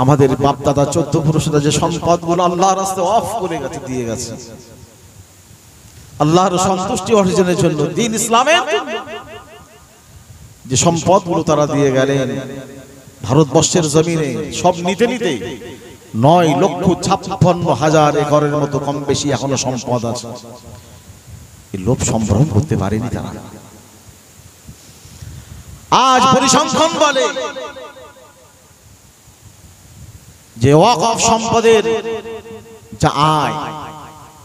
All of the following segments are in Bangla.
আমাদের বাপ দাদা 14 পুরুষরা যে সম্পদগুলো আল্লাহর রাস্তায় অফ করে গেছে, দিয়ে গেছে আল্লাহর সন্তুষ্টি অর্জনের জন্য, দ্বীন ইসলামের যে সম্পদগুলো তারা দিয়ে গেলেন ভারতবর্ষের জমিনে, সব নিতে নিতে 9,56,000 একরের মতো কম বেশি এখনো সম্পদ আছে। এই লোভ সম্ভ্রম করতে পারেনি তারা। আজ পরিসংখ্যান বলে যে ওয়াকফ সম্পদের যা আয়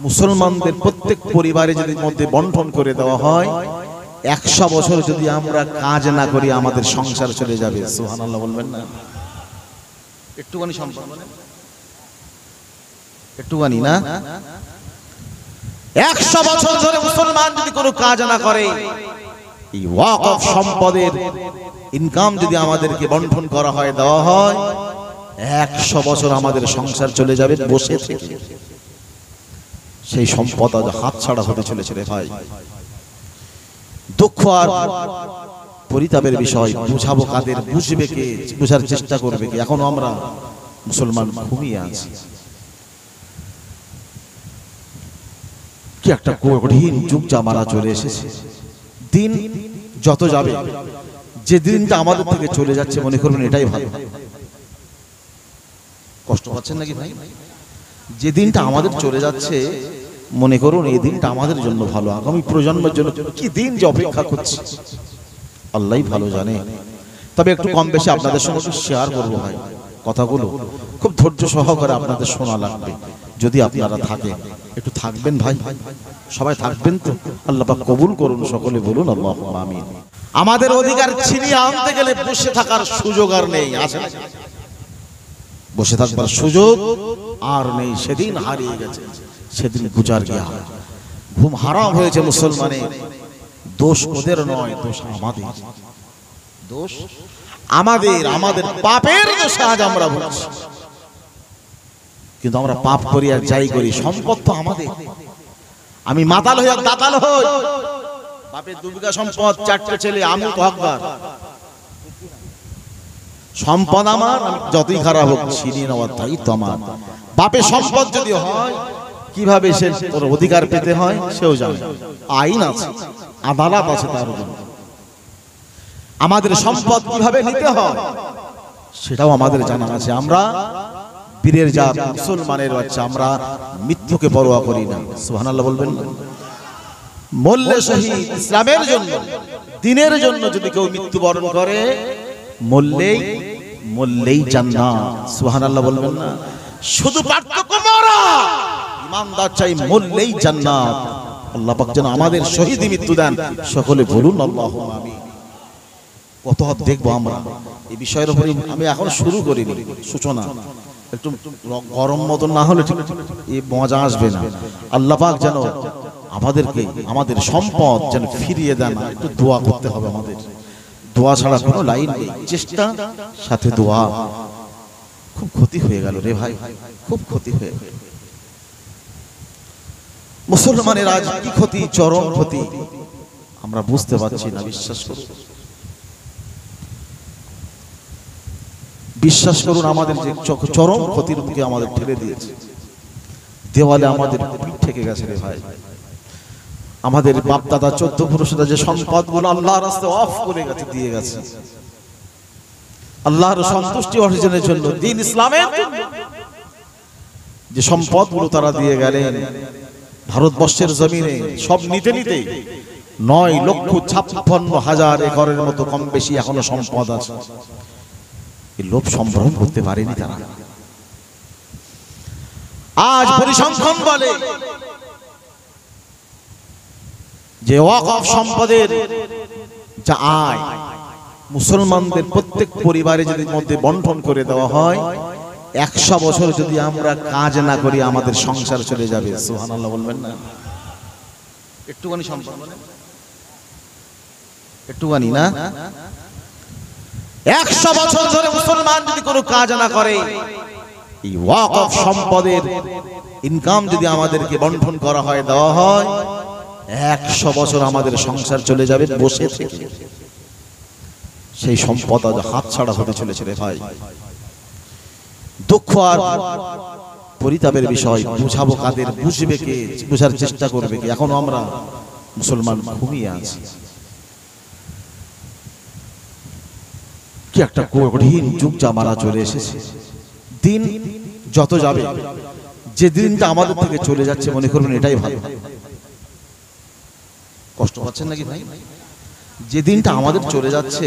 মুসলমানদের প্রত্যেক পরিবারে যদি মধ্যে বন্টন করে দেওয়া হয়, 100 বছর যদি আমরা কাজ না করি আমাদের সংসার চলে যাবে। সুবহানাল্লাহ বলবেন না? একটুখানি সম্পদ, একটুখানি না, 100 বছর ধরে মুসলমান যদি কোনো কাজ না করে, এই ওয়াকফ সম্পদের ইনকাম যদি আমাদেরকে বন্টন করা হয়, দেওয়া হয়, 100 বছর আমাদের সংসার চলে যাবে বসে থেকে। সেই সম্পদ আজ হাতছাড়া হতে চলেছে রে ভাই। দুঃখ আর পরিতাপের বিষয়। বুঝাবো কাদের? বুঝবে কে? বুঝার চেষ্টা করবে কে? এখনো আমরা মুসলমান ঘুমিয়ে আছি। কি একটা কঠিন যুগ জামানা চলে এসেছে। দিন যত যাবে, যে দিনটা আমাদের থেকে চলে যাচ্ছে মনে করবেন এটাই ভালো। কষ্ট পাচ্ছেন নাকি ভাই? যে দিনটা আমাদের চলে যাচ্ছে মনে করুন এই দিনটা আমাদের জন্য ভালো, আগামী প্রজন্মের জন্য কি দিন যে অপেক্ষা করছে আল্লাহই ভালো জানে। তবে একটু কম বেশি আপনাদের সঙ্গে শেয়ার করবো ভাই, কথাগুলো খুব ধৈর্য সহকারে আপনাদের শোনা লাগবে। যদি আপনারা থাকেন, একটু থাকবেন ভাই, সবাই থাকবেন তো? আল্লাহ পাক কবুল করুন, সকলে বলুন আল্লাহুম্মা আমিন। আমাদের অধিকার ছিনিয়ে আনতে গেলে বসে থাকার সুযোগ আর নেই, আছে না? বসে থাকবার সুযোগ আর নেই, সেদিন হারিয়ে গেছে, সেদিন গুজার গিয়া। ঘুম হারাম হয়েছে মুসলমানের। দোষ ওদের নয়, দোষ আমাদের। দোষ আমাদের, আমাদের পাপের দোষ আজ আমরা বলছি। কিন্তু আমরা পাপ করি আর যাই করি, সম্পদ তো আমাদের। আমি মাতাল হই আর দাতাল হই, বাপের 2 বিঘা সম্পদ, 4টে ছেলে, আমি তো হকদার। সম্পদ আমার, আমি যতই খারাপ হোক ছিনিয়ে নেওয়ার দায়িত্ব আমার। বাপের সম্পদ যদি হয়, কিভাবে সে তোর অধিকার পেতে হয় সেও জানে, আইন আছে, আদালত আছে তার জন্য। আমাদের সম্পদ কিভাবে নিতে হয় সেটাও আমাদের জানা আছে। আমরা বীরের জাত, মুসলমানের বাচ্চা, আমরা মৃত্যুকে পরোয়া করি না। সুবহানাল্লাহ বলবেন না? মরলে শহীদ, ইসলামের জন্য, দ্বীনের জন্য যদি কেউ মৃত্যুবরণ করে, মরলেই জান্নাত। সুবহানাল্লাহ বলবেন না? শুধু পার্থক্য মরা, ইমানদার চাই মরলেই জান্নাত। আল্লাহ পাক যেন আমাদের শহীদ মৃত্যু দেন, সকলে বলুন আল্লাহুম্মা আমিন। কত দেখবো আমরা এই বিষয়ের উপরে। আমি এখন শুরু করিনি সূচনা, একটু গরম মতন না হলে এই মজা আসবে না। আল্লাহ পাক যেন আমাদেরকে আমাদের সম্পদ যেন ফিরিয়ে দেন। একটু দোয়া করতে হবে আমাদের, দোয়া ছাড়া কোনো লাইন নেই। চেষ্টা সাথে দোয়া। খুব ক্ষতি হয়ে গেল রে ভাই, খুব ক্ষতি হয়ে গেল। মুসলমানের আজ কি ক্ষতি, চরম ক্ষতি, আমরা বুঝতে পারছি না। বিশ্বাস করুন আমাদের যে চরম ক্ষতির মুখে আমাদের ঠেলে দিয়েছে, দেওয়ালে আমাদের পিঠ থেকে গেছে রে ভাই। আমাদের বাপ দাদা 14 পুরুষরা যে সম্পদগুলো আল্লাহর রাস্তায় অফ করে গেছে, দিয়ে গেছে আল্লাহর সন্তুষ্টি অর্জনের জন্য, দ্বীন ইসলামের যে সম্পদগুলো তারা দিয়ে গেলেন ভারতবর্ষের জমিনে, সব নিতে নিতে 9,56,000 একরের মতো কম বেশি এখনো সম্পদ আছে। এই লোভ সম্ভ্রম করতে পারেনি তারা। আজ পরিসংখ্যান বলে যে ওয়াকফ সম্পদের যা আয় মুসলমানদের প্রত্যেক পরিবারে যদি মধ্যে বন্টন করে দেওয়া হয়, 100 বছর যদি আমরা কাজ না করি আমাদের সংসার চলে যাবে। সুবহানাল্লাহ বলবেন না? একটুখানি সম্পদ, একটুখানি না, 100 বছর ধরে মুসলমান যদি কোনো কাজ না করে, এই ওয়াকফ সম্পদের ইনকাম যদি আমাদেরকে বন্টন করা হয়, দেওয়া হয়, 100 বছর আমাদের সংসার চলে যাবে বসে থেকে। সেই সম্পদ আজ হাতছাড়া হতে চলেছে রে ভাই। দুঃখ আর পরিতাপের বিষয়। বুঝাবো কাদের, বুঝবে কে, বুঝার চেষ্টা করবে কে? এখনো আমরা মুসলমান ঘুমিয়ে আছি। কি একটা কঠিন যুগ জামানা চলে এসেছে। দিন যত যাবে, যে দিনটা আমাদের থেকে চলে যাচ্ছে মনে করবেন এটাই ভালো। কষ্ট পাচ্ছেন নাকি ভাই? যে দিনটা আমাদের চলে যাচ্ছে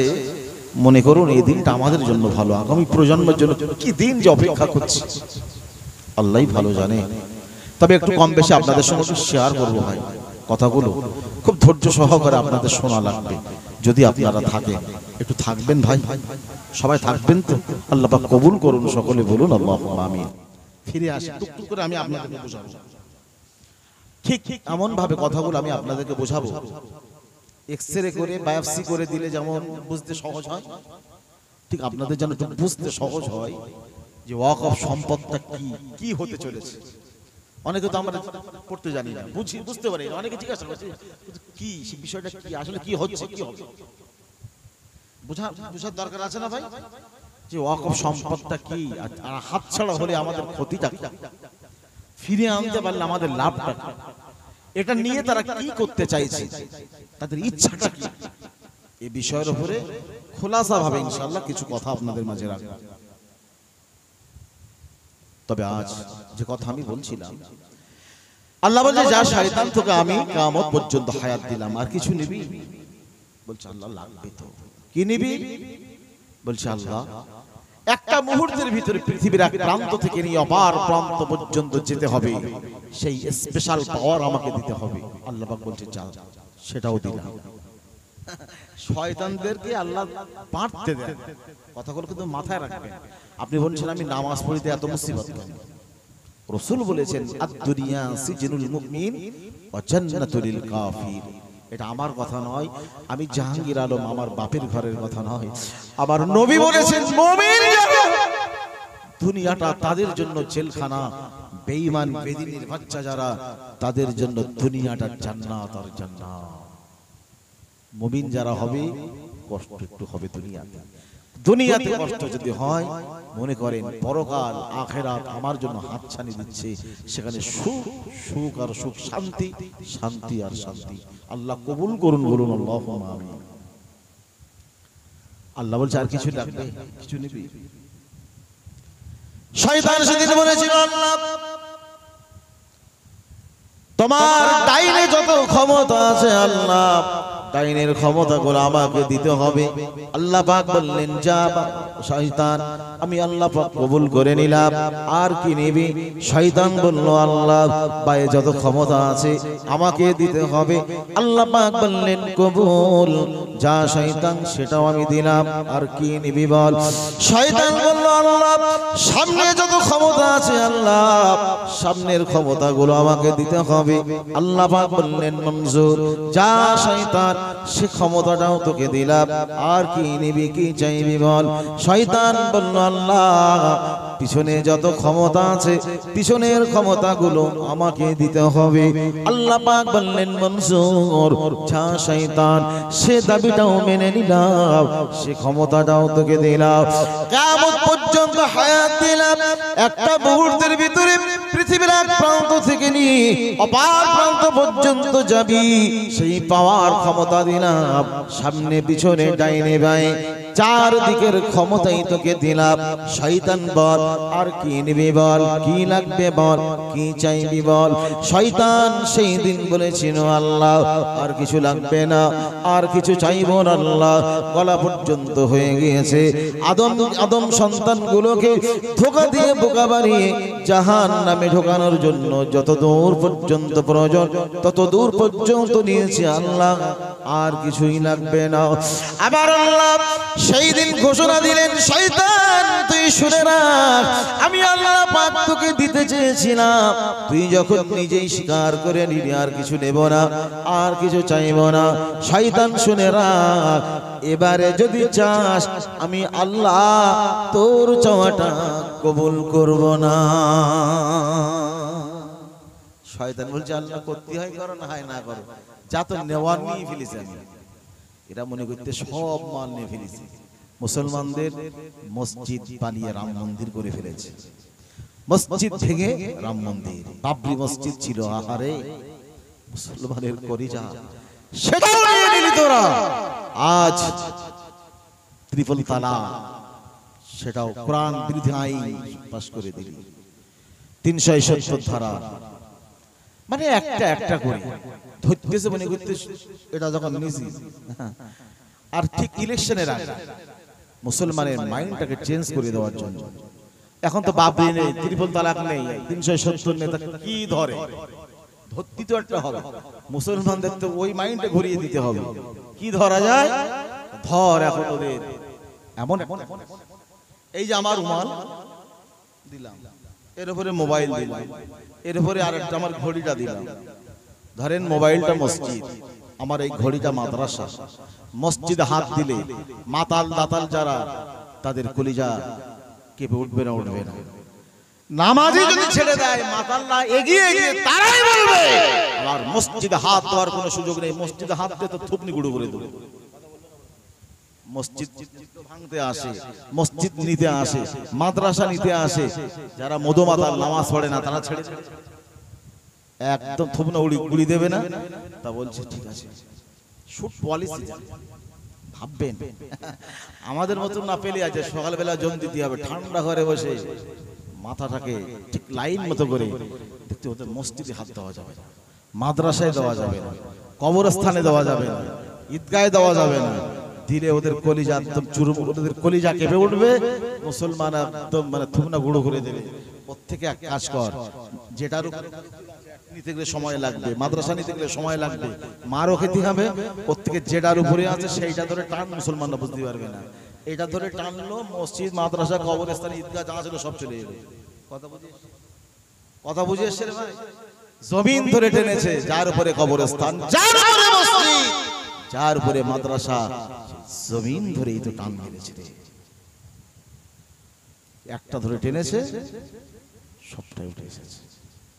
মনে করুন এই দিনটা আমাদের জন্য ভালো, আগামী প্রজন্মের জন্য কি দিন যে অপেক্ষা করছে আল্লাহই ভালো জানে। তবে একটু কম বেশি আপনাদের সঙ্গে শেয়ার করবো ভাই, কথাগুলো খুব ধৈর্য সহকারে আপনাদের শোনা লাগবে। যদি আপনারা থাকেন, একটু থাকবেন ভাই, সবাই থাকবেন তো? আল্লাহ পাক কবুল করুন, সকলে বলুন আল্লাহুম্মা আমিন। ফিরে আসি টুকটুক করে, আমি আপনাদেরকে বোঝাবো ঠিক এমন ভাবে কথাগুলো আমি আপনাদেরকে বোঝাবো। এক্সরে করে বায়োপসি করে দিলে যেমন বুঝতে সহজ হয়, ঠিক আপনাদের যেন একটু বুঝতে সহজ হয় যে ওয়াকফ সম্পদটা কি, কি হতে চলেছে। অনেকে তো আমরা পড়তে জানি না, বুঝতে পারি না। অনেকে জিজ্ঞাসা করছে কি বিষয়টা কি, আসলে কি হচ্ছে, কি হবে, বুঝার দরকার আছে না ভাই? যে ওয়াকফ সম্পদটা কি, আর হাতছাড়া হলে আমাদের ক্ষতিটা কি, ফিরে আনতে পারলে আমাদের লাভটা কি, এটা নিয়ে তারা কি করতে চাইছে, তাদের ইচ্ছাটা কি, এই বিষয়ের উপরে খোলাসা ভাবে ইনশাআল্লাহ কিছু কথা আপনাদের মাঝে রাখব। তবে আজ যে কথা আমি বলছিলাম, আল্লাহ বলছে যা শয়তান তোকে আমি কিয়ামত পর্যন্ত হায়াত দিলাম, আর কিছু নিবি? বলছে আল্লাহ লাগবে তো। কি নিবি? বলছে আল্লাহ একটা মুহূর্তের ভিতরে পৃথিবীর এক প্রান্ত থেকে নিয়ে অপার প্রান্ত পর্যন্ত যেতে হবে, সেই স্পেশাল পাওয়ার আমাকে দিতে হবে। আল্লাহ পাক বলছে যা, সেটাও দিলাম। শয়তানদেরকে আল্লাহ পারতে দেন, কথাগুলো কিন্তু মাথায় রাখবেন। আপনি বলছেন আমি নামাজ পড়িতে এত মুসিবত কেন? রাসূল বলেছেন আদ-দুনিয়া সিজনুল মুমিন ওয়া জান্নাতুল লিল কাফির। এটা আমার কথা নয়, আমি জাহাঙ্গীর আলম আমার বাপের ঘরের কথা নয়। আমার নবী বলেছেন মুমিন যারা, দুনিয়াটা তাদের জন্য জেলখানা, বেঈমান বেদিনীর বাচ্চা যারা, তাদের জন্য দুনিয়াটা জান্নাত আর জান্নাত। মুমিন যারা হবে কষ্ট একটু হবে দুনিয়াতে, দুনিয়াতে কষ্ট যদি হয় মনে করেন পরকাল আখিরাত আমার জন্য হাতছানি দিচ্ছে, সেখানে সুখ, সুখ আর সুখ, শান্তি, শান্তি আর শান্তি। আল্লাহ কবুল করুন, বলুন আল্লাহুম্মা আমিন। আল্লাহ বলছে আর কিছু লাগবে? কিছু নিবি? শয়তান সেদিন বলেছিল আল্লাহ তোমার ডাইনে যত ক্ষমতা আছে আল্লাহ ডাইনের ক্ষমতাগুলো আমাকে দিতে হবে। আল্লাহ পাক বললেন যা শয়তান, আমি আল্লাহ পাক কবুল করে নিলাম। আর কি নিবি? শয়তান বলল আল্লাহ বায়ে যত ক্ষমতা আছে আমাকে দিতে হবে। আল্লাহ পাক বললেন কবুল, যা শয়তান সেটাও আমি দিলাম। আর কি নিবি বল? শয়তান বলল আল্লাহ সামনে যত ক্ষমতা আছে আল্লাহ সামনের ক্ষমতাগুলো আমাকে দিতে হবে। আল্লাহ পাক বললেন মঞ্জুর, যা শয়তান সে ক্ষমতাটাও তোকে দিলাম। আর কি নিবি, কি চাইবি বল? শয়তান বলল আল্লাহ পিছনে যত ক্ষমতা আছে পিছনের ক্ষমতাগুলো আমাকে দিতে হবে। আল্লাহ পাক বললেন মনসুর, যা শয়তান সে দাবিটাও মেনে নিলাম, সে ক্ষমতাটাও তোকে দিলাম। কিয়ামত পর্যন্ত হায়াত দিলাম। একটা মুহূর্তের ভিতরে পৃথিবীর এক প্রান্ত থেকে নিয়ে অপার প্রান্ত পর্যন্ত যাবি, সেই পাওয়ার ক্ষমতা দিলাম। সামনে পিছনে ডাইনে বাঁয়ে চার দিকের ক্ষমতাই তোকে দিলাম। শয়তান বল আর কি নিবি বল, কি লাগবে বল, কি চাইবি বল? শয়তান সেই দিন বলেছিল আল্লাহ আর কিছু লাগবে না, আর কিছু চাইবো না আল্লাহ। গলা পর্যন্ত হয়ে গিয়েছে। আদম সন্তানগুলোকে ধোঁকা দিয়ে বোকা বানিয়ে জাহান্নামে ঢোকানোর জন্য যত দূর পর্যন্ত প্রয়োজন তত দূর পর্যন্ত নিয়েছে আল্লাহ, আর কিছুই লাগবে না। আবার আল্লাহ সেই দিন ঘোষণা দিলেন শয়তান তুই শুনে রাখ, আমি আল্লাহ পাক তোকে দিতে চেয়েছিলাম, তুই যখন নিজেই স্বীকার করে নিলি আর কিছু নেব না, আর কিছু চাইব না। শয়তান শুনে রাখ, এবারে যদি চাস আমি আল্লাহ তোর চাওয়াটা কবুল করব না। শয়তান বলছে আল্লাহ করতে হয় করো, না হয় না করো, যা তো নেওয়ার নিয়ে ফেলেছি আমি। এরা মনে করতে সব মাল নিয়ে ফেলেছি, মুসলমানদের মসজিদ বানিয়ে রাম মন্দির করে ফেলেছে। মসজিদ ভেঙে রাম মন্দির, বাবরি মসজিদ ছিল, আহারে মুসলমানের কলিজা, সেটাও নিয়ে নিলি তোরা। আজ ত্রিপল তালাক, সেটাও কোরআন বিরোধী আইন পাশ করে দিলি। 370 ধারা, মানে একটা একটা করে ধরতেছে, মনে করতেছে এটা যখন নিজি। আর ঠিক ইলেকশনের আগে মুসলমানের মাইন্ডটাকে চেঞ্জ করে দেওয়ার জন্য, এখন তো বাবরি নেই, ত্রিপল তালাক নেই, 370 নেতা কি ধরে, ধরতে তো একটা হবে। মুসলমানদের তো ওই মাইন্ডে ঘুরিয়ে দিতে হবে, কি ধরা যায় ধর। এখন ওদের এমন, এই যে আমার রুমাল দিলাম, এর উপরে মোবাইল দিলাম, এর উপরে আরেকটা আমার ঘড়িটা দিলাম। ধরেন মোবাইলটা মসজিদ, আমার এই ঘড়িটা মাদ্রাসা। মসজিদে হাত দিলে মাতাল দাতাল যারা, তাদের কলিজা কেঁপে উঠবে না, উঠবে না। নামাজি যদি ছেড়ে দেয়, মাতাল্লা এগিয়ে এগিয়ে তারাই বলবে আর মসজিদে হাত দেওয়ার কোনো সুযোগ নেই। মসজিদে হাত দিয়ে তো থুপনি গুঁড়ো করে দেবে। মসজিদ ভাঙতে আসে, মসজিদ নিতে আসে, মাদ্রাসা নিতে আসে, যারা মদমাতাল নামাজ পড়ে না তারা ছেড়ে একদম থুপনা গুড়ি দেবে না। তা বলছে ঠিক আছে, শুট পলিসি ভাববেন। আমাদের মতন না পেলে আছে, সকালবেলা জম দিতে হবে, ঠান্ডা ঘরে বসে মাথাটাকে ঠিক লাইন মতো করে দেখতে হতে। মসজিদে হাত দেওয়া যাবে না, মাদ্রাসায় দেওয়া যাবে না, কবরস্থানে দেওয়া যাবে না, ঈদগাহে দেওয়া যাবে না। দিলে ওদের কলিজা একদম চুরুম, ওদের কলিজা কেঁপে উঠবে। মুসলমান একদম মানে থুবনা গুঁড়ো করে দেবে। ওর থেকে এক কাজ কর, যেটার নিতে গেলে সময় লাগবে, মাদ্রাসা নিতে গেলে সময় লাগবে, মারও খেতে হবে, ওর থেকে যেটার উপরে আছে সেইটা ধরে টান, মুসলমানরা বুঝতে পারবে না। এটা ধরে টানলো, মসজিদ মাদ্রাসা কবরস্থান ঈদগাহ যা ছিল সব চলে এলো। কথা বুঝে এসছে রে ভাই? জমিন ধরে টেনেছে, যার উপরে কবরস্থান, যার উপরে মসজিদ, যার উপরে মাদ্রাসা, জমিন ধরেই তো টান মেরেছে রে। একটা ধরে টেনেছে, সবটাই উঠে এসেছে।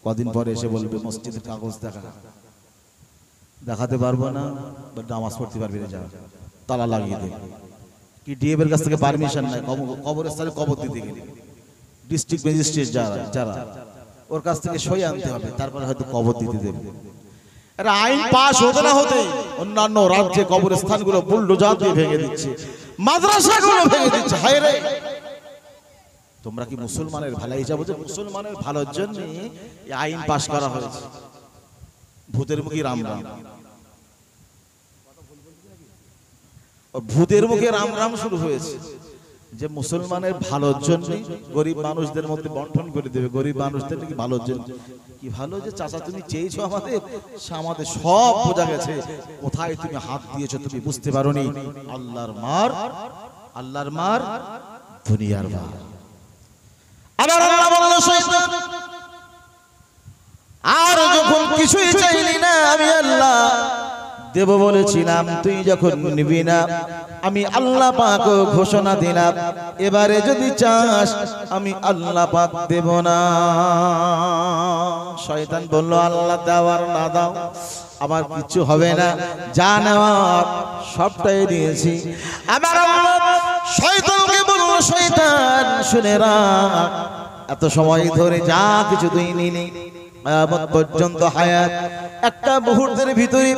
কদিন পরে এসে বলবে মসজিদের কাগজ দেখাতে পারবো না, নামাজ পড়তে পারবি না, যা তালা লাগিয়ে দেবে। কি ডিএম এর কাছ থেকে পারমিশন নাই, কবরস্থানে কবর দিতে গেলে ডিস্ট্রিক্ট ম্যাজিস্ট্রেট যারা ওর কাছ থেকে সই আনতে হবে, তারপরে হয়তো কবর দিতে দেবে। এটা আইন পাস হতে না হতে অন্যান্য রাজ্যে কবরস্থানগুলো বুলডোজার দিয়ে ভেঙে দিচ্ছে, মাদ্রাসাগুলো ভেঙে দিচ্ছে। হায় রে, তোমরা কি মুসলমানের ভালাই যাবো? যে মুসলমানের ভালোর জন্য এই আইন পাস করা হয়েছে। ভূতের মুখী রাম রাম, ভূতের মুখে রাম রাম শুরু হয়েছে যে মুসলমানের ভালোর জন্য গরিব মানুষদের মধ্যে বন্টন করে দেবে। গরিব মানুষদের কি ভালোর জন্য, কি ভালো যে চাচা তুমি চেয়েছো আমাদের, সে আমাদের সব বোঝা গেছে। কোথায় তুমি হাত দিয়েছো তুমি বুঝতে পারোনি। আল্লাহর মার, আল্লাহর মার, দুনিয়ার মার। আবার আল্লাহ বলল শয়তান, আর যখন কিছুই চাইলি না আমি আল্লাহ দেব বলেছিলাম, তুই যখন নিবি না, আমি আল্লাহ পাক ঘোষণা দিলাম এবারে যদি চাস আমি আল্লাহ পাক দেব না। শয়তান বলল আল্লাহ দাও না দাও আমার কিছু হবে না, যা নেওয়ার সবটাই দিয়েছি। আবার আল্লাহ শয়তানকে বলল শয়তান শুনে রাখ, এত সময় ধরে যা কিছু তুই নিলি কিয়ামত পর্যন্ত হায়াত, একটা মুহূর্তের ভিতরে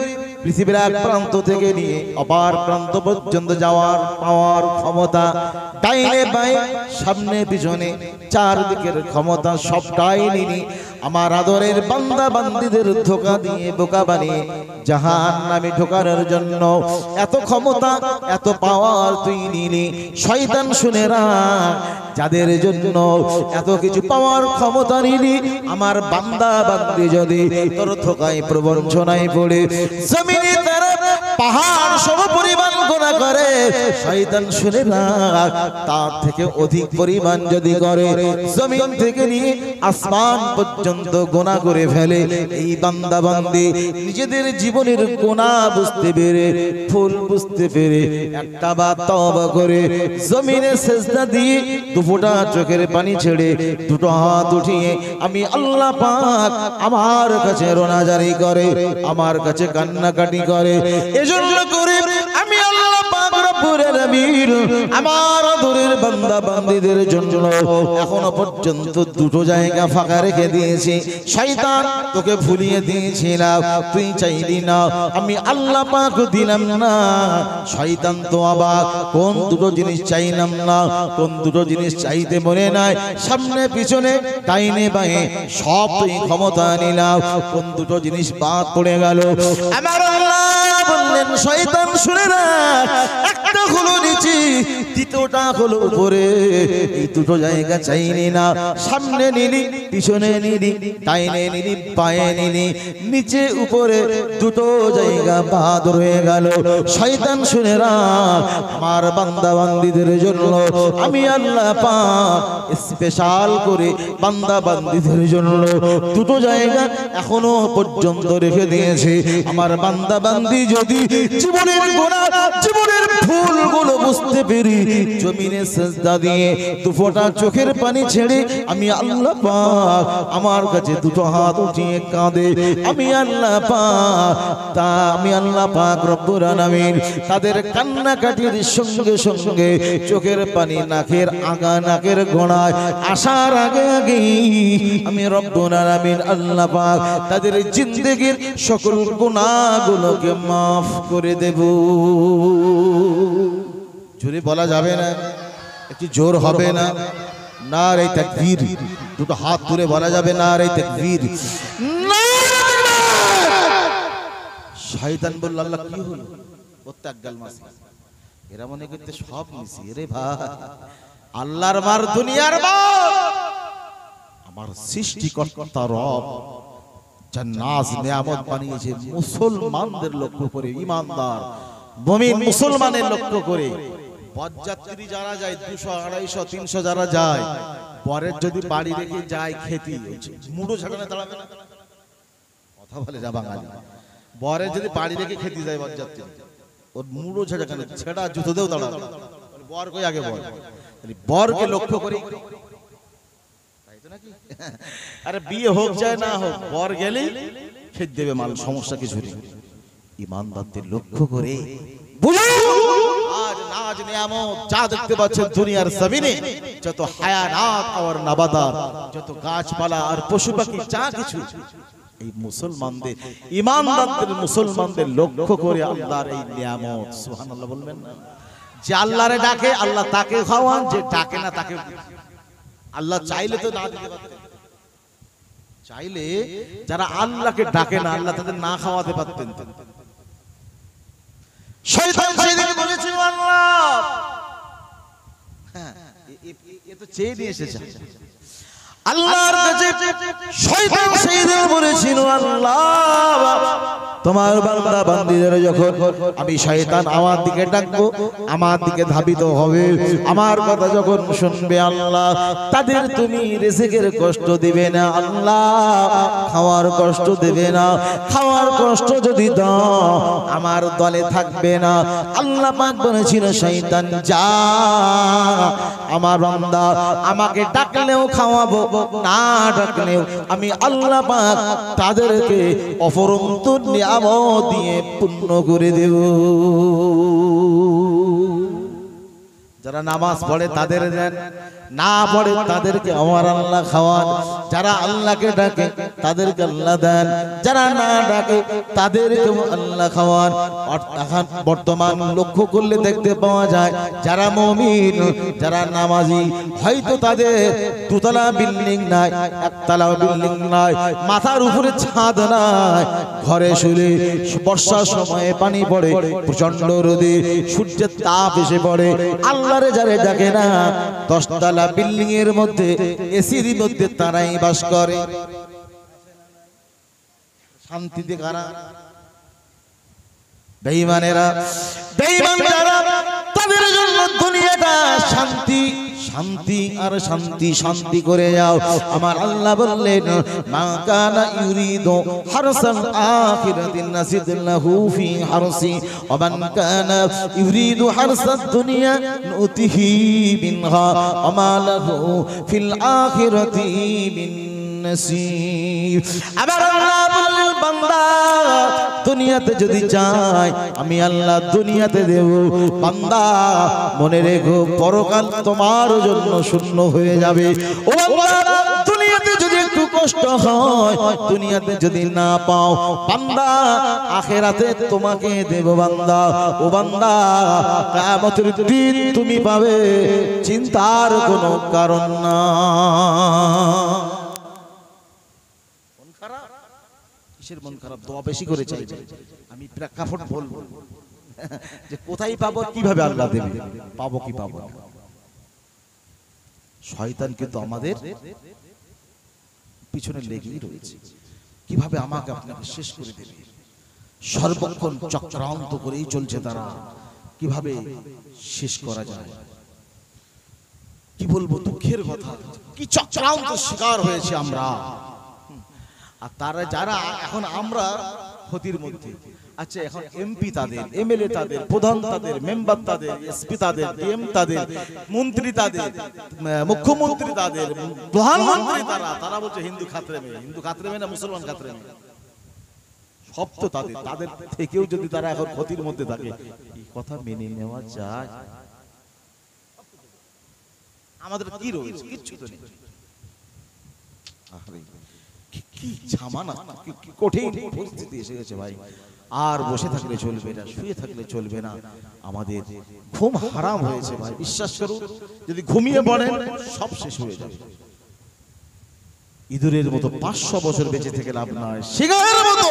পৃথিবীর এক প্রান্ত থেকে নিয়ে অপর প্রান্ত পর্যন্ত যাওয়ার পাওয়ার ক্ষমতা, ডাইনে বাঁয়ে সামনে পিছনে চারদিকের ক্ষমতা সবটাই নিনি আমার আদরের বান্দা বান্দীদের ধোঁকা দিয়ে বোকা বানিয়ে জাহান্নামে ঢোকানোর জন্য। এত ক্ষমতা এত পাওয়ার তুই নিলি। শয়তান শুনে রাখ, যাদের জন্য এত কিছু পাওয়ার ক্ষমতা নিলি, আমার বান্দা বান্দী যদি তোর ধোঁকায় প্রবঞ্চনায় পড়ে জমিনে তারা পাহাড় সম পরিমাণ গুনাহ করে, শয়তান শুনে রাখ তার থেকে অধিক পরিমাণ যদি করে, জমিন থেকে নিয়ে আসমান পর্যন্ত গুনাহ করে ফেলে, এই বান্দা বান্দী নিজেদের জীবনের গুনাহ বুঝতে পেরে, ভুল বুঝতে পেরে একটা বার তওবা করে জমিনে সিজদা দিয়ে দুফোঁটা চোখের পানি ছেড়ে দুটো হাত উঠিয়ে আমি আল্লাহ পাক আমার কাছে রোনাজারি করে, আমার কাছে কান্নাকাটি করে। এজন্য করে আমি আল্লাহ পাক রব্বুল আলামিন আমার আদরের বান্দা বান্দীদের জন্য এখনো পর্যন্ত দুটো জায়গা ফাঁকা রেখে দিয়েছি। শয়তান তোকে ভুলিয়ে দিয়েছিলাম, তুই চাইলি না, আমি আল্লাহ পাক দিলাম না। শয়তান তো আবার কোন দুটো জিনিস চাইলাম না, কোন দুটো জিনিস চাইতে মনে নাই, সামনে পিছনে ডাইনে বাঁয়ে সব তুই ক্ষমতা নিলাম, কোন দুটো জিনিস বাদ পড়ে গেল। আমার আল্লাহ বললেন শয়তান শুনে রাখ, একটা হলো নিচে, দ্বিতীয়টা হলো উপরে। এই দুটো জায়গা চাইনি না, সামনে নিলি, পিছনে নিলি, ডাইনে নিলি, বাঁয়ে নিলি, নিচে উপরে দুটো জায়গা বাদ রয়ে গেল। শয়তান শুনে রাখ, আমার বান্দা বান্দীদের জন্য আমি আল্লাহ পাক স্পেশাল করে বান্দা বান্দীদের জন্য দুটো জায়গা এখনো পর্যন্ত রেখে দিয়েছে। আমার বান্দা বান্দি যদি জীবনের গোনা, জীবনের ভুলগুলো বুঝতে পেরে জমিনে সিজদা দিয়ে দুফোঁটা চোখের পানি ছেড়ে আমি আল্লাহ পাক আমার কাছে দুটো হাত উঠিয়ে কাঁদে, আমি আল্লাহ পাক রব্বুল আলামিন তাদের কান্নাকাটির সঙ্গে সঙ্গে চোখের পানি নাকের আগা, নাকের গোড়ায় আসার আগে আগে আমি রব্বুল আলামিন আল্লাহ পাক তাদের জিন্দেগির সকল গুনাহগুলোকে মাফ করে দেব। জোরে বলা যাবে না? একটু জোর হবে না? নারে তাকবীর, দুটো হাত তুলে বলা যাবে নারে তাকবীর। শয়তান বলল আল্লাহ কি হলো? প্রত্যেক গাল মাসি এরা মনে করতে সব মিশি রে ভাই, আল্লাহর মার দুনিয়ার মার আমার সৃষ্টিকর্তা রব জান্নাত নিয়ামত বানিয়েছে মুসলমানদের লক্ষ্য করে, ইমানদার মুমিন মুসলমানের লক্ষ্য করে। বরযাত্রী যারা যায় 200, 250, 300 যারা যায়, পরের যদি বাড়ি রেখে যায় খেতে মুড়ো ঝাড়ানে দাঁড়াবে না, কথা বলে যা বাঙালি। বরের যদি বাড়ি রেখে খেতে যায় বরযাত্রী, ওর মুড়ো ঝাড়াখানে ছেঁড়া জুতো দেও দাঁড়াবে, বর কই আগে বল, বরকে লক্ষ্য করি তাই তো নাকি? আরে বিয়ে হোক যায় না হোক, বর গেলেই খেতে দেবে মাল, সমস্যা কিছু নেই। ইমানদারদের লক্ষ্য করে আজ নাজ নিয়ামত যা দেখতে পাচ্ছেন দুনিয়ার জমিনে, যত হায়ানাত আর নাবাদাত, যত গাছপালা আর পশু পাখি যা কিছু, এই মুসলমানদের ইমানদারদের মুসলমানদের লক্ষ্য করে আল্লাহর এই নিয়ামত। সুবহানাল্লাহ বলবেন না? যে আল্লাহরে ডাকে আল্লাহ তাকে খাওয়ান, যে ডাকে না তাকে আল্লাহ চাইলে তো না দিতে পারতেন। চাইলে যারা আল্লাহকে ডাকে না আল্লাহ তাদের না খাওয়াতে পারতেন। শয়তান সেদিন বলেছিল আল্লাহ, হ্যাঁ এ তো চেয়ে নিয়ে এসেছে আল্লাহর কাছে। শয়তান সেদিন বলেছিল আল্লাহ তোমার বান্দা বান্দীদের যখন আমি শয়তান আমার দিকে ডাকবো, আমার দিকে ধাবিত হবে, আমার কথা যখন শুনবে আল্লাহ, তাদের তুমি রিজিকের কষ্ট দিবে না আল্লাহ, খাওয়ার কষ্ট দেবে না। খাওয়ার কষ্ট যদি দাও আমার দলে থাকবে না। আল্লাহ পাক বলেছিল শয়তান যা, আমার বান্দা আমাকে ডাকলেও খাওয়াবো, না ডাকলেও আমি আল্লাহ পাক তাদেরকে অফরন্ত নিয়ামত দিয়ে পূর্ণ করে দেব। যারা নামাজ পড়ে তাদের দেন, না পড়ে তাদেরকে আমার আল্লাহ খাওয়ান। যারা আল্লাহকে ডাকে তাদেরকে আল্লাহ দেন, যারা না ডাকে তাদেরকে আল্লাহ খাওয়ান। এখন বর্তমান লক্ষ্য করলে দেখতে পাওয়া যায় যারা মুমিন, যারা নামাজি, হয়তো তাদের দুতলা বিল্ডিং নাই, একতলা বিল্ডিং নাই, মাথার উপরে ছাদ নাই, ঘরে শুলে বর্ষার সময়ে পানি পড়ে, প্রচন্ড রোদে সূর্যের তাপ এসে পড়ে, আল্লাহরে যারে ডাকে না 10 তলা বিল্ডিং এর মধ্যে এসির মধ্যে তারাই বাস করে শান্তিতে। কারা? বেঈমানেরা, বেঈমান যারা, তাদের জন্য দুনিয়াটা শান্তি শান্তি আর শান্তি শান্তি করে যাও। আমার আল্লাহ বললেন মা কানা ইউরিদু হারসাল আখিরাতিন নাসিদলাহু ফি হারসি ওয়া মান কানা ইউরিদু হারসাদ দুনিয়া নুতিহি মিনহা ওয়া মা লাহু ফিল আখিরাতি মিন নসীব। আবার আল্লাহ বললেন বান্দা দুনিয়াতে যদি চাই আমি আল্লাহ দুনিয়াতে দেব, বান্দা মনে রেখো পরকাল তোমার জন্য শূন্য হয়ে যাবে। ও বান্দা দুনিয়াতে যদি একটু কষ্ট হয়, দুনিয়াতে যদি না পাও বান্দা আখিরাতে তোমাকে দেব বান্দা। ও বান্দা কিয়ামতের দিন তুমি পাবে, চিন্তার কোনো কারণ না। মন খারাপ? কিসের মন খারাপ? দোয়া বেশি করে চাইবে। আমি প্রেক্ষাপট বলবো যে কোথায় পাবো, কিভাবে আল্লাহ দেবে, পাবো কি পাবো না। শয়তান কিন্তু আমাদের পিছনে লেগেই রয়েছে, কিভাবে আমাকে আপনাকে শেষ করে দেবে। সর্বক্ষণ চক্রান্ত করেই চলছে তারা, কিভাবে শেষ করা যায়। কি বলবো, দুঃখের কথা, কি চক্রান্ত শিকার হয়েছে আমরা। আর তারা যারা এখন আমরা ক্ষতির মধ্যে। আচ্ছা এখন এমপি তাদের, এমএলএ তাদের, প্রধান তাদের, মেম্বার তাদের, এসপি তাদের, ডিএম তাদের, মন্ত্রী তাদের, মুখ্যমন্ত্রী তাদের, প্রধানমন্ত্রী তারা বলছে হিন্দু খাতরে মেয়ে, হিন্দু খাতরে মেয়ে না মুসলমান খাতরে মেয়ে, সব তো তাদের। তাদের থেকেও যদি তারা এখন ক্ষতির মধ্যে থাকে, এই কথা মেনে নেওয়া যায়? আমাদের কি রয়েছে? কিচ্ছু তো নেই। কি জামানা, কি কঠিন পরিস্থিতি এসে গেছে ভাই। আর বসে থাকলে চলবে না, শুয়ে থাকলে চলবে না। আমাদের ঘুম হারাম হয়েছে ভাই, বিশ্বাস করুন। যদি ঘুমিয়ে পড়েন সব শেষ হয়ে যাবে। ইঁদুরের মতো 500 বছর বেঁচে থেকে লাভ নাই, সিংহের মতো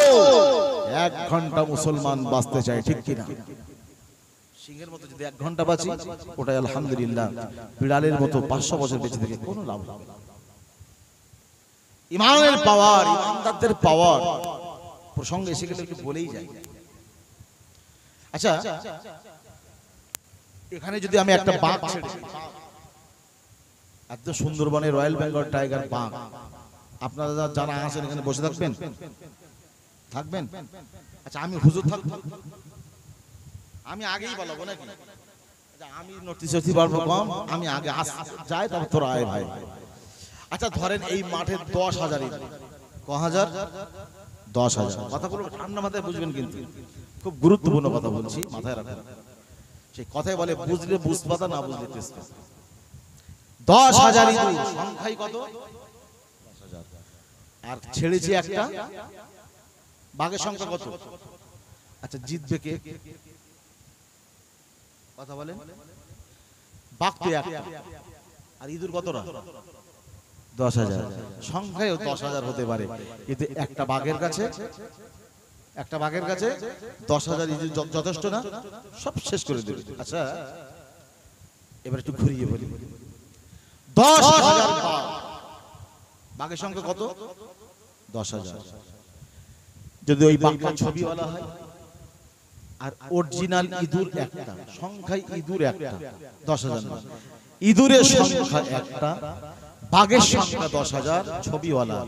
1 ঘন্টা মুসলমান বাঁচতে চায়, ঠিক কিনা? সিংহের মতো যদি 1 ঘন্টা বাঁচি ওটাই আলহামদুলিল্লাহ। বিড়ালের মতো 500 বছর বেঁচে থেকে কোনো লাভ হবে না। ইমানের পাওয়ার, ইমানদারদের পাওয়ার প্রসঙ্গে এসে গেলে একটু বলেই যাই। আচ্ছা এখানে যদি আমি একটা বাঘ ছেড়ে দিই, একদম সুন্দরবনের রয়্যাল বেঙ্গল টাইগার বাঘ, আপনারা যারা আছেন এখানে বসে থাকবেন? থাকবেন? আচ্ছা আমি হুজুর থাকবো, আমি আগেই বলবো নাকি? আমি নোটিশ পারবো কম, আমি আগে যাই, তারপর তোরা আয় ভাই। আচ্ছা ধরেন এই মাঠে 10,000 ইঁদুর। ক হাজার? 10,000। কথাগুলো ঠান্ডা মাথায় বুঝবেন, কিন্তু খুব গুরুত্বপূর্ণ কথা বলছি, মাথায় রাখবেন। সেই কথাই বলে বুঝলে বুঝপাতা, না বুঝলে তেজপাতা। 10,000 ইঁদুর সংখ্যাই কত? 10,000। আর ছেড়েছি একটা, বাঘের সংখ্যা কত? আচ্ছা জিতবে কে? কথা বলেন। বাঘ তো একটা, আর ইঁদুর কতটা? 10,000। সংখ্যায় 10,000 হতে পারে, কিন্তু একটা বাঘের কাছে 10,000 ইঁদুর যথেষ্ট না? সব শেষ করে দেবে। আচ্ছা এবার একটু ঘুরিয়ে বলি, 10,000 বাঘ, বাঘের সংখ্যা কত? 10,000। যদি ওই বাঘটা ছবিওয়ালা হয় আর অরিজিনাল ইঁদুর একটা, সংখ্যায় ইঁদুর একটা, 10,000 না। ইঁদুরের সংখ্যা একটা, বাঘের সংখ্যা 10,000, ছবিওয়ালা।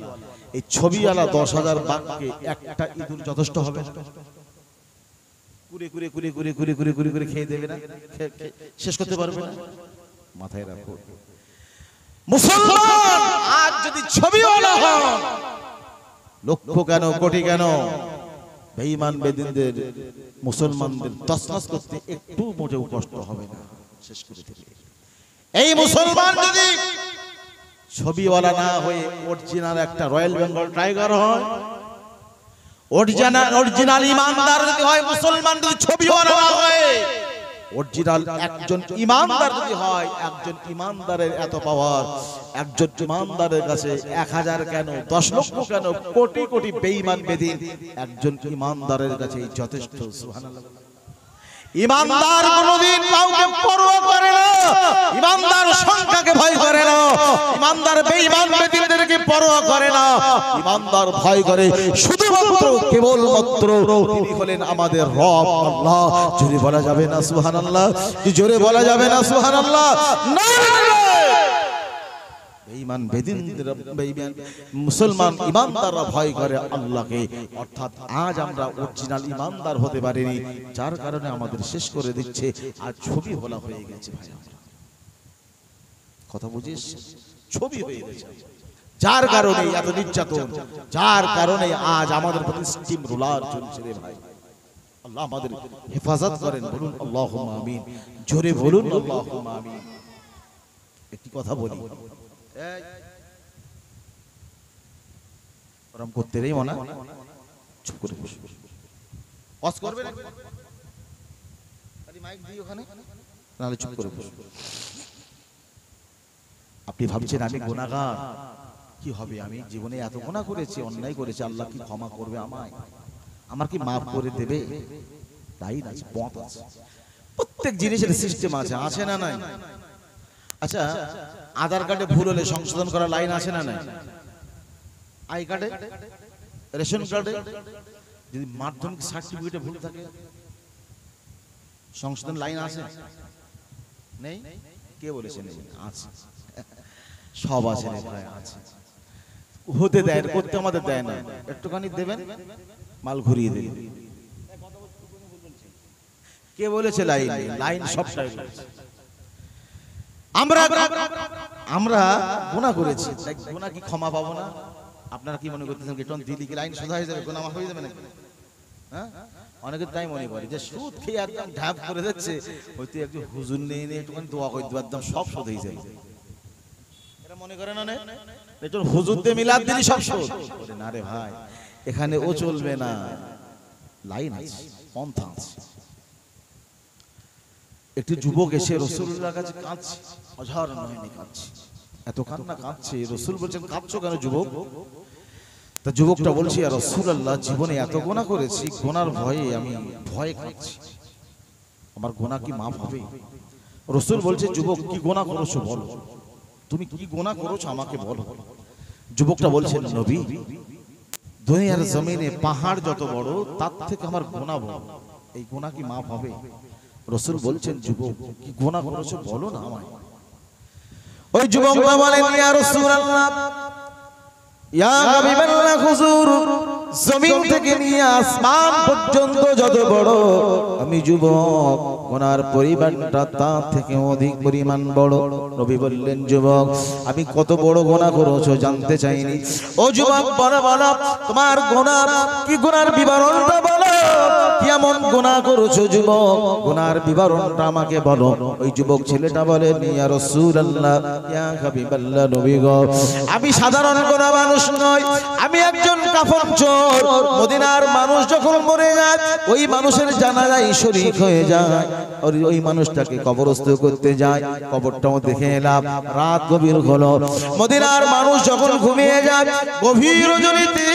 এই ছবিওয়ালা 10,000 বাঘকে একটা ইঁদুর যথেষ্ট হবে না? কুরে কুরে কুরে কুরে কুরে কুরে কুরে কুরে খেয়ে দেবে না? শেষ করতে পারবে না? মাথায় রাখো, মুসলমান আজ যদি ছবিওয়ালা হন, লক্ষ কেন কোটি কেন, বেঈমান বেদিনদের মুসলমানদের তছনছ করতে একটু মোটেও কষ্ট হবে না, শেষ করে দেবে। এই মুসলমান যদি ছবিওয়ালা না হয়ে অরিজিনাল একটা রয়্যাল বেঙ্গল টাইগার হয়, অরিজিনাল ইমানদার যদি হয়, মুসলমান যদি ছবিওয়ালা না হয়, অরিজিনাল একজন ইমানদার যদি হয়, একজন ইমানদারের এত পাওয়ার, একজন ইমানদারের কাছে 1,000 কেন, 10 লক্ষ কেন, কোটি কোটি বেঈমান বেদিন একজন ইমানদারের কাছে যথেষ্ট। সুবহানাল্লাহ। ইমানদার কোনদিন কাউকে পরোয়া করে না, ইমানদার সংখ্যাকে ভয় করে না, ইমানদার বেঈমান বেদিনদেরকে পরোয়া করে না। ইমানদার ভয় করে শুধুমাত্র কেবলমাত্র তিনি হলেন আমাদের রব আল্লাহ। জোরে বলা যাবে না সুবহানাল্লাহ? জোরে বলা যাবে না সুবহানাল্লাহ? বেঈমান বেদিনদের, বেঈমান মুসলমান ইমানদাররা ভয় করে আল্লাহকে। অর্থাৎ আজ আমরা অরিজিনাল ইমানদার হতে পারিনি, যার কারণে আমাদের শেষ করে দিচ্ছে। আজ ছবি বলা হয়ে গেছে ভাই, কথা বুঝিস? ছবি হয়ে গেছে। যার কারণে এত নির্যাতন, যার কারণে আজ আমাদের প্রতি স্টিম রোলার চলছে রে ভাই। আল্লাহ আমাদের হেফাজত করেন, বলুন আল্লাহুম্মা আমিন, জোরে বলুন আল্লাহুম্মা আমিন। একটি কথা বলি, আরাম করতে রে মনা, চুপ করে বসে ওয়াজ করবে না, খালি মাইক দিই ওখানে, নালে চুপ করে বসে। আপনি ভাবছেন আমি গুনাহগার, কি হবে, আমি জীবনে এত গুনাহ করেছি, অন্যায় করেছি, আল্লাহ কি ক্ষমা করবে আমায়, আমার কি মাফ করে দেবে? লাইন আছে, পথ আছে, প্রত্যেক জিনিসের সিস্টেম আছে, আছে না নাই? আচ্ছা, আধার কার্ডে ভুল হলে সংশোধন করার লাইন আছে না নাই? আই কার্ডে, রেশন কার্ডে যদি মাধ্যমিক সার্টিফিকেটে ভুল থাকে সংশোধন লাইন আছে নেই? কে বলেছে নেই? আছে, সব আছে রে ভাই, আছে। হতে দেয়, করতে আমাদের দেয় না, একটুখানি দেবেন মাল ঘুরিয়ে দেবেন। কে বলেছে লাইন? লাইন সবটাই বলেছে। আমরা গুনাহ করেছি, গুনাহ কি ক্ষমা পাবো না? আপনারা কি মনে করতেছেন গেটন দিদি কি লাইন সোজা হয়ে যাবে, গুনাহ মাফ হয়ে যাবে নাকি? হ্যাঁ, অনেকে তাই মনে করে যে সুদ খেয়ে একদম ঢাপ করে যাচ্ছে, হয়তো একটু হুজুর নিয়ে নিয়ে একটুখানি দোয়া করে দেবে, একদম সব শোধ হয়ে যাবে। এটা মনে করে না, একটু হুজুর দিয়ে মিলাদ দিলি সব শোধ। না রে ভাই, এখানে ও চলবে না, লাইন আছে, পন্থা আছে। একটি যুবক এসে রাসূলুল্লাহর কাছে কাঁদছে, অঝার নয়নে কাঁদছে, এত কান্না কাঁদছে। রাসূল বলছেন, কাঁদছো কেন যুবক? তা যুবকটা বলছে, ইয়া রাসূলুল্লাহ, জীবনে এত গুনাহ করেছি, গুনার ভয়ে আমি ভয়ে কাঁদছি, আমার গুনাহ কি মাফ হবে? রাসূল বলছে, যুবক কি গুনাহ করেছো বলো, তুমি কি গুনাহ করেছো আমাকে বলো। যুবকটা বলছেন, নবী, দুনিয়ার জমিনে পাহাড় যত বড়, তার থেকে আমার গুনাহ বড়, এই গুনাহ কি মাফ হবে? রাসূল বলছেন, যুবক কি গুনাহ করেছো বলো না আমায়। ওই যুবকটা বলেন, ইয়া রাসূলুল্লাহ, ইয়া হাবিবাল্লাহ, হুজুর, জমিন থেকে নিয়ে আসমান পর্যন্ত যত বড়, আমি যুবক, ওনার পরিমাণটা তার থেকে অধিক পরিমাণ বড়। নবী বললেন, যুবক, আমি কত বড় গুনাহ করেছো জানতে চাইনি। ও যুবক, বলো বলো, তোমার গুনাহ কি, গুনার বিবরণটা বলো, কেমন গুনাহ করেছো যুবক, গুনার বিবরণটা আমাকে বলো। ওই যুবক ছেলেটা বলেন, ইয়া রাসূলুল্লাহ, ইয়া হাবিবাল্লাহ, নবী গো, আমি সাধারণ কোন মানুষ নই, আমি একজন কাফন চোর। মদিনার মানুষ যখন মরে যায়, ওই মানুষের জানাজায় শরীক হয়ে যায়, ওই মানুষটাকে কবরস্থ করতে যায়, কবরটাও দেখে এলাম। রাত গভীর হলো, মদিনার মানুষ যখন ঘুমিয়ে যায়, গভীর রজনীতে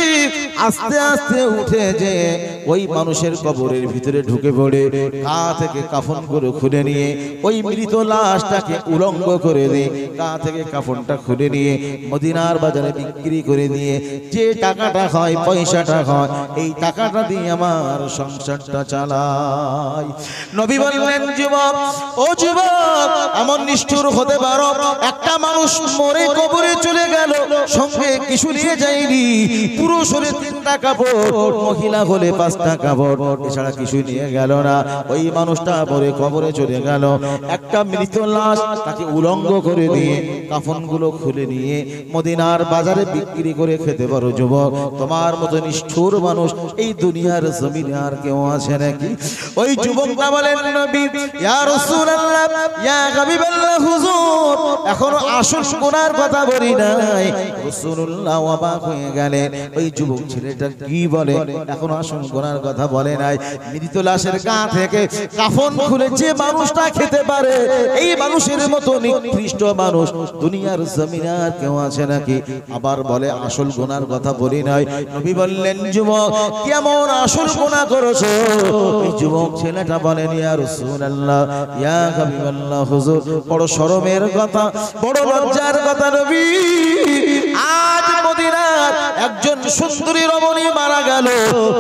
আস্তে আস্তে উঠে যে ওই মানুষের কবরের ভিতরে ঢুকে পড়ে, গা থেকে কাফন করে খুলে নিয়ে ওই মৃত লাশটাকে উলঙ্গ করে দিয়ে গা থেকে কাফনটা খুলে নিয়ে মদিনার বাজারে বিক্রি করে দিয়ে যে টাকাটা হয়, পয়সাটা হয়, এই টাকাটা দিয়ে আমার সংসারটা চালাই। নবী বললেন, যুবক, ও যুবক, এমন নিষ্ঠুর হতে পারো? একটা মানুষ মরে কবরে চলে গেল, সঙ্গে কিছু নিয়ে যায়নি, পুরো শরীরে 3টা কাপড়, মহিলা হলে 5টা কাপড়, এছাড়া কিছু নিয়ে গেল না। ওই মানুষটা মরে কবরে চলে গেল, একটা মৃত লাশ, তাকে উলঙ্গ করে দিয়ে কাফনগুলো খুলে নিয়ে মদিনার বাজারে বিক্রি করে খেতে পারো। যুবক, তোমার মতো নিষ্ঠুর মানুষ এই দুনিয়ার জমিনে আর কেউ আছে নাকি? ওই যুবকটা বলেন, নবী, ইয়া রাসূলুল্লাহ, ইয়া হাবিবাল্লাহ, হুজুর, এখনো আসল গুনার কথা বলি নাই। রাসূলুল্লাহ অবাক হয়ে গেলেন, ওই যুবক ছেলেটা কি বলে, এখনো আসল গুনার কথা বলে নাই। মৃত লাশের গা থেকে কাফন খুলে যে মানুষটা খেতে পারে, এই মানুষের মতো নিকৃষ্ট মানুষ দুনিয়ার জমিনে আর কেউ আছে নাকি? আবার বলে, আসল গুনার কথা বলি নাই। নবী বললেন, যুবক, কেমন আসল গুনাহ করেছো? এই যুবক ছেলেটা বলেন, ইয়া রাসূলুল্লাহ, ইয়া হাবিবাল্লাহ, হুজুর, বড় শরমের কথা, বড় লজ্জার কথা, নবী, আজ মদিনার একজন সুন্দরী রমণী মারা গেল, গেল,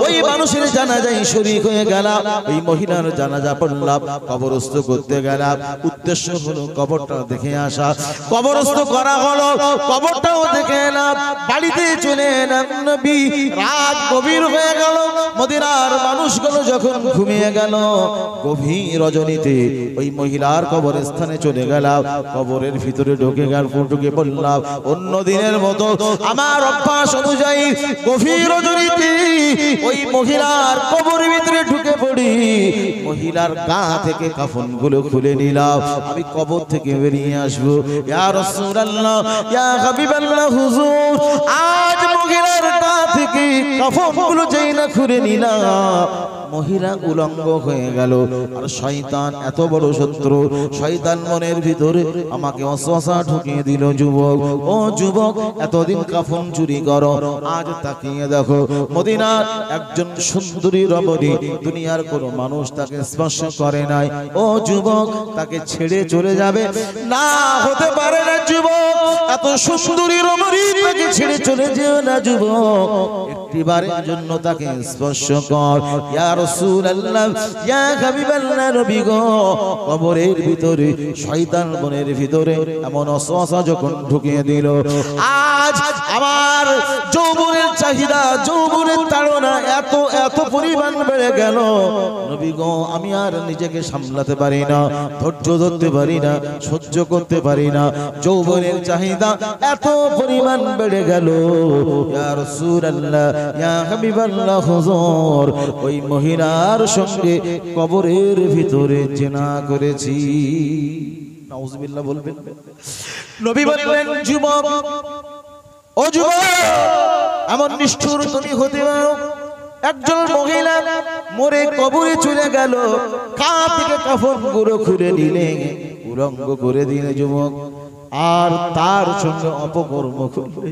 ওই মানুষের জানাজায় শরীক হয়ে গেলাম, ওই মহিলার জানাজা পড়লাম, কবরস্থ করতে গেলাম। উদ্দেশ্য হলো কবরটা দেখে আসা। কবরস্থ করা হলো, কবরটাও দেখে এলাম, বাড়িতে চলে এলাম। নবী রাত গভীর হয়ে গেল, মদিনার মানুষগুলো যখন ঘুমিয়ে গেল, গভীর রজনীতে ওই মহিলার কবরস্থানে চলে গেলাম। কবরের ভিতরে ঢুকে গেল, ঢুকে বললাম অন্য দিনের মতো আমার অভ্যাস অনুযায়ী গভীর রজনীতে ওই মহিলার কবরের ভিতরে ঢুকে পড়ি। মহিলার গা থেকে কাফনগুলো খুলে নিলাম, আমি কবর থেকে বেরিয়ে আসবো। ইয়া রাসূলুল্লাহ, ইয়া হাবিবাল্লাহ, হুজুর আজ মহিলার গা থেকে কাফনগুলো যেই না খুলে নিলাম, মহিলা উলঙ্গ হয়ে গেল। আর শয়তান এত বড় শত্রু, শয়তান মনের ভিতরে আমাকে ওয়াসওয়াসা ঢুকিয়ে দিল, যুবক ও যুবক এতদিন কাফন চুরি করো, আজ তাকিয়ে দেখো মদিনার একজন সুন্দরী রমণী, দুনিয়ার কোনো মানুষ তাকে স্পর্শ করে নাই। ও যুবক তাকে ছেড়ে চলে যাবে না, হতে পারে না যুবক, এত সুন্দরী রমণী তাকে ছেড়ে চলে যেও না যুবক, একটিবারের জন্য তাকে স্পর্শ কর। ইয়া রাসূলুল্লাহ, ইয়া হাবিবাল্লাহ, নবী গো কবরের ভিতরে শয়তান মনের ভিতরে এমন ওয়াসওয়াসা যখন ঢুকিয়ে দিল, আজ আমার যৌবনের চাহিদা, যৌবনের তাড়না এত এত পরিমাণ বেড়ে গেল, নবী গো আমি আর নিজেকে সামলাতে পারি না, ধৈর্য ধরতে পারি না, সহ্য করতে পারি না, যৌবনের চাহিদা এত পরিমাণ বেড়ে গেল। ইয়া রাসূলুল্লাহ, ইয়া হাবিবাল্লাহ, হুজুর ওই মহিলার সঙ্গে কবরের ভিতরে জিনা করেছি। নাউজুবিল্লাহ বলবেন। নবী বললেন যুবক, ও যুবক এমন নিষ্ঠুর তুমি হতে পারো? একজন মহিলা মরে কবরে চলে গেল, গা থেকে কাফনগুলো খুলে দিলে, উলঙ্গ করে দিলে যুবক, আর তার সঙ্গে অপকর্ম করলে।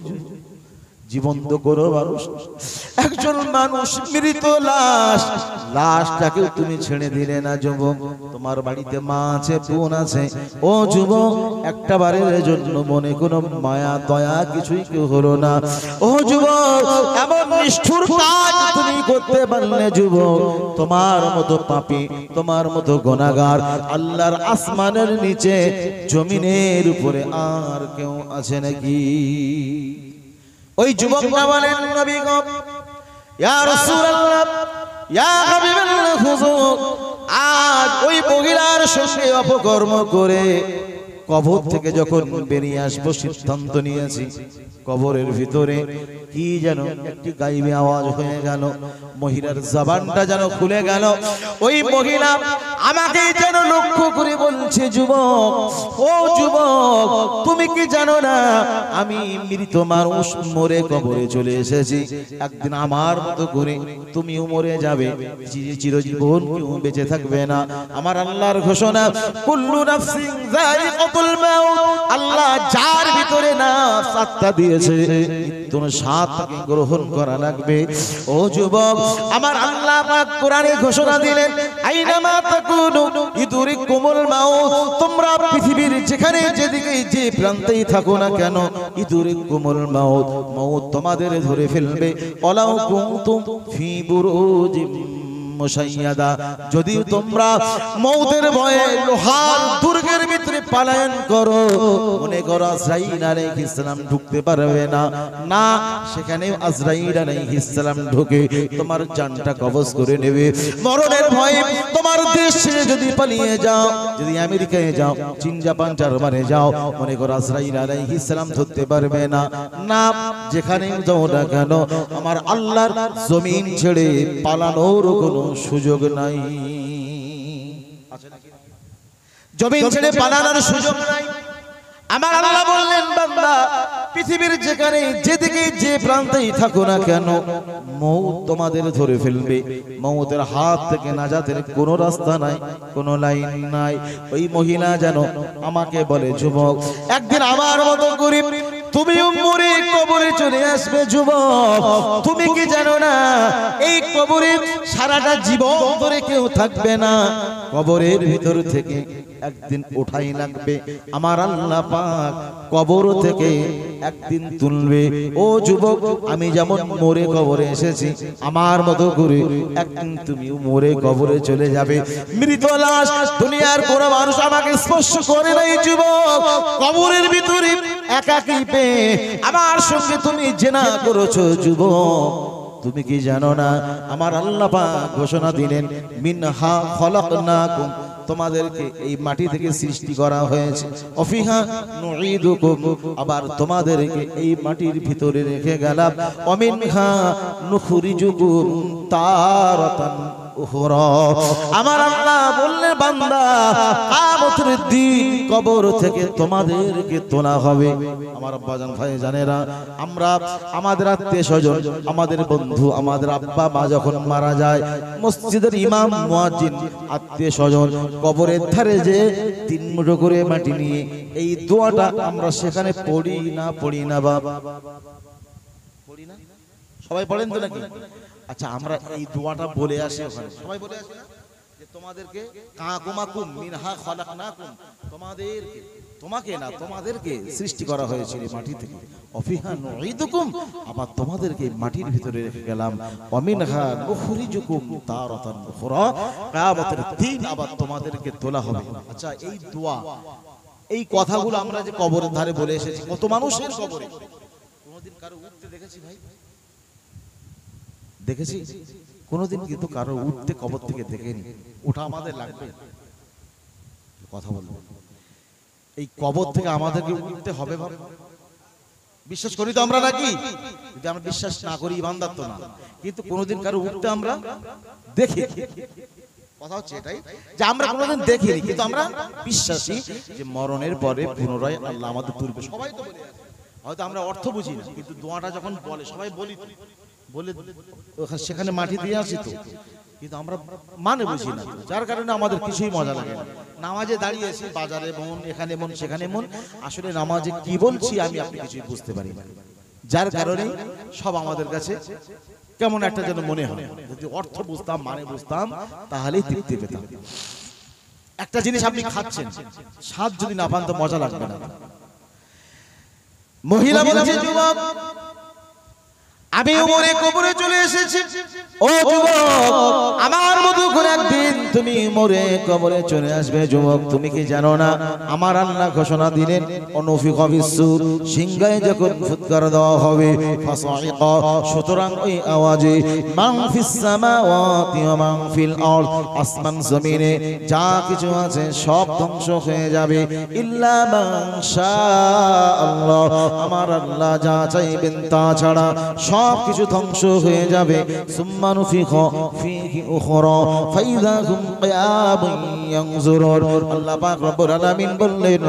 জীবন্ত করো মানুষ, একজন মানুষ মৃত লাশ, লাশটাকে তুমি ছেড়ে দিলে না যুবক। তোমার বাড়িতে মা আছে, বোন আছে, ও যুবক একটা বারের জন্য মনে কোনো মায়া দয়া কিছুই কেউ হলো না। ও যুবক এমন নিষ্ঠুর কাজ তুমি করতে পারলে যুবক, তোমার মতো পাপী, তোমার মতো গুনাহগার আল্লাহর আসমানের নিচে জমিনের উপরে আর কেউ আছে নাকি? ওই যুবকটা বলেন নবী গো, ইয়া রাসূলুল্লাহ, ইয়া হাবিবাল্লাহ, হুজুর আজ ওই মহিলার সঙ্গে অপকর্ম করে কবর থেকে যখন বেরিয়ে আসবো সিদ্ধান্ত নিয়েছি। কবরের ভিতরে কি যেন একটি গায়েবী আওয়াজ হয়ে গেল, মহিলার জবানটা যেন খুলে গেল। ওই মহিলা আমাকে যেন লক্ষ্য করে বলছে, যুবক ও যুবক তুমি কি জানো না আমি মৃত মানুষ, মরে কবরে চলে এসেছি, একদিন আমার মতো করে তুমিও মরে যাবে, চিরজীবন কেউ বেঁচে থাকবে না। আমার আল্লাহর ঘোষণা, কুল্লু নাফসিন যায়িকাতুল মাউত, আল্লাহ যার ভিতরে নাফস আত্মা দিয়েছে মৃত্যুর স্বাদ তাকে গ্রহণ করা লাগবে। ও যুবক আমার আল্লাহ পাক কোরআনে ঘোষণা দিলেন, আইনামা তাকুনু ইদরিকুমুল মাউত, তোমরা পৃথিবীর যেখানে যেদিকে যে প্রান্তেই থাকো না কেন, ইদরিকুমুল মাউত, মউত তোমাদের ধরে ফেলবে। ওয়ালাউ কুনতুম ফি বুরুজিম মুশাইয়াদা, যদি তোমরা মউতের ভয়ে লোহার দুর্গের ভিতরে পলায়ন করো, মনে করো আজরাইল আলাইহিস সালাম ঢুকতে পারবে না, না সেখানে আজরাইল আলাইহিস সালাম ঢুকে তোমার জানটা কবজ করে নেবে। মরণের ভয়ে তোমার দেশ ছেড়ে যদি পালিয়ে যাও, যদি আমেরিকায় যাও, চীন জাপান জার্মানে যাও, মনে করো আজরাইল আলাইহিস সালাম ধরতে পারবে না, না যেখানে যাও না কেন আমার আল্লাহর জমিন ছেড়ে পালানোর কোনো সুযোগ নাই। জমিন ছেড়ে পালানোর সুযোগ নাই। আমার আল্লাহ বললেন, বান্দা পৃথিবীর যেখানে যেদিকে যে প্রান্তেই থাকো না কেন মউত তোমাদের ধরে ফেলবে। মউতের হাত থেকে নাজাতের কোনো রাস্তা নাই, কোনো লাইন নাই। ওই মহিলা যেন আমাকে বলে, যুবক একদিন আমার মতো করে তুমিও মরে কবরে চলে আসবে। যুবক তুমি কি জানো না এই কবরে সারাটা জীবন ধরে কেউ থাকবে না, কবরের ভিতর থেকে একদিন ওঠাই লাগবে। আমার আল্লাহ পাক কবর থেকে একদিন তুলবে। ও যুবক, আমি যেমন মরে কবরে এসেছি, আমার মতো করে একদিন তুমিও মরে কবরে চলে যাবে। মৃত লাশ দুনিয়ার কোনো মানুষ আমাকে স্পর্শ করে নাই যুবক। কবরের ভিতরে একাকী পেয়ে আমার সঙ্গে তুমি জেনা করেছো যুবক। তুমি কি জানো না আমার আল্লাহ পাক ঘোষণা দিলেন, মিনহা খলাকনাকুম, তোমাদেরকে এই মাটি থেকে সৃষ্টি করা হয়েছে, অফিহা নুঈদুকুম, আবার তোমাদেরকে এই মাটির ভিতরে রেখে গেলাম, অমিনহা নুখরিজুকুম তারাতান উখরা। আমার আল্লাহ বললেন, বান্দা কিয়ামতের দিন কবর থেকে তোমাদেরকে তোলা হবে। আমার আব্বাজান ভাই জানেরা, আমরা আমাদের আত্মীয়স্বজন, আমাদের বন্ধু, আমাদের আব্বা মা যখন মারা যায়, মসজিদের ইমাম মুয়াজ্জিন আত্মীয়স্বজন কবরের ধারে যে 3 মুঠো করে মাটি নিয়ে এই দোয়াটা আমরা সেখানে পড়ি না বাবা? পড়ি না? সবাই পড়েন তো নাকি? আচ্ছা, আমরা এই দোয়াটা বলে আসি ওখানে, সবাই বলে আসি না যে তোমাদেরকে কাকুমাকুম মিনহা খলাকনাকুম, তোমাদেরকে, তোমাকে না, তোমাদেরকে সৃষ্টি করা হয়েছিল মাটি থেকে, অফিহা নুঈদুকুম, আবার তোমাদেরকে মাটির ভিতরে রেখে গেলাম, অমিনহা নুখরিজুকুম তারাতান উখরা, কিয়ামতের দিন আবার তোমাদেরকে তোলা হবে। আচ্ছা, এই দোয়া, এই কথাগুলো আমরা যে কবরের ধারে বলে এসেছি, কত মানুষের কবরে, কোনোদিন কারো উঠতে দেখেছি ভাই? দেখেছি? কোনোদিন কিন্তু কারো উঠতে কবর থেকে দেখেনি। ওঠা আমাদের লাগবে, কথা বলবো। এই কবর থেকে আমাদেরকে উঠতে হবে বাবা। বিশ্বাস করি তো আমরা নাকি? যদি আমরা বিশ্বাস না করি ইমানদার তো না। কিন্তু কোনোদিন কারো উঠতে আমরা দেখি। কথা হচ্ছে এটাই যে আমরা কোনোদিন দেখিনি, কিন্তু আমরা বিশ্বাসী যে মরণের পরে পুনরায় আল্লাহ আমাদের তুলবে। সবাই তো বলে, হয়তো আমরা অর্থ বুঝি না, কিন্তু দোয়াটা যখন বলে সবাই বলি, বলে সেখানে মাটি দিয়ে আসি তো, কিন্তু আমরা মানে বুঝি না, যার কারণে আমাদের কিছুই মজা লাগে না। নামাজে দাঁড়িয়েছি, বাজারে মন, এখানে মন, সেখানে মন, আসলে নামাজে কি বলছি আমি আপনি কিছুই বুঝতে পারি না, যার কারণে সব আমাদের কাছে কেমন একটা যেন মনে হয়। যদি অর্থ বুঝতাম, মানে বুঝতাম, তাহলেই তৃপ্তি পেতাম। একটা জিনিস আপনি খাচ্ছেন, স্বাদ যদি না পান তো মজা লাগবে না। মহিলা বলছে, যুবক আমি মরে কবরে চলে এসেছি। ও যুবক, আমার মতো করে একদিন তুমি মরে কবরে চলে আসবে। যুবক, তুমি কি জানো না আমার আল্লাহ ঘোষণা দিলেন, অনুফিকা ফিস-সূর, সিংহায় যখন ফুৎকার দেওয়া হবে, ফাসাইকা, সুতরাং ওই আওয়াজে মান ফিস সামাওয়াতি ওয়া মান ফিল আরদ, আসমান জমিনে যা কিছু আছে সব ধ্বংস হয়ে যাবে, ইল্লা মান শাআল্লাহ, আমার আল্লাহ যা চাইবেন তা ছাড়া সব কিছু ধ্বংস হয়ে যাবে। সুম্মা নুফিখা ফীহি উখরা ফাইযা হুম কিয়ামুন ইয়ানজুরুন। আল্লাহ পাক রব্বুল আলামিন বললেন,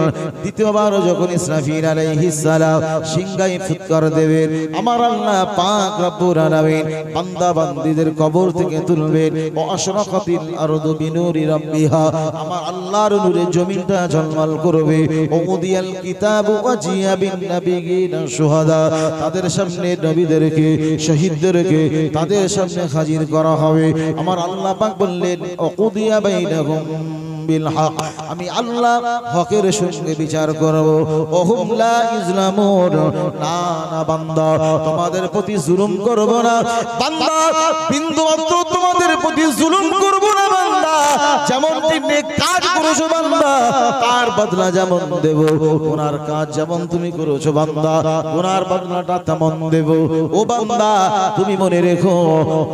দ্বিতীয়বার যখন ইসরাফিল আলাইহিস সালাম সিংহায় ফুৎকার দেবেন, আমার আল্লাহ পাক রব্বুল আলামিন বান্দা বান্দীদের কবর থেকে তুলবেন। ও আশরাকাতিল আরদু বিনুরি রাব্বিহা, আমার আল্লাহর নূরে জমিনটা ঝলমল করবে। ও উদিয়াল কিতাবু ওয়া জিয়া বিন নাবিয়িনা শুহাদা, তাদের সামনে নবীদেরকে, শহীদদেরকে তাদের সামনে হাজির করা হবে। আমার আল্লাহ পাক বললেন, ওকুদিয়া বাইনাহুম বিল হক, আমি আল্লাহ হকের সঙ্গে বিচার করব। ওহুম লা ইজলামুন, না না বান্দা, তোমাদের প্রতি জুলুম করব না বান্দা, বিন্দুমাত্র তোমাদের প্রতি জুলুম করব না বান্দা। যেমন তুমি কাজ করেছো বান্দা, তার বদলা যেমন দেব, ওনার কাজ যেমন তুমি করেছো বান্দা, ওনার বদলাটা তেমন দেব। ও বান্দা, তুমি মনে রেখো,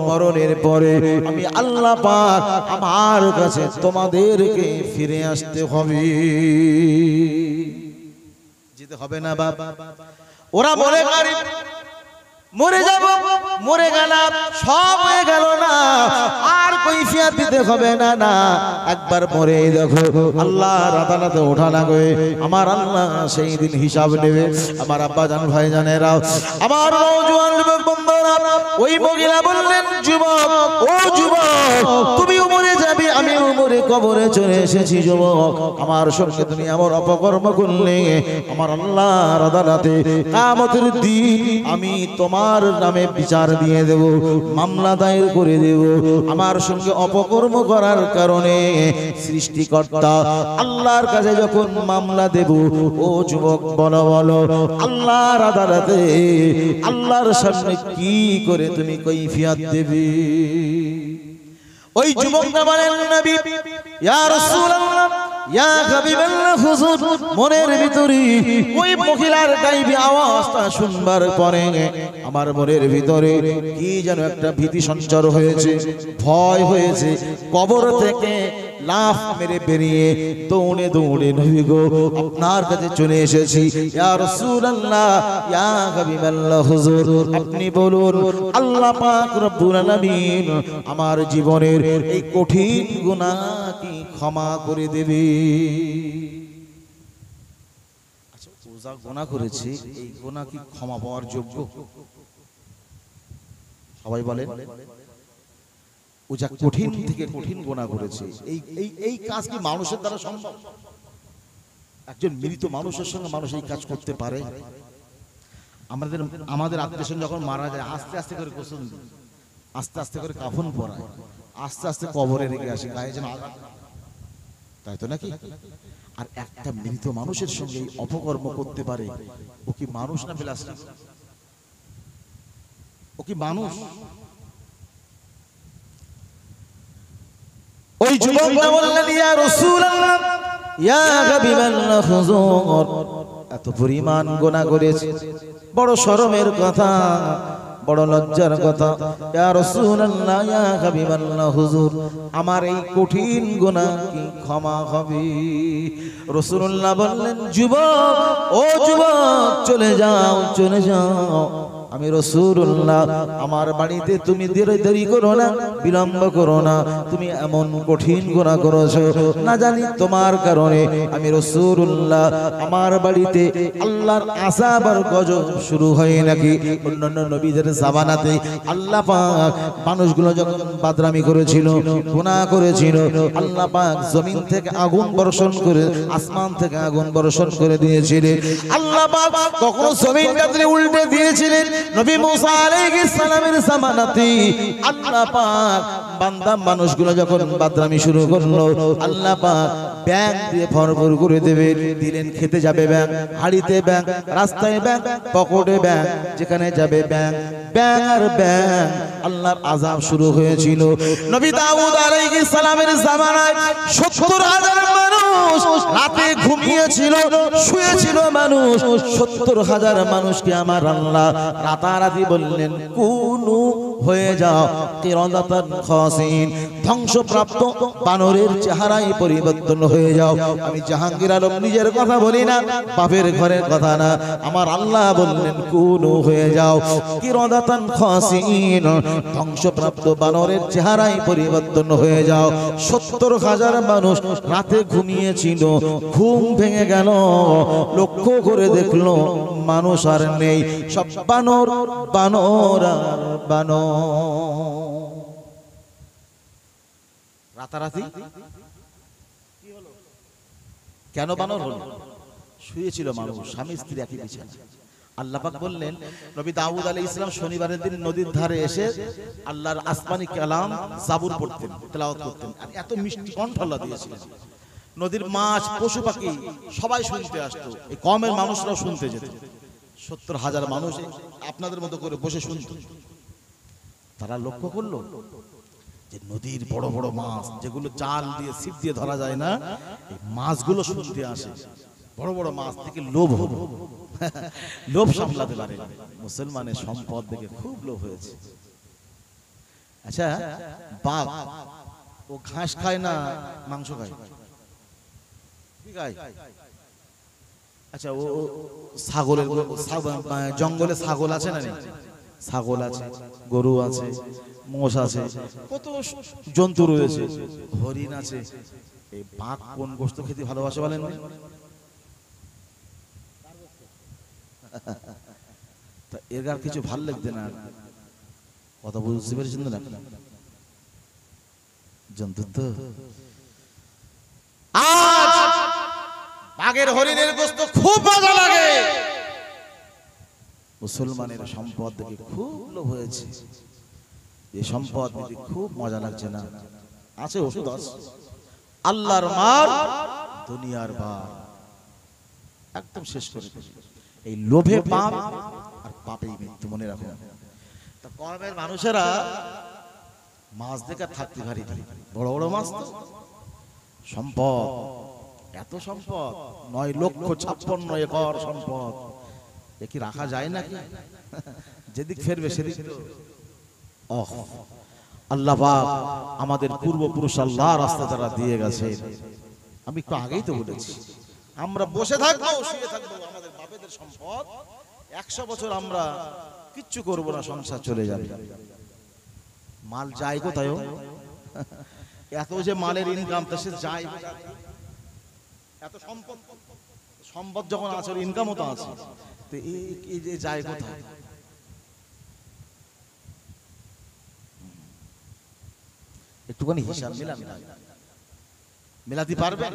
মরণের পরে আমি আল্লাহ পাক আমার কাছে তোমাদেরকে ফিরে আসতে হবে। যেতে হবে না বাবা? ওরা বলে মরে যাব, মরে গেলাম, সব হয়ে গেল না, আর কৈফিয়ত দিতে হবে না। না, একবার মরে দেখো, আল্লাহর আদালতে ওঠা লাগবে। আমার আল্লাহ সেই দিন হিসাব নেবে। আমার আব্বা জান, ভাই জানেরা, আমার নওজোয়ান যুবক বন্ধুরা, ওই মহিলা বললেন, যুবক, ও যুবক, তুমিও মরে যাও, নবী আমি উমরে কবরে চলে এসেছি যুবক, আমার সঙ্গে তুমি এমন অপকর্ম করলে আমার আল্লাহর আদালতে কিয়ামতের দিন আমি তোমার নামে বিচার দিয়ে দেব, মামলা দায়ের করে দেব। আমার সঙ্গে অপকর্ম করার কারণে সৃষ্টিকর্তা আল্লাহর কাছে যখন মামলা দেব, ও যুবক বলো বলো আল্লাহর আদালতে আল্লাহর সামনে কি করে তুমি কৈফিয়ত দেবে? ওই যুবকটা বলেন নবী ইয়া রাসূলুল্লাহ ইয়া হাবিবাল্লাহ হুজুর, মনের ভিতরে ওই মহিলার গায়েবী আওয়াজটা শুনবার পরে আমার মনের ভিতরে কি যেন একটা ভীতি সঞ্চার হয়েছে, ভয় হয়েছে। কবর থেকে লাফ মেরে বেরিয়ে দৌড়ে দৌড়ে নবী গো আপনার কাছে চলে এসেছি। ইয়া রাসূলুল্লাহ ইয়া হাবিবাল্লাহ হুজুর, আপনি বলুন আল্লাহ পাক রব্বুল আলামিন আমার জীবনের এই কঠিন গুনাহ কি ক্ষমা করে দেবে? আচ্ছা, ও যা গুনাহ করেছে এই গুনাহ কি ক্ষমা পাওয়ার যোগ্য? সবাই বলেন। ও যা কঠিন থেকে কঠিন গুনাহ করেছে, এই কাজ কি মানুষের দ্বারা সম্ভব? একজন মৃত মানুষের সঙ্গে মানুষ এই কাজ করতে পারে? আমাদের আত্মীয় যখন মারা যায় আস্তে আস্তে করে গোসল দিই, আস্তে আস্তে করে কাফন পরায়, আস্তে আস্তে কবরে রেখে আসে, গায়ে যেন আঘাত, তাই তো নাকি? আর একটা মৃত মানুষের সঙ্গে অপকর্ম করতে পারে, ও কি মানুষ না প্লাস্টিক? ও কি মানুষ? ওই যুবকটা বললেন ইয়া রাসূলুল্লাহ ইয়া হাবিবাল্লাহ হুজুর, এত পরিমাণ গুনাহ করেছে, বড় শরমের কথা, বড় লজ্জার কথা। ইয়া রাসূলুল্লাহ ইয়া হাবিবাল্লাহ হুজুর, আমার এই কঠিন গুনাহ কি ক্ষমা হবে? রাসূলুল্লাহ বললেন যুবক, ও যুবক চলে যাও চলে যাও, আমি রাসূলুল্লাহ, আমার বাড়িতে তুমি দেরি করো না, বিলম্ব করো না। তুমি এমন কঠিন গুনাহ করেছো, না জানি তোমার কারণে আমি রাসূলুল্লাহ আমার বাড়িতে আল্লাহর আযাব আর গজব শুরু হয় নাকি? অন্যান্য নবীদের জামানাতে আল্লাহ পাক মানুষগুলো যখন বাদরামি করেছিল, গুনাহ করেছিল, আল্লাহ পাক জমিন থেকে আগুন বর্ষণ করে, আসমান থেকে আগুন বর্ষণ করে দিয়েছিলেন। আল্লাহ পাক কখনো জমিনটাকে উল্টে দিয়েছিলেন। নবী মুসা আলাইহিস সালামের জামানাতে আল্লাহ পাক বান্দা মানুষগুলো যখন বাদরামি শুরু করলো, আল্লাহ পাক ব্যাং দিয়ে ভরপুর করে দিলেন। খেতে যাবে ব্যাং, হাড়িতে ব্যাং, রাস্তায় ব্যাং, পকেটে ব্যাং, যেখানে যাবে ব্যাং, ব্যাং আর ব্যাং। আল্লাহর আযাব শুরু হয়েছিল। নবী দাউদ আলাইহিস সালামের জামানায় ৭০,০০০ মানুষ রাতে ঘুমিয়েছিল, শুয়েছিল মানুষ। ৭০,০০০ মানুষকে আমার আল্লাহ রাতারাতি বললেন কুনু হয়ে যাও কিরাদাতান খাসিন, ধ্বংসপ্রাপ্ত বানরের চেহারায় পরিবর্তন হয়ে যাও। আমি জাহাঙ্গীর আলম নিজের কথা বলি না, বাপের ঘরের কথা না, আমার আল্লাহ বললেন কুনু হয়ে যাও কিরাদাতান খাসিন, ধ্বংসপ্রাপ্ত বানরের চেহারায় পরিবর্তন হয়ে যাও। ৭০,০০০ মানুষ রাতে ঘুমিয়েছিল, ঘুম ভেঙে গেল, লক্ষ্য করে দেখলো মানুষ আর নেই, সব বানর বানর আর বানর। রাতারাতি কি হলো? কেন বানর হলো? শুয়েছিল মানুষ, স্বামী স্ত্রী একই বিছানা। আল্লাহ পাক বললেন নবী দাউদ আলাইহিস সালাম শনিবারের দিন নদীর ধারে এসে আল্লাহর আসমানি কালাম জাবুর পড়তেন, তেলাওয়াত করতেন, আর এত মিষ্টি কণ্ঠ আল্লাহ দিয়েছিলেন, নদীর মাছ পশু পাখি সবাই শুনতে আসতো, এই কমের মানুষরাও শুনতে যেত। ৭০,০০০ মানুষ আপনাদের মতো করে বসে শুনত। তারা লক্ষ্য করলো যে নদীর বড় বড় মাছ, যেগুলো জাল দিয়ে ছিপ দিয়ে ধরা যায় না, এই মাছগুলো শুনতে আসে। বড় বড় মাছ থেকে লোভ হলো, লোভ সামলাতে পারে। মুসলমানের সম্পদ দেখে খুব লোভ হয়েছে। আচ্ছা, বাঘ ও ঘাস খায় না মাংস খায়? কি খায়? আচ্ছা, ও ছাগলের জঙ্গলে ছাগল আছে না? ছাগল আছে, গরু আছে, মোষ আছে, কত জন্তু রয়েছে, হরিণ আছে। এই বাঘ কোন গোশত খেতে ভালোবাসে বলেন? এর আর কিছু ভাল লাগবে না। কথা বুঝতে পেরেছেন না? জন্তু তো আজ বাঘের হরিণের গোশত খুব মজা লাগে, মুসলমানের সম্পদ দেখে খুব লোভ হয়েছে, এই সম্পদ দেখে খুব মজা লাগছে না। আছে ওষুধ আছে, আল্লাহর মার দুনিয়ার বার একদম শেষ করে দিল। এই লোভে পাপ আর পাপেই মৃত্যু, মনে রাখুন। তা কর্মের মানুষেরা মাছ দেখে থাকতে পারি, বড় বড় মাছ তো সম্পদ, এত সম্পদ 9,56,000 একর সম্পদ, এ কি রাখা যায় নাকি? যেদিক ফেরবে সেদিক আল্লাহ পাক আমাদের পূর্বপুরুষ আল্লাহ রাস্তা যারা দিয়ে গেছে, আমি একটু আগেই তো বলেছি, আমরা বসে থাকবো শুয়ে থাকবো, আমাদের বাপেদের সম্পদ 100 বছর আমরা কিচ্ছু করবো না, সংসার চলে যাবে। মাল যায় কোথায়? এত যে মালের ইনকাম, তা সে যায় এত সম্পদ, সম্পদ যখন আছে ইনকামও তো আছে, তো এই যে যায় কোথায়? একটুখানি হিসাব মিলান, মেলাতে পারবেন?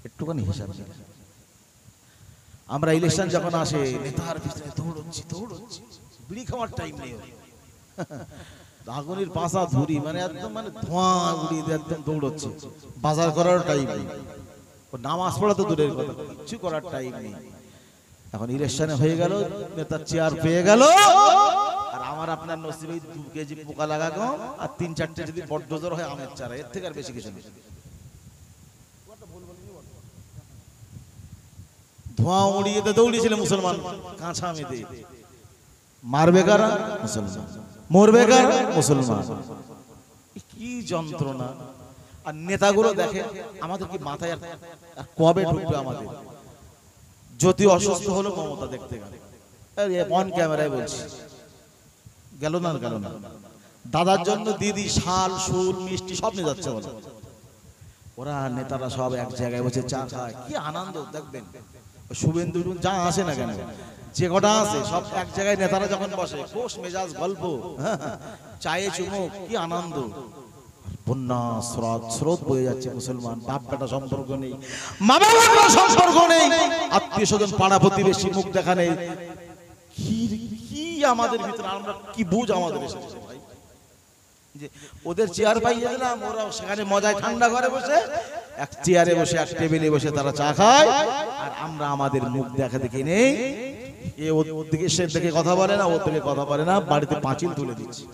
একটুখানি হিসাব মিলান। আমরা ইলেকশন যখন আসে নেতার পিছনে দৌড়চ্ছি, বিড়ি খাওয়ার টাইম নেই, আগুনের পাশা ধুরি মানে একদম মানে ধোঁয়া উড়িয়ে দিয়ে একদম দৌড়চ্ছে, বাজার করার টাইম নেই, নামাজ পড়া তো দূরের কথা, কিছু করার টাইম নেই। এখন ইলেকশনে হয়ে গেল, নেতার চেয়ার পেয়ে গেল, আর আমার আপনার নসিবে 2 কেজি পোকা লাগা গো, আর 3-4টে যদি বড় হয় আমের চারা, এর থেকে আর বেশি কিছু নেই। ধোঁয়া উড়িয়ে দৌড়িয়েছিল মুসলমান কাঁচা মেয়েদের, মারবে কারা? মুসলমান, মরবে কারা? মুসলমান। কি যন্ত্রণা! আর নেতাগুলো দেখে আমাদের কি মাথায় আর কবে ঢুকবে আমাদের? যদি অসুস্থ হলো মমতা দেখতে গেল, অন ক্যামেরায় বলছি, গেল না, দাদার জন্য দিদি শাল শুল মিষ্টি সব নিয়ে যাচ্ছে বলে, ওরা নেতারা সব এক জায়গায় বসে চা খায়, কি আনন্দ দেখবেন। শুভেন্দু যা আসে না কেন, যে কটা আছে সব এক জায়গায়, নেতারা যখন বসে খোশ মেজাজ গল্প, চায়ে চুমুক, কি আনন্দ। বন্যা স্রোত বয়ে যাচ্ছে, মুসলমান বাপ বেটা সম্পর্ক নেই, মা বাবা সম্পর্ক নেই, আত্মীয় স্বজন পাড়া প্রতিবেশী মুখ দেখা নেই। কি আমাদের ভিতরে আমরা কি বুঝ আমাদের এসেছে ভাই, যে ওদের চেয়ার পাইয়ে দিলাম, ওরা সেখানে মজায় ঠান্ডা ঘরে বসে এক চেয়ারে বসে এক টেবিলে বসে তারা চা খায়, আর আমরা আমাদের মুখ দেখা দেখি নেই, এ ওর দিকে সে দেখে কথা বলে না, ওর দিকে কথা বলে না, বাড়িতে পাঁচিল তুলে দিচ্ছি।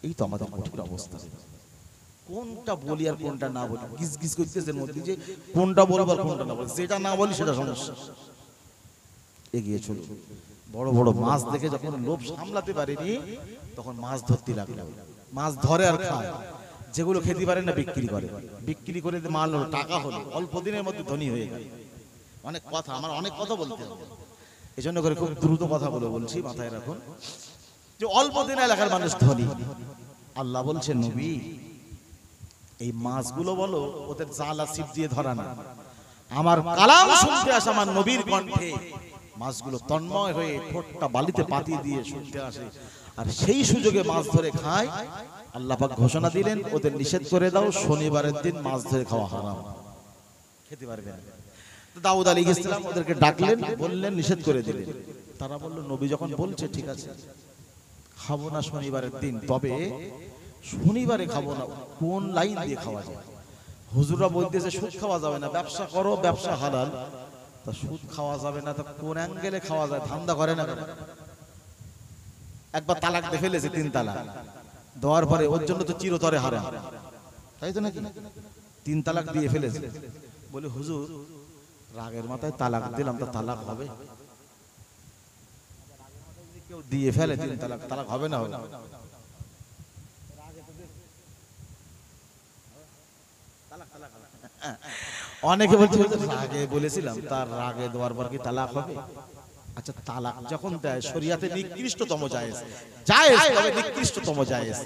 এই তো আমাদের কঠিন অবস্থা, কোনটা বলি আর কোনটা না বলি, গিজ গিজ করতেছে মধ্যে, যে কোনটা বলবো আর কোনটা না বলি, যেটা না বলি সেটা সমস্যা। এগিয়ে চলো, বড় বড় মাছ দেখে যখন লোভ সামলাতে পারেনি, তখন মাছ ধরতে লাগলো, মাছ ধরে আর খায়, যেগুলো খেতে পারে না বিক্রি করে মাল হলো, টাকা হলো, অল্প দিনের মধ্যে ধনী হয়ে গেল। অনেক কথা, আমার অনেক কথা বলতে হবে, এই জন্য করে খুব দ্রুত কথা বলছি, মাথায় রাখুন, যে অল্প দিনে এলাকার মানুষ ধনী। আল্লাহ বলছেন, নবী এই মাছগুলো বলো ওদের জালা ছিপ দিয়ে ধরা না, আমার কালাম শুনতে আসে আমার নবীর কণ্ঠে, মাছগুলো তন্ময় হয়ে ঠোঁটটা বালিতে পাতি দিয়ে শুনতে আসে, আর সেই সুযোগে মাছ ধরে খায়। আল্লাহ পাক ঘোষণা দিলেন, ওদের নিষেধ করে দাও, শনিবারের দিন মাছ ধরে খাওয়া হারাম, খেতে পারবে না। দাউদ আলাইহিস সালাম ওদেরকে ডাকলেন, বললেন, নিষেধ করে দিলেন। তারা বলল, নবী যখন বলছে ঠিক আছে, খাবো না শনিবারের দিন, তবে শনিবারে খাবো না, কোন লাইন দিয়ে খাওয়া যায়? হুজুররা বলতেছে সুদ খাওয়া যাবে না, ব্যবসা করো, ব্যবসা হালাল, তা সুদ খাওয়া যাবে না, তা কোন অ্যাঙ্গেলে খাওয়া যায়? ধান্দা করে না? একবার তালাক দিয়ে ফেলেছে, 3 তালাক দেওয়ার পরে ওর জন্য তো চিরতরে হারাম, তাই তো নাকি? 3 তালাক দিয়ে ফেলেছে, বলে হুজুর রাগের মাথায় তালাক দিলাম, তা তালাক হবে? কেউ দিয়ে ফেলে 3 তালাক, তালাক হবে না? হবে। অনেকে বলছে রাগে বলেছিলাম, তার রাগে দেওয়ার পর কি তালাক হবে? আচ্ছা, তালাক যখন দেয় শরিয়াতে নিকৃষ্টতম জায়েজ, তবে নিকৃষ্টতম জায়েজ।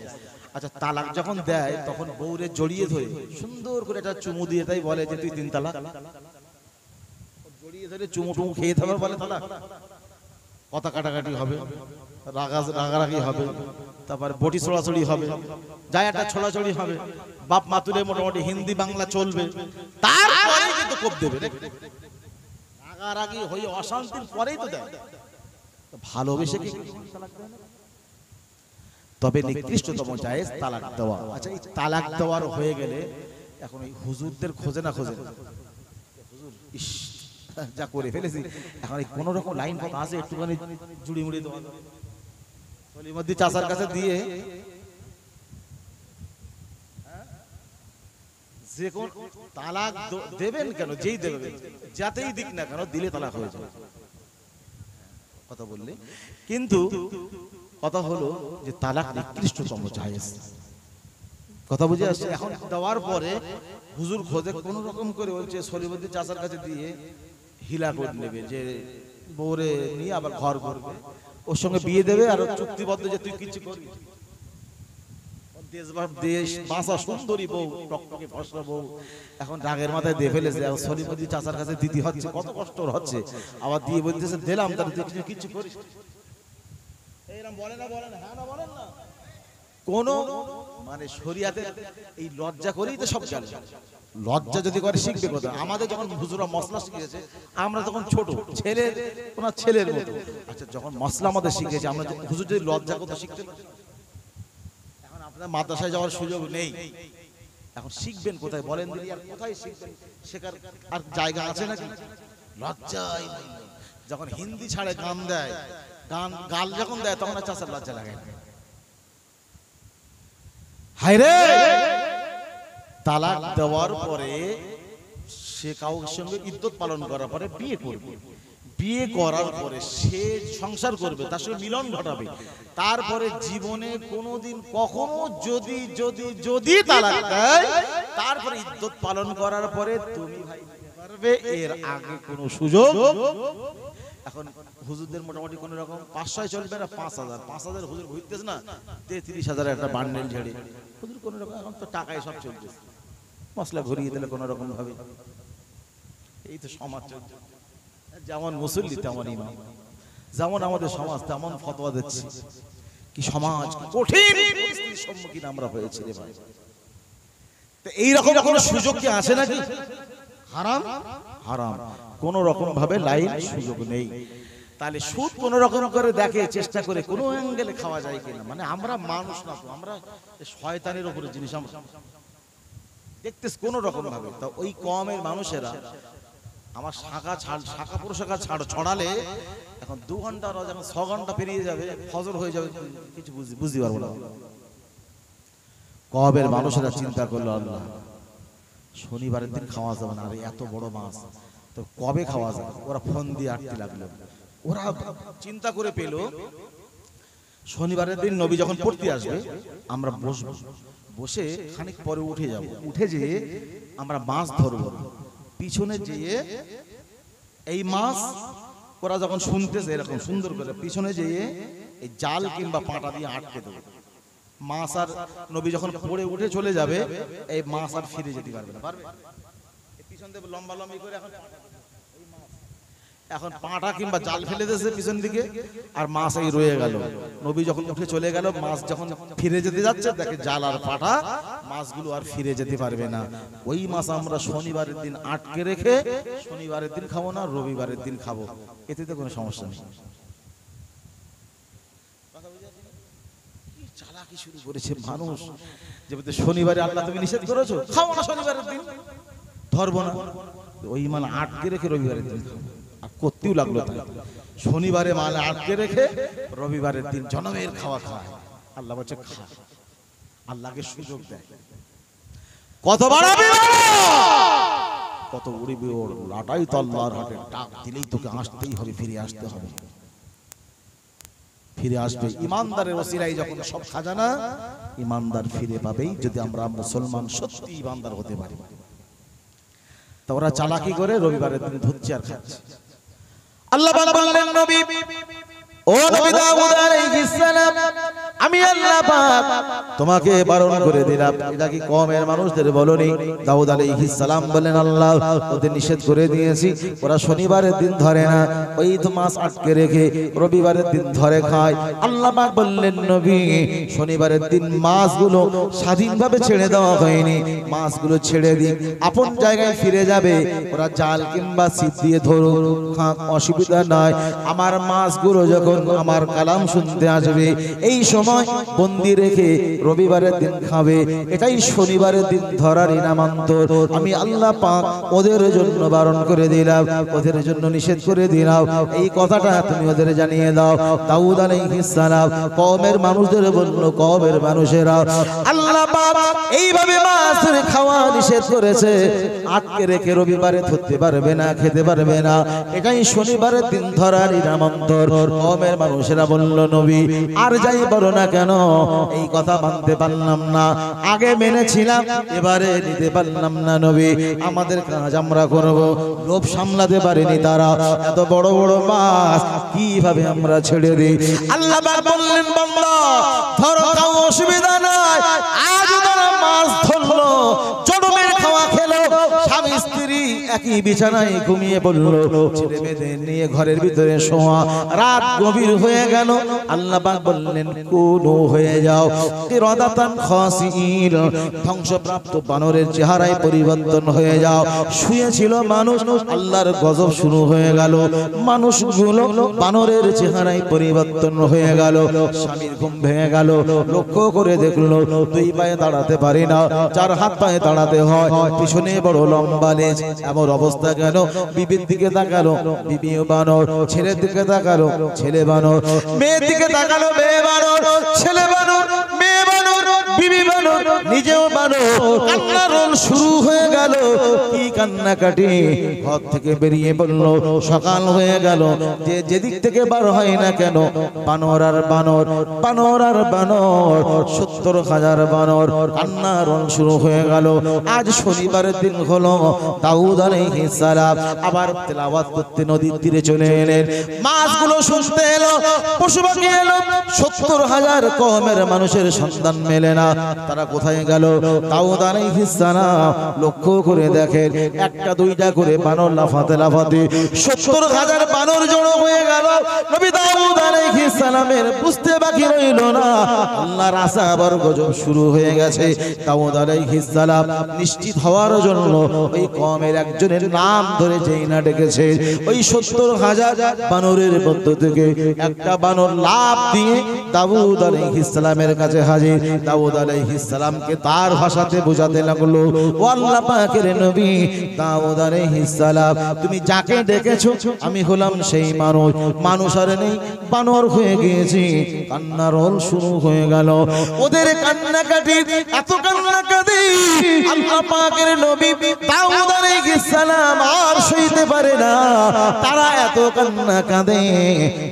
আচ্ছা, তালাক যখন দেয় তখন বউরে জড়িয়ে ধরে সুন্দর করে একটা চুমু দিয়ে তাই বলে যে তুই 3 তালাক, জড়িয়ে ধরে চুমু টুমু খেয়ে থাকবে বলে তালাক, কথা কাটাকাটি হবে, রাগারাগি হবে, তারপরে বটি ছোড়াছড়ি হবে, যায় একটা ছোড়াছড়ি হবে, বাপ মা তুলে মোটামুটি হিন্দি বাংলা চলবে, তারপরে কিন্তু কোপ দেবে। রাগারাগি হয়ে অশান্তির পরেই তো দেয়। ভালোবেসে কি তবে নিকৃষ্টতম জায়েজ তালাক দেওয়া। আচ্ছা, এই তালাক দেওয়ার হয়ে গেলে এখন এই হুজুরদের খোঁজে না খোঁজে, হুজুর ইস যা করে ফেলেছি, এখন এই কোন রকম লাইন কথা আছে একটুখানি জুড়ি মুড়ি দেওয়া, সলিমদ্দি চাচার কাছে দিয়ে যে কোন তালাক দেবেন কেন, যেই দেবেন যাতেই দিক না কেন, দিলে তালাক হয়ে যাবে কথা বললে। কিন্তু কথা হলো যে তালাক নিকৃষ্টতম জায়েজ, কথা বুঝে আসছে। এখন দেওয়ার পরে হুজুর খোঁজে কোন রকম করে বলছে সলিমদ্দি চাচার কাছে দিয়ে হিলা করে নেবে, যে বউরে নিয়ে আবার ঘর করবে, ওর সঙ্গে বিয়ে দেবে, আর চুক্তিবদ্ধ যে তুই কিছু করবি। দেশ বাঁচা সুন্দরী বউ, টকটকে ফসলা বউ, এখন রাগের মাথায় দিয়ে ফেলেছে, সলিমদ্দি চাচার কাছে দিতে হচ্ছে, কত কষ্ট হচ্ছে, আবার দিয়ে বলতেছে দিলাম, তার কিছু করিস কোন মানে শরিয়াতে এই লজ্জা করেই তো সব জানে। লজ্জা যদি করে শিখবে কথা। আমাদের যখন হুজুরা মশলা শিখেছে, আমরা তখন ছোট ছেলের ওনার ছেলের মতো। আচ্ছা, যখন মশলা আমাদের শিখেছে, আমরা হুজুর যদি লজ্জা কথা শিখতে পারি, এখন আপনার মাদ্রাসায় যাওয়ার সুযোগ নেই, এখন শিখবেন কোথায় বলেন দিদি? আর কোথায় শিখবেন? শেখার আর জায়গা আছে নাকি? লজ্জাই যখন হিন্দি ছাড়ে গান দেয়, গাল যখন দেয়, তখন আর চাচার লজ্জা লাগে না। হায়রে, তালাক দেওয়ার পরে সে কাউর সঙ্গে ইদ্যত পালন করার পরে বিয়ে করবে, বিয়ে করার পরে সে সংসার করবে, তার সঙ্গে মিলন ঘটাবে, তারপরে জীবনে কোনোদিন কখনো যদি যদি যদি তালাক দেয়, তারপরে ইদ্যত পালন করার পরে তুমি ভাই পারবে, এর আগে কোনো সুযোগ। এখন হুজুরদের মোটামুটি কোন রকম 500 চলবে না, 5000 হুজুর ঘুরতেছে না, 33,000 একটা বান্ডেল ঝেড়ে হুজুর কোন রকম, এখন তো টাকায় সব চলতেছে, মশলা ঘুরিয়ে দিলে কোন রকম ভাবে। এই তো সমাজ চলছে, যেমন মুসল্লি তেমন ইমাম, যেমন আমাদের সমাজ তেমন ফতোয়া দিচ্ছে। কি সমাজ, কি কঠিন পরিস্থিতির সম্মুখীন আমরা হয়েছি রে ভাই। তো এই রকম কোন সুযোগ কি আসে নাকি? হারাম হারাম, কোন রকম ভাবে লাইন সুযোগ নেই। তাহলে সুদ কোন রকম করে দেখে, চেষ্টা করে কোন অ্যাঙ্গেলে খাওয়া যায় কিনা। মানে আমরা মানুষ না তো, আমরা শয়তানের উপরে জিনিস আমরা দেখতেছি কোন রকম ভাবে। তো ওই কমের মানুষেরা আমার শাখা প্রশাখা ছড়ালে এখন 2 ঘন্টা, যখন 6 ঘন্টা পেরিয়ে যাবে, ফজর হয়ে যাবে, কিছু বুঝতে পারবো না। কমের মানুষেরা চিন্তা করলো, আল্লাহ শনিবারের দিন খাওয়া যাবে না, আরে এত বড় মাছ তো কবে খাওয়া যাবে? ওরা ফোন দিয়ে আটতে লাগলো। ওরা চিন্তা করে পেল শনিবারের দিন নবী যখন পড়তে আসবে, আমরা বসবো, বসে খানিক পরে উঠে যাব, উঠে যেয়ে আমরা মাছ ধরবো, পিছনে যেয়ে এই মাছ ওরা যখন শুনতেছে এরকম সুন্দর করে, পিছনে যেয়ে এই জাল কিংবা পাটা দিয়ে আটকে দেবো। মাছ আর নবী যখন পড়ে উঠে চলে যাবে, এই মাছ আর ফিরে যেতে পারবে না, পারবে? পিছন থেকে লম্বা লম্বি করে এখন পাটা কিংবা জাল ফেলে দিয়েছে পিছন দিকে, আর মাছ এই রয়ে গেল। নবী যখন উঠে চলে গেল, মাছ যখন ফিরে যেতে যাচ্ছে, দেখে জাল আর পাটা, মাছগুলো আর ফিরে যেতে পারবে না। ওই মাছ আমরা শনিবারের দিন আটকে রেখে শনিবারের দিন খাবো না, রবিবারের দিন খাবো, এতে তো কোনো সমস্যা নেই। চালাকি শুরু করেছে মানুষ, যে শনিবারে আল্লাহ তুমি নিষেধ করেছো, খাবো না শনিবারের দিন, ধরবো না, ওই মাল আটকে রেখে রবিবারের দিন খাবো। আর করতেও লাগলো তাই, শনিবারে মাল আটকে রেখে রবিবারের দিন জনমের খাওয়া খায়। আল্লাহ বলছে খা, আল্লাহকে সুযোগ দেয়। কত বাড়াবি, কত উড়িবি, ওর লাটাই তো আল্লাহর হাতে, ডাক দিলেই তোকে আসতেই হবে, ফিরে আসতে হবে, ফিরে আসবে। ইমানদারের ওসিলায় যখন সব খাজানা ইমানদার ফিরে পাবেই, যদি আমরা মুসলমান সত্যি ইমানদার হতে পারি। তো ওরা চালাকি করে রবিবারের দিন ধুচ্ছে আর খাচ্ছে। আল্লাহ বললেন নবী, ও নবী দাউদ আলাইহিস সালাম, আমি আল্লাহ পাক তোমাকে বারণ করে দিলাম। এটা কি কওমের মানুষদের বলনি? দাউদ আলাইহিস সালাম বলেন, আল্লাহ ওদের নিষেধ করে দিয়েছি, ওরা শনিবারের দিন ধরে না, ওই তো মাছ আটকে রেখে রবিবারের দিন ধরে খায়। আল্লাহ পাক বললেন, নবী শনিবারের দিন মাছগুলো স্বাধীনভাবে ছেড়ে দেওয়া হয়নি, মাছগুলো ছেড়ে দিন, আপন জায়গায় ফিরে যাবে, ওরা জাল কিংবা ছিপ দিয়ে ধরো, অসুবিধা নাই। আমার মাছগুলো যখন আমার কালাম শুনতে আসবে, এই সময় বন্দি রেখে রবিবারের দিন খাবে, এটাই শনিবারের দিন ধরার ইনামান্তর। আমি আল্লাহ পাক ওদের জন্য বারণ করে দিলাম, ওদের জন্য নিষেধ করে দিলাম। এই কথাটা তুমি ওদের জানিয়ে দাও। দাউদ আলাইহিস সালাম কওমের মানুষদের বলল, কওমের মানুষেরা আল্লাহ পাক এইভাবে মাছ খাওয়া নিষেধ করেছে, আটকে রেখে রবিবারে ধরতে পারবে না, খেতে পারবে না, এটাই শনিবারের দিন ধরার ইনামান্তর। কওমের মানুষেরা বলল, নবী আর যাই বলো না কেন, এই কথা মানতে পারলাম না, আগে মেনেছিলাম, এবারে নিতে পারলাম না নবী, আমাদের কাজ আমরা করব। লোভ সামলাতে পারেনি তারা, এত বড় বড় মাছ কিভাবে আমরা ছেড়ে দিই? আল্লাহ পাক বললেন, বান্দা ধরো, খাও, অসুবিধা নাই। আজ তারা মাছ ধরলো, জনমের খাওয়া খেলো, স্বামী স্ত্রী একই বিছানায় ঘুমিয়ে পড়লো, ছেলে মেয়েদের নিয়ে ঘরের ভিতরে শোয়া, রাত গভীর হয়ে গেল। আল্লাহ পাক বললেন, কুনু হয়ে যাও কিরাদাতান খাসিন, ধ্বংসপ্রাপ্ত বানরের চেহারায় পরিবর্তন হয়ে যাও। শুয়েছিল মানুষ, আল্লাহর গজব শুরু হয়ে গেল, মানুষগুলো বানরের চেহারায় পরিবর্তন হয়ে গেল। স্বামীর ঘুম ভেঙে গেল, লক্ষ্য করে দেখলো দুই পায়ে দাঁড়াতে পারে না, চার হাত পায়ে দাঁড়াতে হয়, পিছনে বড় লম্বা লেজ। এমন অবস্থা কেন? বিবির দিকে তাকালো, বিবিও বানর, ছেলের দিকে তাকালো, ছেলে বানর, মেয়ের দিকে তাকালো, মেয়ে বানর, ছেলে বানর, মেয়ে বানর, বিবি বানর, নিজেও বানর। কান্নার রোল শুরু হয়ে গেল। কি কান্নাকাটি! ঘর থেকে বেরিয়ে বলল, সকাল হয়ে গেল, যে যেদিক থেকে বার হয় না কেন, বানর আর বানর, বানর আর বানর, 70,000 বানর। কান্নার রোল শুরু হয়ে গেল। আজ শনিবারের দিন হলো, দাউদ আলাইহিস সালাম আবার তেলাওয়াত করতে নদীর তীরে চলে এলেন। মাছগুলো শুনতে এলো, পশু পাখি এলো, 70,000 কওমের মানুষের সন্ধান মেলে না, তারা কোথায় গেল? দাউদ আলাইহিস সালাম লক্ষ্য করে দেখেন, একটা দুইটা করে বানর লাফাতে লাফাতে 70,000 বানর জড়ো হয়ে গেল। নবী দাউদ আলাইহিস সালামের বুঝতে বাকি রইল না, আল্লাহর আযাব আর গজব শুরু হয়ে গেছে। দাউদ আলাইহিস সালাম নিশ্চিত হওয়ার জন্য ওই কওমের একজনের নাম ধরে যেই না ডেকেছে, ওই 70,000 বানরের মধ্য থেকে একটা বানর লাফ দিয়ে দাউদ আলাইহিস সালামের কাছে হাজির। দাউদ আলাইহিস সালামকে তার ভাষাতে বোঝাতে লাগলো, ও আল্লাহ পাকের নবী দাউদ আলাইহিস সালাম, তুমি যাকে ডেকেছো আমি হলাম সেই মানুষ, মানুষ আর নেই, বানর হয়ে গিয়েছি। কান্নার রোল শুরু হয়ে গেল। ওদের কান্নাকাটি, এত কান্নাকাটি আল্লাহ পাকের নবী দাউদ আলাইহিস সালাম আর সইতে পারে না, তারা এত কান্না কাঁদে।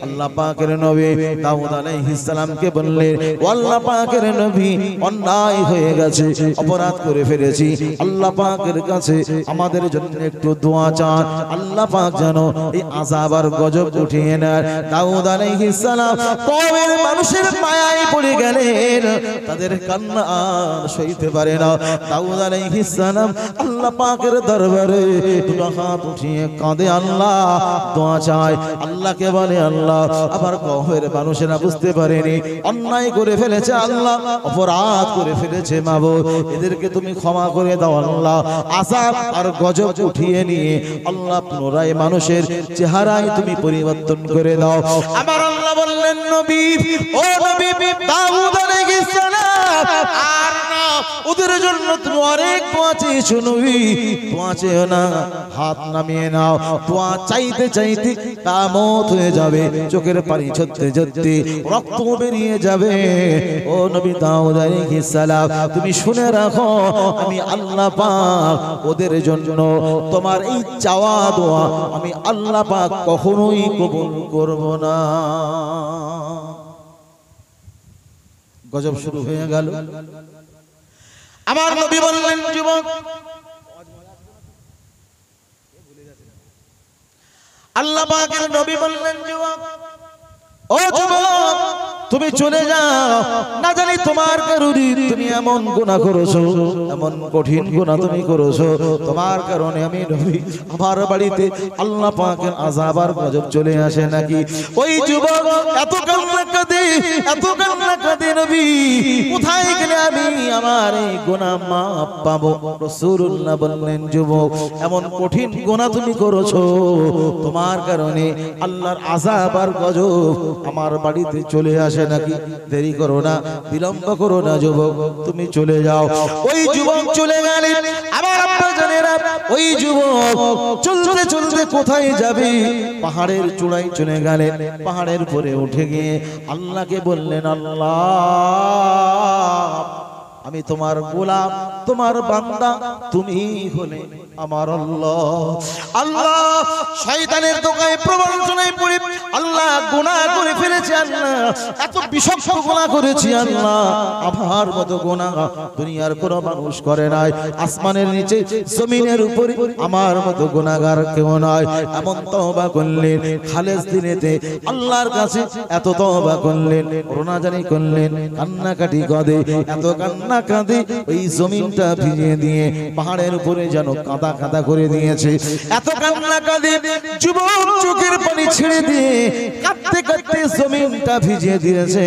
আল্লাহ পাকের নবী দাউদ আলাইহিস সালামকে বললেন, ও আল্লাহ পাকের নবী, অন্যায় হয়ে গেছে, অপরাধ করে ফেলেছি, আল্লাহ পাকের কাছে আমাদের জন্য একটু দোয়া চান, আল্লাহ পাক যেন এই আযাব আর গজব উঠিয়ে নেয়। দাউদ আলাইহিস সালাম কওমের মানুষের মায়ায় পড়ে গেলেন, তাদের কান্না আর সইতে পারে না। দাউদ আলাইহিস সালাম আল্লাহ পাকের দরবারে দুটো হাত উঠিয়ে কাঁদে, আল্লাহ দোয়া চায়, আল্লাহকে বলে, আল্লাহ আবার কওমের মানুষেরা বুঝতে পারেনি, অন্যায় করে ফেলেছে, আল্লাহ অপরাধ করে ফেলেছে, মাবুদ এদেরকে তুমি ক্ষমা করে দাও, আল্লাহ আযাব আর গজব উঠিয়ে নিয়ে আল্লাহ পুনরায় মানুষের চেহারায় তুমি পরিবর্তন করে দাও। আমার আল্লাহ বললেন, নবী, ও নবী দাউদ আলাইহিস সালাম, আর না, ওদের জন্য তুমি অনেক দোয়া চেয়েছো নবী, দোয়া চেও না, হাত নামিয়ে নাও। দোয়া চাইতে চাইতে কামত হয়ে যাবে, চোখের পানি ঝরতে ঝরতে রক্ত বেরিয়ে যাবে। ও নবী দাউদ আলাইহিস সালাম, তুমি শুনে রাখো, আমি আল্লাহ পাক ওদের জন্য তোমার এই চাওয়া দোয়া আমি আল্লাহ পাক কখনোই কবুল করব না। গজব শুরু হয়ে গেল। আমার নবী বললেন, যুবক, আল্লাহ পাকের নবী বললেন, যুবক, ও যুবক, তুমি চলে যাও, না জানি তোমার কারণে তুমি এমন গুনাহ করেছো, এমন কঠিন গুনাহ তুমি করেছো, তোমার কারণে আমি নবী আমার বাড়িতে আল্লাহ পাকের আযাব আর গজব চলে আসে নাকি? ওই যুবক এত কান্না কাঁদে, এত কান্না কাঁদে, নবী কোথায় গেলে আমি আমার এই গুনাহ মাফ পাবো? রাসূলুল্লাহ বললেন, যুবক এমন কঠিন গুনাহ তুমি করেছো, তোমার কারণে আল্লাহর আযাব আর গজব আমার বাড়িতে চলে আসে নাকি? দেরি করো না, বিলম্ব করো না যুবক, তুমি চলে যাও। ওই যুবক চলে গেলেন। আমার আব্বা জানেরা, ওই যুবক চলতে চলতে কোথায় যাবে? পাহাড়ের চূড়ায় চলে গেলেন। পাহাড়ের উপরে উঠে গিয়ে আল্লাহকে বললেন, আল্লাহ আমি তোমার গোলাম, তোমার বান্দা, তুমি হলে আমার আল্লাহ। আল্লাহ শয়তানের দোকানে প্রবঞ্চনায় পড়ে আল্লাহ গুনাহ করে ফেলেছি, আল্লাহ এত বিষাক্ত গুনাহ করেছি, আল্লাহ আমার মতো গুনাহ দুনিয়ার কোনো মানুষ করে নাই, আসমানের নিচে জমিনের উপরে আমার মতো গুনাহগার কেউ নয়। এমন তওবা করলেন খালেস দিনেতে আল্লাহর কাছে, এত তওবা করলেন, রোনাজানি করলেন, কান্নাকাটি কাঁদে, এত কান্না কাঁদে ওই জমিনটা ভিজিয়ে দিয়ে পাহাড়ের উপরে যেন কাদা কাদা করে দিয়েছে। এত কান্না কাঁদে যুবক চোখের পানি ছেড়ে দিয়ে কাঁদতে কাঁদতে জমিনটা ভিজিয়ে দিয়েছে।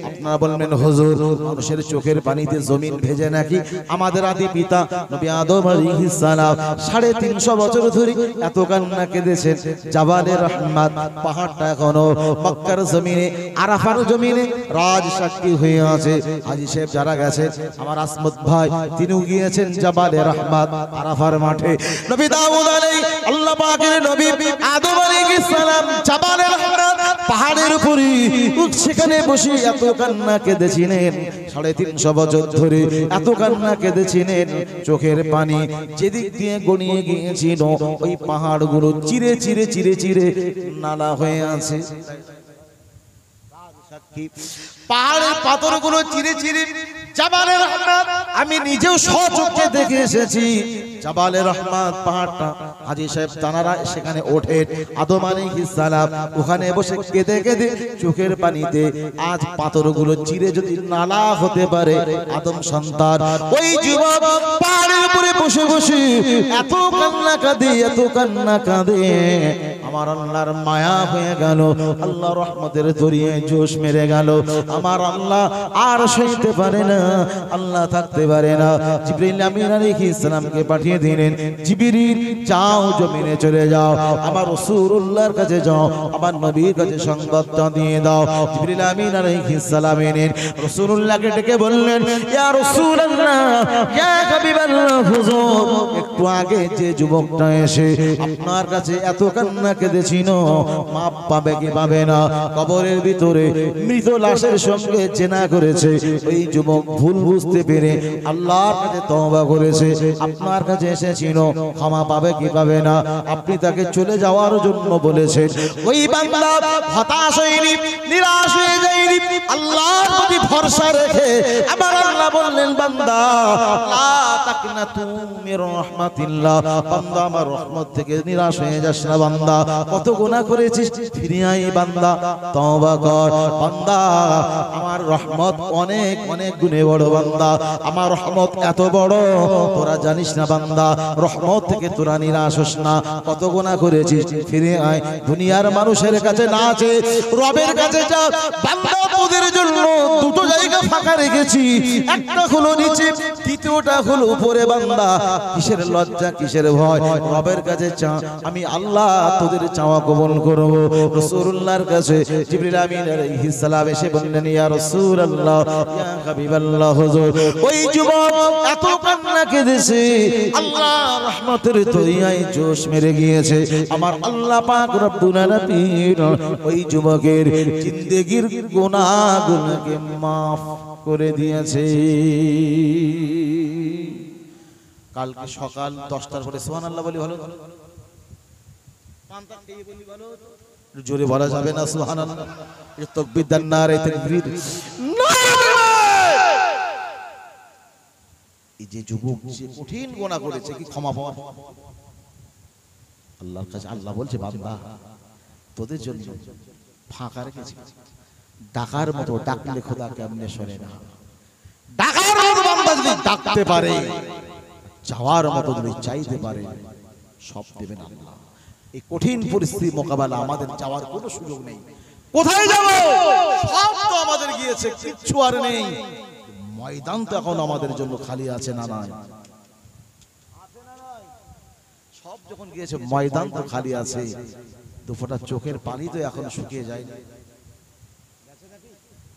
আপনারা বলবেন, হুজুর মানুষের চোখের পানিতে জমিন ভেজে নাকি? আমাদের আদি পিতা নবী আদম আলাইহিস সালাম 350 বছর ধরে এত কান্না কেঁদেছেন। জাবালে রহমাত পাহাড়টা এখনো মক্কার জমিনে, আরাফার জমিনে রাজ সাক্ষী হয়ে আছে। হাজী সাহেব যারা গেছেন, আমার আসমত ভাই তিনিও গিয়েছেন জাবালে রহমাত আরাফার মাঠে। নবী দাউদ আলাইহিস আল্লাহ পাকের নবী আদম আলাইহিস সালাম জাবালে রহমাত পাহাড়ের উপরে সেখানে বসে এত কান্না কেঁদেছিলেন। 350 বছর ধরে এত কান্না কেঁদেছিলেন। চোখের পানি যেদিক দিয়ে গড়িয়ে গিয়েছিল ওই পাহাড়গুলো চিরে চিরে চিরে চিরে নালা হয়ে আছে। পাহাড়ের পাথরগুলো চিরে চিরে জাবালে রহমাত আমি নিজেও স্বচক্ষে দেখে এসেছি। জাবালে রহমাত পাহাড়টা হাজী সাহেব তানারা সেখানে ওঠে, আদম আলাইহিস সালাম ওখানে বসে কেঁদে কেঁদে চোখের পানিতে আজ পাথরগুলো চিরে যদি নালা হতে পারে, আদম সন্তান ওই যুবক পাহাড়ের উপরে বসে বসে এত কান্না কাঁদে, এত কান্না কাঁদে, আমার আল্লাহর মায়া হয়ে গেল, আল্লাহ রহমতের দরিয়ায় জোশ মেরে গেল। আমার আল্লাহ আর সইতে পারে না, আল্লাহ থাকতে পারে না। জিবরিল আমিন আলাইহিস সালামকে পাঠিয়ে দিলেন, জিবরিল যাও জমিনে চলে যাও, আমার রাসূলুল্লাহর কাছে যাও, আমার নবীর কাছে সংবাদটা দিয়ে দাও। জিবরিল আমিন আলাইহিস সালাম এলেন, রাসূলুল্লাহকে ডেকে বললেন, ইয়া রাসূলুল্লাহ, ইয়া হাবিবাল্লাহ, হুজুর একটু আগে যে যুবকটা এসে আপনার কাছে এত কান্না কেঁদেছিল, মাপ পাবে কি পাবে না? কবরের ভিতরে মৃত লাশের সঙ্গে জেনা করেছে, ওই যুবক ভুল বুঝতে পেরে আল্লাহর কাছে তওবা করেছে, আপনার কাছে এসেছিল, ক্ষমা পাবে কি পাবে না? আপনি তাকে চলে যাওয়ার জন্য বলেছেন। ওই বান্দা হতাশ হয়নি, নিরাশ হয়ে যায়নি, আল্লাহর প্রতি ভরসা রেখে আমার আল্লাহ বললেন, বান্দা লা তাকনাতু মির রাহমাতিল্লাহ, বান্দা আমার রহমত থেকে নিরাশ হয়ে যাস না। বান্দা কত গুনাহ করেছিস, ফিরে আয় বান্দা, তওবা কর বান্দা, আমার রহমত অনেক অনেক গুণে বড় বান্দা, আমার রহমত এত বড় তোরা জানিস না বান্দা, রহমত থেকে তোরা নিরাশ হোস না। কত গুনাহ করেছিস, ফিরে আয়, দুনিয়ার মানুষের কাছে না আছে, রবের কাছে যা। বান্দা তোদের জন্য দুটো জায়গা ফাঁকা রেখেছি, একটা হলো নিচে, দ্বিতীয়টা হলো উপরে। বান্দা কিসের লজ্জা, কিসের ভয়? রবের কাছে চা, আমি আল্লাহ তোদের চাওয়া কবুল করব। রাসূলুল্লাহর কাছে জিবরিল আমিন আলাইহিস সালাম এসে বললেন, ইয়া রাসূলুল্লাহ, ইয়া হাবিবাল্লাহ, হুজুর ওই যুবক এত কান্না কেঁদেছে, আল্লাহ রহমতের দরিয়ায় জোশ মেরে গিয়েছে। আমার আল্লাহ পাক রব্বুল আলামিন ওই যুবকের জিন্দেগীর গুনাহগুলোকে maaf করে দিয়েছে। কালকে সকাল 10টার পরে সুবহানাল্লাহ বলি, ভালো পান্তা খেয়ে বলি, ভালো জোরে বলা যাবে না সুবহানাল্লাহ, এই তাকবীর দেন, নারে তাকবীর। এই যে যুবক যে কঠিন গুনাহ করেছে, কি ক্ষমা পাওয়া আল্লাহর কাছে? আল্লাহ বলছে, বান্দা তোদের জন্য ফাঁকা রেখেছি, ডাকার মতো ডাকলে খোদা কেমনে শোনে না। ডাকার মতো বান্দা যদি ডাকতে পারে, চাওয়ার মতো যদি চাইতে পারে, সব দেবেন আল্লাহ। এই কঠিন পরিস্থিতি মোকাবেলা আমাদের যাওয়ার কোনো সুযোগ নেই। কোথায় যাব? সব তো আমাদের গিয়েছে, কিচ্ছু আর নেই। ময়দান তো এখন আমাদের জন্য খালি আছে না নাই? সব যখন গিয়েছে, ময়দান তো খালি আছে। দুফোঁটা চোখের পানি তো এখন শুকিয়ে যায়নি।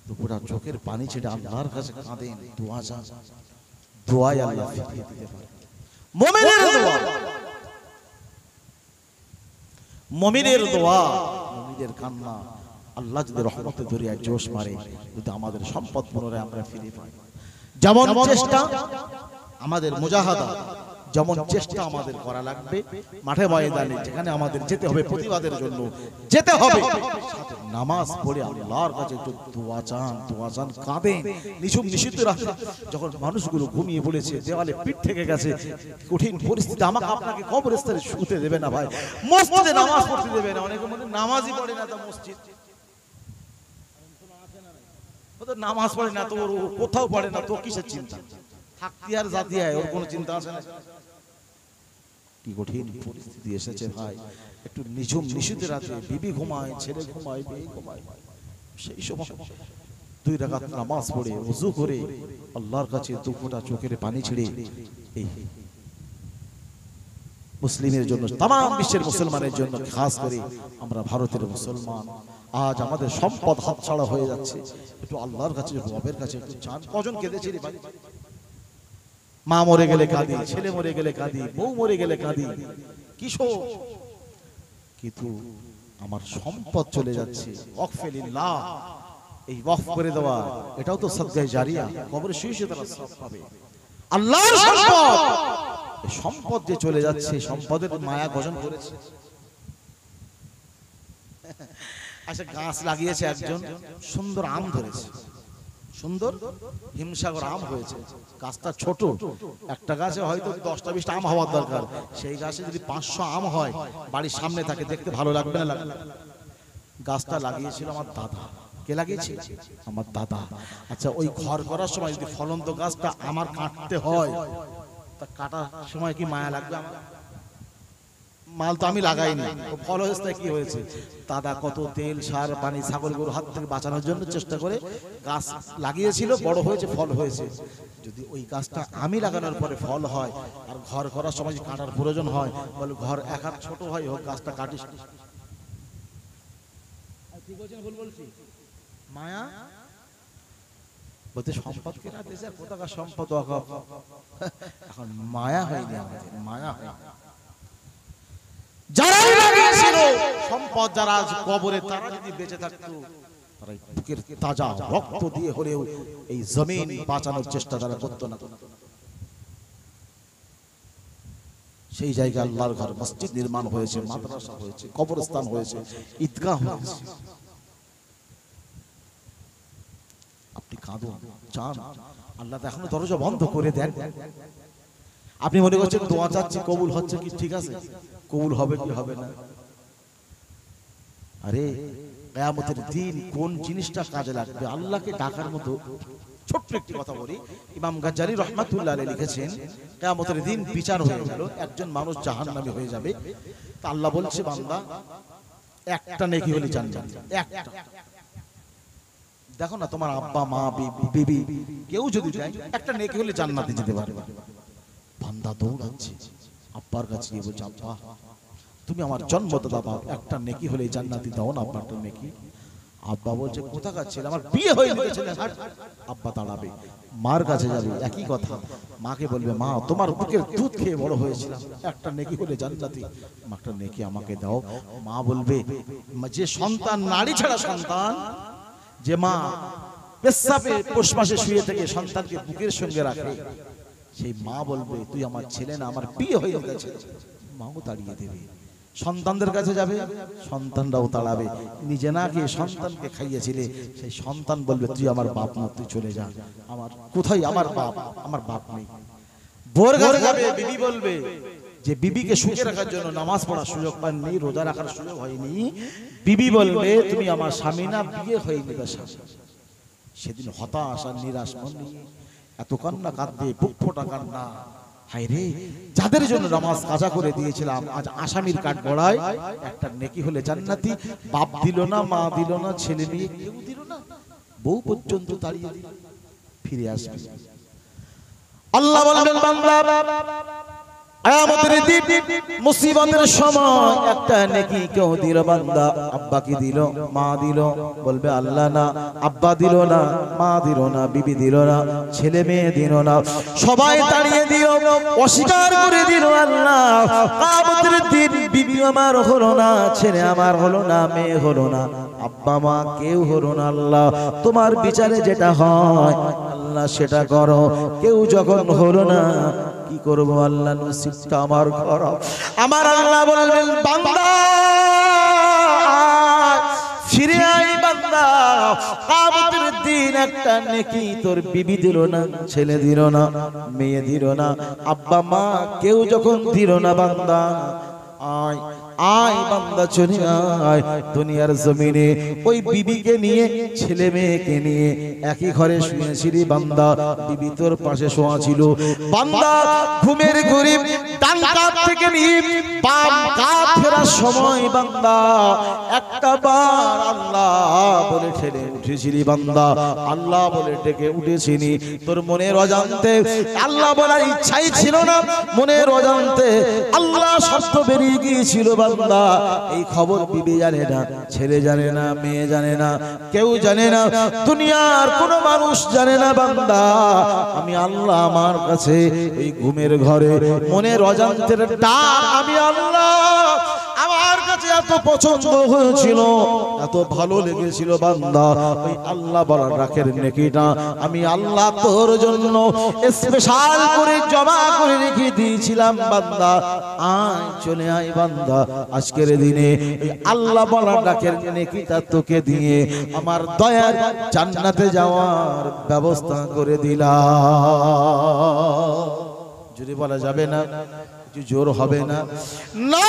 দুফোঁটা চোখের পানি ছেড়ে আল্লাহর কাছে কাঁদেন, দোয়া চান, দোয়াই আল্লাহ ফিরিয়ে দিতে পারে। মুমিনের দোয়া, মুমিনের দোয়া, মুমিনের কান্না আল্লাহ যদি রহমতের দরিয়ায় জোশ মারে, যদি আমাদের সম্পদ পুনরায় আমরা ফিরে পাই। যেমন চেষ্টা আমাদের, মুজাহাদা যেমন চেষ্টা আমাদের করা লাগবে, মাঠে ময়দানে যেখানে আমাদের যেতে হবে প্রতিবাদের জন্য যেতে হবে, সাথে নামাজ পড়ে আল্লাহর কাছে একটু দোয়া চান, কাঁদেন নিঝুম নিষিদ্ধ রাতে, যখন মানুষগুলো ঘুমিয়ে পড়েছে, দেওয়ালে পিঠ থেকে গেছে, কঠিন পরিস্থিতি, আমাকে আপনাকে কবরস্থানে শুতে দেবে না ভাই, মসজিদে নামাজ পড়তে দেবে না। অনেকে মনে নামাজই পড়ে না, তা মসজিদ নামাজ পড়ে না তো, কোথাও পড়ে না তো, কিসের চিন্তা? থাকতি আর জাতি হয়, ওর কোনো চিন্তা আছে না? কি কঠিন পরিস্থিতি এসেছে ভাই। একটু নিঝুম নিষিদ্ধ রাতে বিবি ঘুমায়, ছেলে ঘুমায়, মেয়ে ঘুমায়, সেই সময় 2 রাকাত নামাজ পড়ে ওযু করে আল্লাহর কাছে 2 ফোঁটা চোখের পানি ছেড়ে, এই মুসলিমের জন্য, তাম বিশ্বের মুসলমানের জন্য, খাস করে আমরা ভারতের মুসলমান, আজ আমাদের সম্পদ হাতছাড়া হয়ে যাচ্ছে। একটু আল্লাহর কাছে, রবের কাছে একটু চান। কজন কেঁদেছে রে ভাই? মা মরে গেলে কাঁদি, ছেলে মরে গেলে কাঁদি, বউ মরে গেলে কাঁদি, কিশোর। কিন্তু আমার সম্পদ চলে যাচ্ছে, ওয়াকফে লিল্লাহ, এই ওয়াকফ করে দেওয়া, এটাও তো সাদকায়ে জারিয়া, কবরে শুয়ে তারা সওয়াব পাবে। আল্লাহর সম্পদ, এই সম্পদ যে চলে যাচ্ছে, সম্পদের মায়া গজন করেছে। আচ্ছা, গাছ লাগিয়েছে একজন, সুন্দর আম ধরেছে, সুন্দর হিমসাগর আম হয়েছে। গাছটা ছোট, একটা গাছে হয়তো 10টা 20টা আম হওয়ার দরকার, সেই গাছে যদি 500 আম হয়, বাড়ির সামনে থাকে, দেখতে ভালো লাগবে না? লাগবে। গাছটা লাগিয়েছিল আমার দাদা। কে লাগিয়েছে? আমার দাদা। আচ্ছা, ওই ঘর করার সময় যদি ফলন্ত গাছটা আমার কাটতে হয়, তা কাটার সময় কি মায়া লাগবে আমার? মাল তো আমি লাগাইনি, ফল হয়েছে, কি হয়েছে? দাদা কত তেল, সার, পানি, ছাগল গরুর হাত থেকে বাঁচানোর জন্য চেষ্টা করে গাছ লাগিয়েছিল, বড় হয়েছে, ফল হয়েছে। যদি ওই গাছটা আমি লাগানোর পরে ফল হয়, আর ঘর করার সময় কাটার প্রয়োজন হয়, বলে ঘর এক হাত ছোট হয়, হোক, গাছটা কাটিস। ঠিক বলছেন, ভুল বলছি? মায়া বলতে সম্পদ কেনা দেশে কোথাকার সম্পদ, এখন মায়া হয়নি আমাদের, মায়া হয়নি। যারা লাগিয়েছিল সম্পদ, যারা আজ কবরে, তারা যদি বেঁচে থাকতো, তারা বুকের তাজা রক্ত দিয়ে হলেও এই জমিন বাঁচানোর চেষ্টা তারা করতো না। সেই জায়গায় আল্লাহর ঘর, মসজিদ নির্মাণ হয়েছে, মাদ্রাসা হয়েছে, কবরস্থান হয়েছে, ঈদগাহ হয়েছে। আপনি কাঁদুন, চান, আল্লাহ তো এখনো দরজা বন্ধ করে দেন। আপনি মনে করছেন দোয়া চাচ্ছি, কবুল হচ্ছে কি? ঠিক আছে, কবুল হবে কি হবে না? আরে কিয়ামতের দিন কোন জিনিসটা কাজে লাগবে? আল্লাহকে ডাকার মতো। ছোট্ট একটি কথা বলি, ইমাম গাজ্জালি রাহমাতুল্লাহ আলাইহি লিখেছেন, কিয়ামতের দিন বিচার হয়ে গেল, একজন মানুষ জাহান্নামী হয়ে যাবে। তা আল্লাহ বলছে, বান্দা একটা নেকি হলে জান্নাত, একটা। দেখো না, তোমার আব্বা, মা, বিবি কেউ যদি যায়, একটা নেকি হলে জান্নাতে যেতে পারবে। বান্দা দৌড়াচ্ছে আব্বার কাছে গিয়ে বলছে, আব্বা তুমি আমার জন্মদাতা বাপ, একটা নেকি হলে জান্নাতি দাও না, আব্বা একটা নেকি। আব্বা বলছে, কোথাকার ছেলে, আমার বিয়ে হয়ে গেছে। আব্বা দাঁড়াবে, মার কাছে যাবে, একই কথা। মাকে বলবে, মা তোমার বুকের দুধ খেয়ে বড় হয়েছিলাম, একটা নেকি হলে জান্নাতি, একটা নেকি আমাকে দাও। মা বলবে, যে সন্তান নারী ছাড়া সন্তান, যে মা পেশাবে পোষমাসে শুয়ে থেকে সন্তানকে বুকের সঙ্গে রাখে, সেই মা বলবে, তুই আমার ছেলে না, আমার বিয়ে হয়ে গেছে। মাও তাড়িয়ে দেবে, সন্তানদের কাছে যাবে, সন্তানরাও তাড়াবে। নিজে না খেয়ে সন্তানকে খাইয়েছিলে, সেই সন্তান বলবে, তুই আমার বাপ না, তুই চলে যা, আমার কোথায় আমার বাপ, আমার বাপ নেই। বোর কাছে যাবে, বিবি বলবে, যে বিবিকে সুখে রাখার জন্য নামাজ পড়ার সুযোগ পাননি, রোজা রাখার সুযোগ হয়নি, বিবি বলবে তুমি আমার স্বামী না, বিয়ে হয়নি তার স্বামী। সেদিন হতাশ আর নিরাশ মন নিয়ে এত কান্না কাঁদবে, বুক ফোটা কান্না। হায় রে, যাদের জন্য নামাজ কাজা করে দিয়েছিলাম আজ আসামির কাঠ গড়ায়। একটা নেকি হলে জান্নাতি, বাপ দিল না, মা দিল না, ছেলে মেয়ে কেউ দিল না, বউ পর্যন্ত তাড়িয়ে দিল, ফিরে আসবে। আল্লাহ বলবেন বান্দা কিয়ামতের দিন মুসিবতের সময় একটা নেকি কেউ দিল, বান্দা আব্বা কি দিল, মা দিল, বলবে আল্লাহ না, আব্বা দিল না, মা দিল না, বিবি দিল না, ছেলে মেয়ে দিল না, সবাই তাড়িয়ে দিল, অস্বীকার করে দিল। আল্লাহ কিয়ামতের দিন বিবি আমার হলো না, ছেলে আমার হলো না, মেয়ে হলো না, আব্বা মা কেউ হলো না। আল্লাহ তোমার বিচারে যেটা হয় আল্লাহ সেটা করো। কেউ যখন হলো না কি করব আল্লাহ, নসিবটা আমার খারাপ। আমার আল্লাহ বলবেন বান্দা ফিরে আয়, বান্দা কিয়ামতের দিন একটা নেকি তোর বিবি দিল না, ছেলে দিল না, মেয়ে দিল না, আব্বা মা কেউ যখন দিল না, বান্দা আয় আয়, বান্দা চলে আয় দুনিয়ার জমিনে। ওই বিবিকে নিয়ে, ছেলে মেয়েকে নিয়ে একই ঘরে শুয়েছিলি, বান্দা বিবি তোর পাশে শোয়া ছিল, বান্দা ঘুমের গরিব ডান কাত থেকে নিয়ে বাম কাত ফেরার সময় বান্দা একটা বার আল্লাহ বলে ঠেলে উঠেছিলি, বান্দা আল্লাহ বলে ডেকে উঠেছিলি, তোর মনের অজান্তে আল্লাহ বলার ইচ্ছাই ছিল না, মনের অজান্তে আল্লাহ শব্দ বেরিয়ে গিয়েছিল। বান্দা এই খবর বিবি জানে না, ছেলে জানে না, মেয়ে জানে না, কেউ জানে না, দুনিয়ার কোনো মানুষ জানে না। বান্দা আমি আল্লাহ আমার কাছে এই ঘুমের ঘরে মনের অজান্তের ডাক আমি আল্লাহ আমার কাছে এত পছন্দ হয়েছিল, এত ভালো লেগেছিল, বান্দা ওই আল্লাহ বলার রাখের নেকিটা আমি আল্লাহ তোর জন্য স্পেশাল করে জমা করে রেখে দিয়েছিলাম। বান্দা আয় চলে আয়, বান্দা আজকের দিনে এই আল্লাহ বলার রাখের নেকিটা তোকে দিয়ে আমার দয়ার জান্নাতে যাওয়ার ব্যবস্থা করে দিলাম। যদি বলা যাবে না, জোর হবে না, না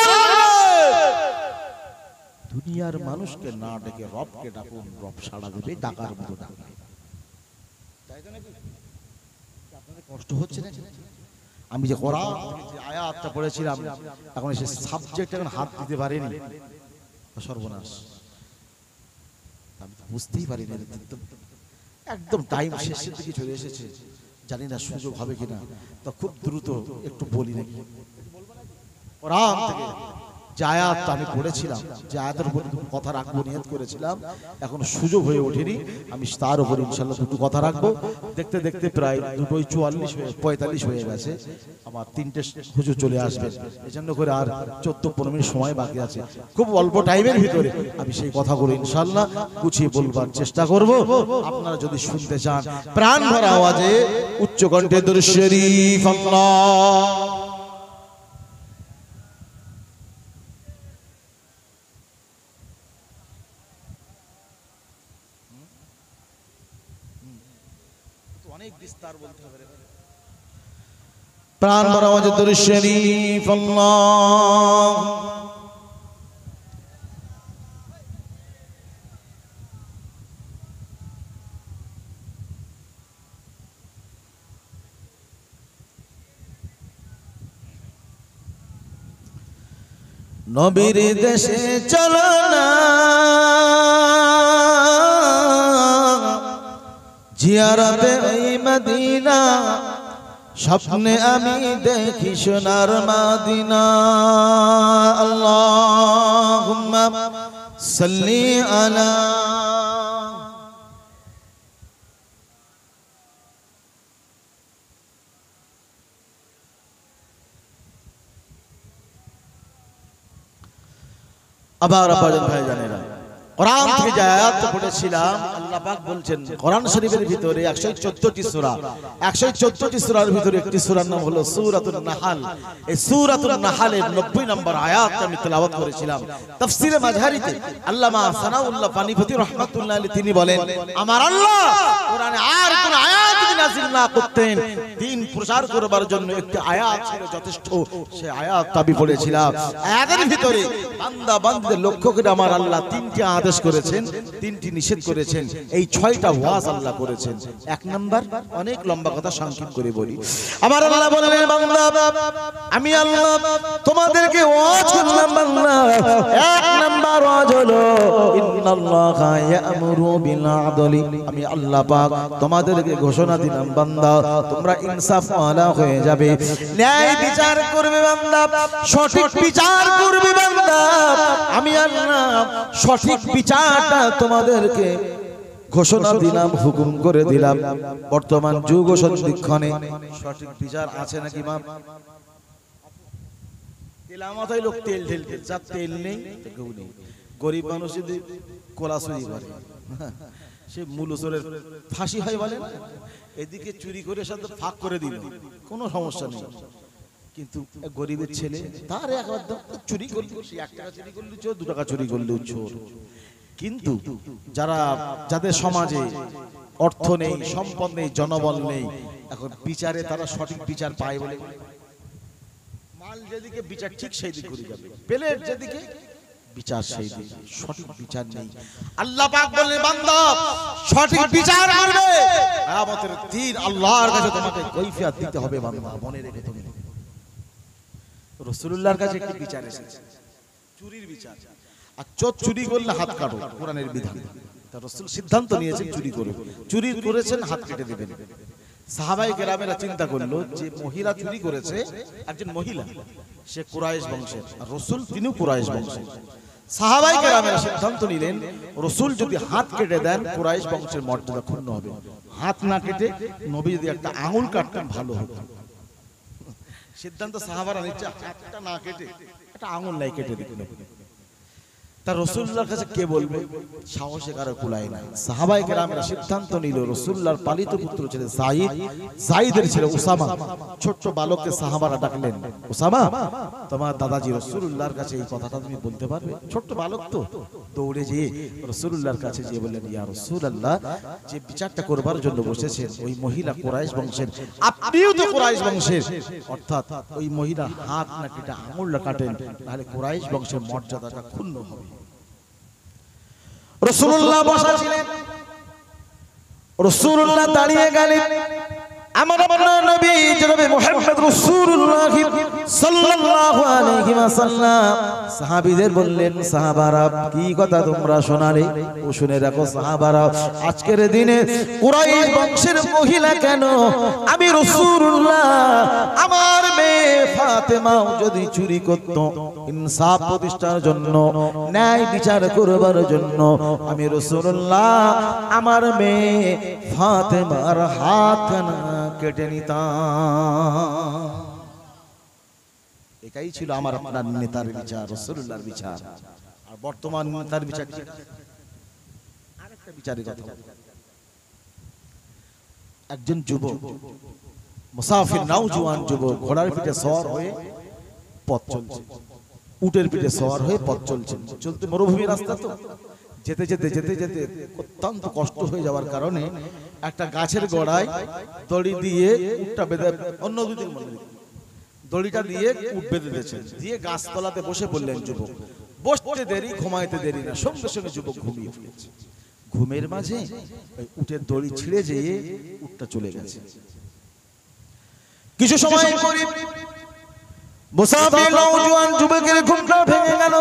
দুনিয়ার মানুষকে না ডেকে রবকে ডাকুন, রব সাড়া দেবে, ডাকার মতো ডাকবে। আপনাদের কষ্ট হচ্ছে না? আমি যে কোরআন যে আয়াতটা পড়েছিলাম এখন সে সাবজেক্ট এখন হাত দিতে পারিনি, সর্বনাশ, আমি তো বুঝতেই পারিনি, একদম টাইম শেষের দিকে চলে এসেছে, জানি না সুযোগ হবে কিনা, তো খুব দ্রুত একটু বলি নাকি কোরআন থেকে যে আয়াতটা আমি পড়েছিলাম, যে আয়াতের উপর দুটো কথা রাখবো নিয়ত করেছিলাম, এখন সুযোগ হয়ে ওঠেনি, আমি তার উপর ইনশাল্লাহ দুটো কথা রাখবো। দেখতে দেখতে প্রায় 2:44 হয়ে গেছে, আমার 3টে হুজুর চলে আসবেন, এই জন্য করে আর 14-15 মিনিট সময় বাকি আছে। খুব অল্প টাইমের ভিতরে আমি সেই কথাগুলো ইনশাল্লাহ গুছিয়ে বলবার চেষ্টা করব। আপনারা যদি শুনতে চান প্রাণ ভরা আওয়াজে উচ্চ কণ্ঠে দরুদ শরীফ আল্লাহ অনেক বিস্তার বলতে হবে, প্রাণ ভরা আওয়াজে দরুদ শরীফ আল্লাহ। নবীর দেশে চলো না, জিয়ারতে ওই মদিনা, স্বপ্নে আমি দেখি সোনার মদিনা। আল্লাহুম্মা সাল্লি আলা আবার ভাই জানেরা, কোরআন থেকে যে আয়াত পড়েছিলাম আল্লাহ পাক বলছেন কোরআন শরীফের ভিতরে 114টি সূরা, 114টি সূরার ভিতরে একটি সূরার নাম হলো সূরাতুন নাহাল। এই সূরাতুন নাহালের 90 নম্বর আয়াত আমি তেলাওয়াত করেছিলাম তাফসীরে মাযহারিতে। আল্লামা সানাউল্লাহ পানিপতি রাহমাতুল্লাহ আলাইহি তিনি বলেন আমার আল্লাহ কোরআনে আর কোন আয়াত যদি নাযিল না করতেন, দিন প্রচার করবার জন্য একটি আয়াত ছিল যথেষ্ট, সেই আয়াত আমি পড়েছিলাম। আয়াতের ভিতরে বান্দা বান্দীদের লক্ষ্য করে আমার আল্লাহ তিনটি আদেশ করেছেন, তিনটি নিষেধ করেছেন, এই 6টা ওয়াজ আল্লাহ করেছেন। এক নাম্বার, অনেক লম্বা কথা সংক্ষেপ করে বলি, আমার আল্লাহ বললেন বান্দা আমি আল্লাহ তোমাদেরকে ওয়াজ করলাম বান্দা, এক নাম্বার ওয়াজ হলো ইন্নাল্লাহা ইয়া'মুরু বিল আদলি, আমি আল্লাহ পাক তোমাদেরকে ঘোষণা দিলাম বান্দা তোমরা ইনসাফ ওয়ালা হয়ে যাবে, ন্যায় বিচার করবে বান্দা, সঠিক বিচার করবে বান্দা, আমি আল্লাহ সঠিক বিচারটা তোমাদেরকে ঘোষণা দিলাম, হুকুম করে দিলাম। বর্তমান যুগ সন্ধিক্ষণে সঠিক বিচার আছে নাকি মা? তেলা মাথায় লোক তেল ঢেলতে, যার তেল নেই কেউ নেই। গরিব মানুষ যদি কোলা চুরি করে সে মূলচোরের ফাঁসি হয় বলে না, এদিকে চুরি করে সাথে ফাঁক করে দিল, কোনো সমস্যা নেই। কিন্তু গরিবের ছেলে তার একবার চুরি করলে, 1 টাকা চুরি করলে চোর, 2 টাকা চুরি করলেও চোর। কিন্তু যাদের সমাজে অর্থ নেই, সম্পদ নেই, জনবল নেই, এখন বিচারে তারা সঠিক বিচার পায় বলে মাল যেদিকে বিচার ঠিক সেই দিকে ঘুরে যাবে, প্লেট যেদিকে বিচার সেই দিকে, সঠিক বিচার নেই। আল্লাহ পাক বললেন বান্দা সঠিক বিচার করবে, কিয়ামতের দিন আল্লাহর কাছে তোমাকে কৈফিয়ত দিতে হবে বান্দা, মনে রেখে তুমি। রাসূলুল্লাহর কাছে একটি বিচার এসেছে, চুরির বিচার। আর চোর চুরি করলে হাত কাটো, কোরআনের বিধান। তা রাসূল সিদ্ধান্ত নিয়েছেন চুরি করবে, চুরি করেছেন হাত কেটে দেবেন। সাহাবায়ে কেরামেরা চিন্তা করলো যে মহিলা চুরি করেছে, একজন মহিলা, সে কুরাইশ বংশের, আর রাসূল তিনিও কুরাইশ বংশের। সাহাবায়ে কেরামেরা সিদ্ধান্ত নিলেন রাসূল যদি হাত কেটে দেন কুরাইশ বংশের মর্যাদা ক্ষুণ্ণ হবে, হাত না কেটে নবী যদি একটা আঙুল কাটতেন ভালো হতো। সিদ্ধান্ত সাহাবারা নিচ্ছে হাতটা না কেটে একটা আঙুল নাই কেটে দিতেন। তা রাসূলুল্লাহর কাছে কে বলবে, সাহসে কারো কুলায় না। সাহাবায়ে কেরামেরা সিদ্ধান্ত নিল রাসূলুল্লাহর পালিত পুত্র ছিলেন যায়েদ, যায়েদের ছিল উসামা। ছোট্ট বালককে সাহাবারা ডাকলেন, উসামা তোমার দাদাজি রাসূলুল্লাহর কাছে এই কথাটা তুমি বলতে পারবে? ছোট্ট বালক তো, দৌড়ে যেয়ে রাসূলুল্লাহর কাছে গিয়ে বললেন ইয়া রাসূলুল্লাহ, যে বিচারটা করবার জন্য বসেছেন ওই মহিলা কুরাইশ বংশের, আপনিও তো কুরাইশ বংশের, অর্থাৎ ওই মহিলা হাত না কেটে আঙুল কাটেন তাহলে কুরাইশ বংশের মর্যাদাটা ক্ষুণ্ণ হবে। রাসূলুল্লাহ বসা ছিলেন, রাসূলুল্লাহ দাঁড়িয়ে গেলেন। আমার আপনার নবী জনাবে মুহাম্মদ রাসূলুল্লাহ সাল্লাল্লাহু আলাইহি ওয়াসাল্লাম সাহাবীদের বললেন, সাহাবারা কি কথা তোমরা শোনালে? ও শুনে রাখো সাহাবারা, আজকের দিনে কুরাইশ বংশের মহিলা কেন, আমি রাসূলুল্লাহ আমার মেয়ে ফাতেমাও যদি চুরি করত, ইনসাফ প্রতিষ্ঠার জন্য, ন্যায় বিচার করবার জন্য আমি রাসূলুল্লাহ আমার মেয়ে ফাতেমার হাত কেটে নিতাম। এটাই ছিল আমার আপনার নেতার বিচার, রাসূলুল্লাহর বিচার। আর বর্তমান নেতার বিচার আরেকটা বিচারের কথা। একজন যুবক মুসাফির নওজোয়ান যুবক ঘোড়ার পিঠে সওয়ার হয়ে পথ চলছে, উটের পিঠে সওয়ার হয়ে পথ চলছে, চলতে মরুভূমির রাস্তা তো, যেতে যেতে যেতে যেতে অত্যন্ত কষ্ট হয়ে যাওয়ার কারণে একটা গাছের গোড়ায় দড়ি দিয়ে উটটা বেঁধে, অন্য দুদিন দড়িটা দিয়ে উট বেঁধে দিয়েছেন, দিয়ে গাছতলাতে বসে পড়লেন যুবক। বসতে দেরি, ঘুমাইতে দেরি না, সঙ্গে সঙ্গে যুবক ঘুমিয়ে পড়েছে। ঘুমের মাঝে ওই উটের দড়ি ছিঁড়ে যেয়ে উটটা চলে গেছে। কিছু সময় পরে মুসাফির নওজোয়ান যুবকের ঘুমটা ভেঙে গেল।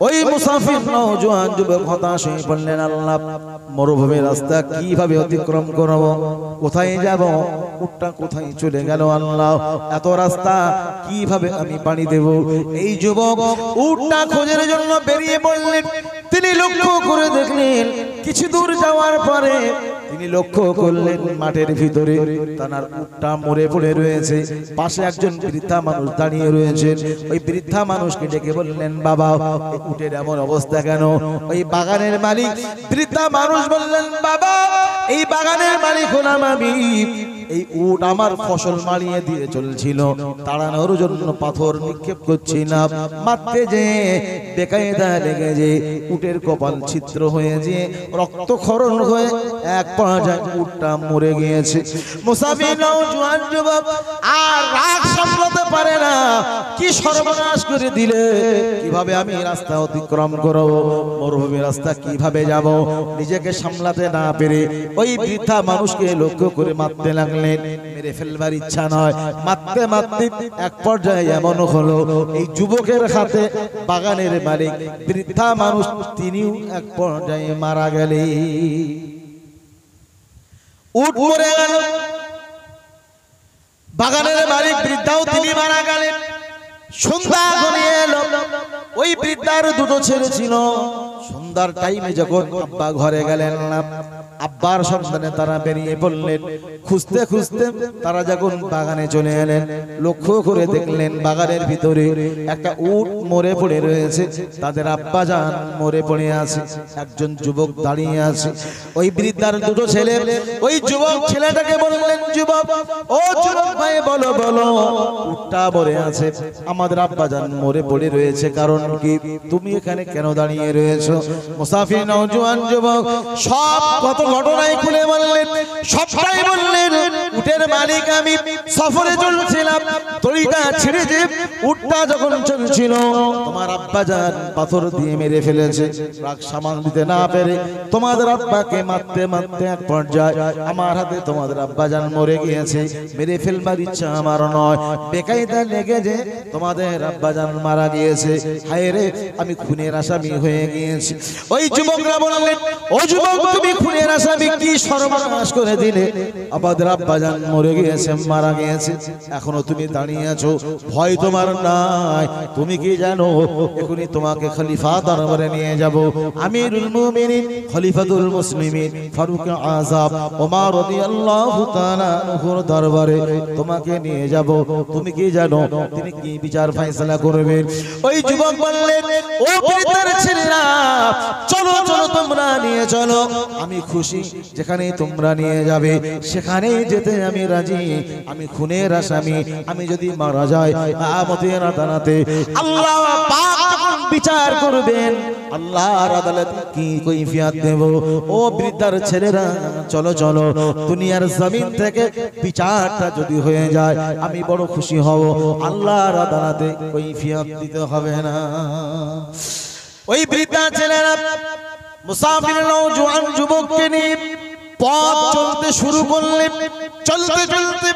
ওই মুসাফির নওজোয়ান যুবক হতাশ হয়ে পড়লেন, আল্লাহ মরুভূমির রাস্তা কিভাবে অতিক্রম করব, কোথায় যাব, উটটা কোথায় চলে গেল, আল্লাহ এত রাস্তা কিভাবে আমি পাড়ি দেব? এই যুবক উটটা খোঁজার জন্য বেরিয়ে পড়লেন। তিনি লক্ষ্য করে দেখলেন কিছু দূর যাওয়ার পরে তিনি লক্ষ্য করলেন মাঠের ভিতরে তার উটটা মরে পড়ে রয়েছে, পাশে একজন বৃদ্ধা মানুষ দাঁড়িয়ে রয়েছেন। ওই বৃদ্ধা মানুষকে ডেকে বললেন, বাবা উটের এমন অবস্থা কেন? ওই বাগানের মালিক বৃদ্ধা মানুষ বললেন, বাবা এই বাগানের মালিক হলাম আমি। এই উট আমার ফসল মারিয়ে দিয়ে চলছিল, তাড়ানোর জন্য পাথর নিক্ষেপ করছিলাম, মারতে যে বেকায়দা লেগে যে উটের কপাল ছিদ্র হয়ে যে রক্তক্ষরণ হয়ে এক পর্যায়ে উটটা মরে গিয়েছে। মুসাফির নওজোয়ান যুবক আর রাগ সামলাতে পারে না, কি সর্বনাশ করে দিলে, কিভাবে আমি রাস্তা অতিক্রম করব, মরুভূমি রাস্তা কিভাবে যাব, নিজেকে সামলাতে না পেরে ওই বৃদ্ধা মানুষকে লক্ষ্য করে মারতে লাগলেন। মেরে ফেলবার ইচ্ছা নয়, মারতে মারতে এক পর্যায়ে এমন হলো এই যুবকের হাতে বাগানের মালিক বৃদ্ধা মানুষ তিনিও এক পর্যায়ে মারা গেলেন। উট মরে গেল, বাগানের মালিক বৃদ্ধাও তিনি মারা গেলেন। সন্ধ্যা ঘনিয়ে এলো, ওই বৃদ্ধার দুটো ছেলে ছিল। সন্ধ্যার টাইমে যখন আব্বা ঘরে গেলেন না, আব্বার সন্ধানে তারা বেরিয়ে পড়লেন। খুঁজতে খুঁজতে তারা যখন বাগানে চলে এলেন, লক্ষ্য করে দেখলেন বাগানের ভিতরে একটা উট মরে পড়ে রয়েছে, তাদের আব্বা জান মরে পড়ে আছে, একজন যুবক দাঁড়িয়ে আছে। ওই বৃদ্ধার দুটো ছেলে ওই যুবক ছেলেটাকে বললেন, যুবক, ও যুবক ভাই, বলো বলো, উটটা মরে আছে, আমাদের আব্বা জান মরে পড়ে রয়েছে, কারণ কি, তুমি এখানে কেন দাঁড়িয়ে রয়েছো? মুসাফির নওজোয়ান যুবক সব কত ঘটনাই খুলে বললেন, সবটাই বললেন। উটের মালিক আমি, সফরে চলছিলাম, দড়িটা ছেড়ে যে উটটা যখন চলছিল, তোমার আব্বা জান পাথর দিয়ে মেরে ফেলেছে। রাগ সামাল দিতে না পেরে তোমাদের আব্বাকে মারতে মারতে এক পর্যায়ে আমার হাতে তোমাদের আব্বা জান মরে গিয়েছে। মেরে ফেলবার ইচ্ছা আমার নয়, বেকায়দা লেগে যে তোমাদের আব্বা জান মারা গিয়েছে, হায় রে, আমি খুনের আসামি হয়ে গিয়েছি। ওই যুবকরা বললেন, ও যুবক, তুমি খুনের আসামি, কি সর্বনাশ করে দিলে, আমাদের আব্বা জান মরে গিয়েছে, মারা গিয়েছে, এখনো তুমি দাঁড়িয়ে আছো, ভয় তোমার নাই? তুমি কি জানো, এখনই তোমাকে খলিফা দরবারে নিয়ে যাব, আমিরুল মুমিনিন খলিফাতুল মুসলিমিন ফারুক আযম ওমর রাদিয়াল্লাহু তাআলা আনহুর দরবারে তোমাকে নিয়ে যাব। তুমি কি জানো তিনি কি বিচার ফয়সালা করবেন? ওই যুবক বললেন, ও বৃদ্ধার ছেলেরা, চলো চলো, তোমরা নিয়ে চলো, আমি খুশি, যেখানে তোমরা নিয়ে যাবে সেখানেই যেতে আমি রাজি। আমি খুনের আসামি, আমি যদি মারা যাই কিয়ামতের আদালতে আল্লাহ পাক যখন বিচার করবেন, আল্লাহর আদালতে কি কৈফিয়ত দেব? ও বৃদ্ধার ছেলেরা, চলো চলো, দুনিয়ার জমিন থেকে বিচারটা যদি হয়ে যায় আমি বড় খুশি হব, আল্লাহর আদালতে কৈফিয়ত দিতে হবে না। ওই বৃদ্ধা ছেলেরা মুসাফির নওজোয়ান যুবককে নিয়ে পথ চলতে শুরু করলেন। চলতে চলতে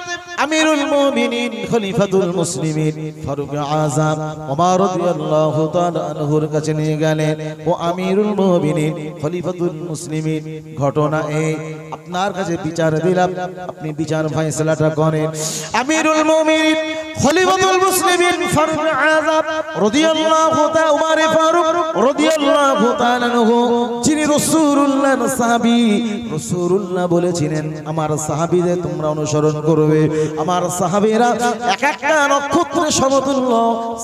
আমিরুল মুমিনিন খলিফাতুল মুসলিমিন ফারুক আযম ওমর রাদিয়াল্লাহু তাআলা আনহুর কাছে নিয়ে গেলেন। ও আমিরুল মুমিনিন খলিফাতুল মুসলিমিন, ঘটনা এই, আপনার কাছে বিচার দিলাম, আপনি বিচার ফয়সালাটা করেন। আমিরুল মুমিনিন খলিফাতুল মুসলিমিন ফারুক আযম রাদিয়াল্লাহু তাআলা, ওমর ফারুক রাদিয়াল্লাহু তাআলা আনহু, যিনি রাসূলুল্লাহর সাহাবী, রাসূলুল্লাহ বলেছিলেন আমার সাহাবীদের তোমরা অনুসরণ করবে, আমার সাহাবীরা এক একটা নক্ষত্রের সমতুল্য,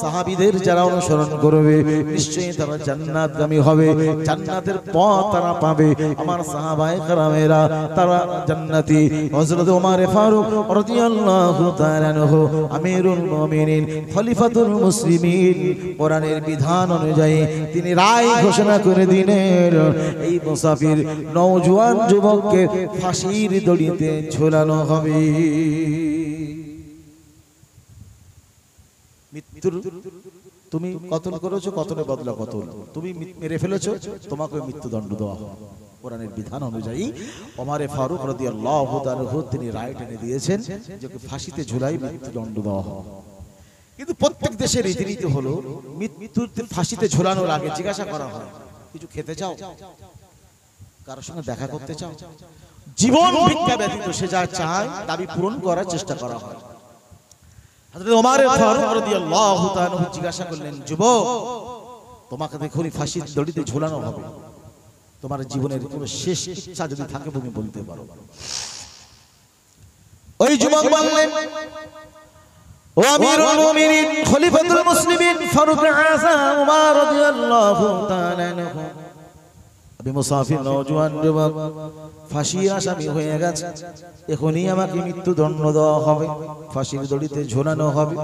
সাহাবীদের যারা অনুসরণ করবে নিশ্চয়ই তারা জান্নাতগামী হবে, জান্নাতের পথ তারা পাবে, আমার সাহাবায়ে কেরামেরা তারা জান্নাতি। হযরত ওমর ফারুক রাদিয়াল্লাহু তাআলা আনহু আমিরুল মুমিনিন খলিফাতুল মুসলিমিন, কোরআনের বিধান অনুযায়ী তিনি রায় ঘোষণা করে দিলেন, এই মুসাফির নওজোয়ান যুবককে ফাঁসির দড়িতে ঝোলানো হবে। মৃত্যুর, তুমি কতল করেছো, কতলে বদলা কতল, তুমি মেরে ফেলেছো, তোমাকে মৃত্যুদণ্ড দেওয়া হবে। কোরআনের বিধান অনুযায়ী ওমর ফারুক রাদিয়াল্লাহু তাআলা তিনি রায় টেনে দিয়েছেন যে ফাঁসিতে ঝুলাই মৃত্যুদণ্ড দেওয়া হবে। কিন্তু প্রত্যেক দেশের রীতিনীতি হলো মৃত্যুর ফাঁসিতে ঝোলানোর আগে জিজ্ঞাসা করা হয়, কিছু খেতে চাও, কারোর সঙ্গে দেখা করতে চাও, জীবন ভিক্ষা ব্যতীত সে যা চায় দাবি পূরণ করার চেষ্টা করা হয়। হযরত ওমর ফারুক রাদিয়াল্লাহু তাআলা জিজ্ঞাসা করলেন, যুবক, তোমাকে দেখুনি ফাঁসির দড়িতে ঝোলানো হবে, তোমার জীবনের কোনো শেষ ইচ্ছা যদি থাকে তুমি বলতে পারো। ওই যুবক বললেন, ও আমিরুল মুমিনিন খলিফাতুল মুসলিমিন ফারুক আযম ওমর রাদিয়াল্লাহু তাআলা আনহু, আমি মুসাফির নওজোয়ান যুবক, ফাঁসির আসামি হয়ে গেছে, এখনই আমাকে মৃত্যুদণ্ড দেওয়া হবে, ফাঁসির দড়িতে ঝোলানো হবে।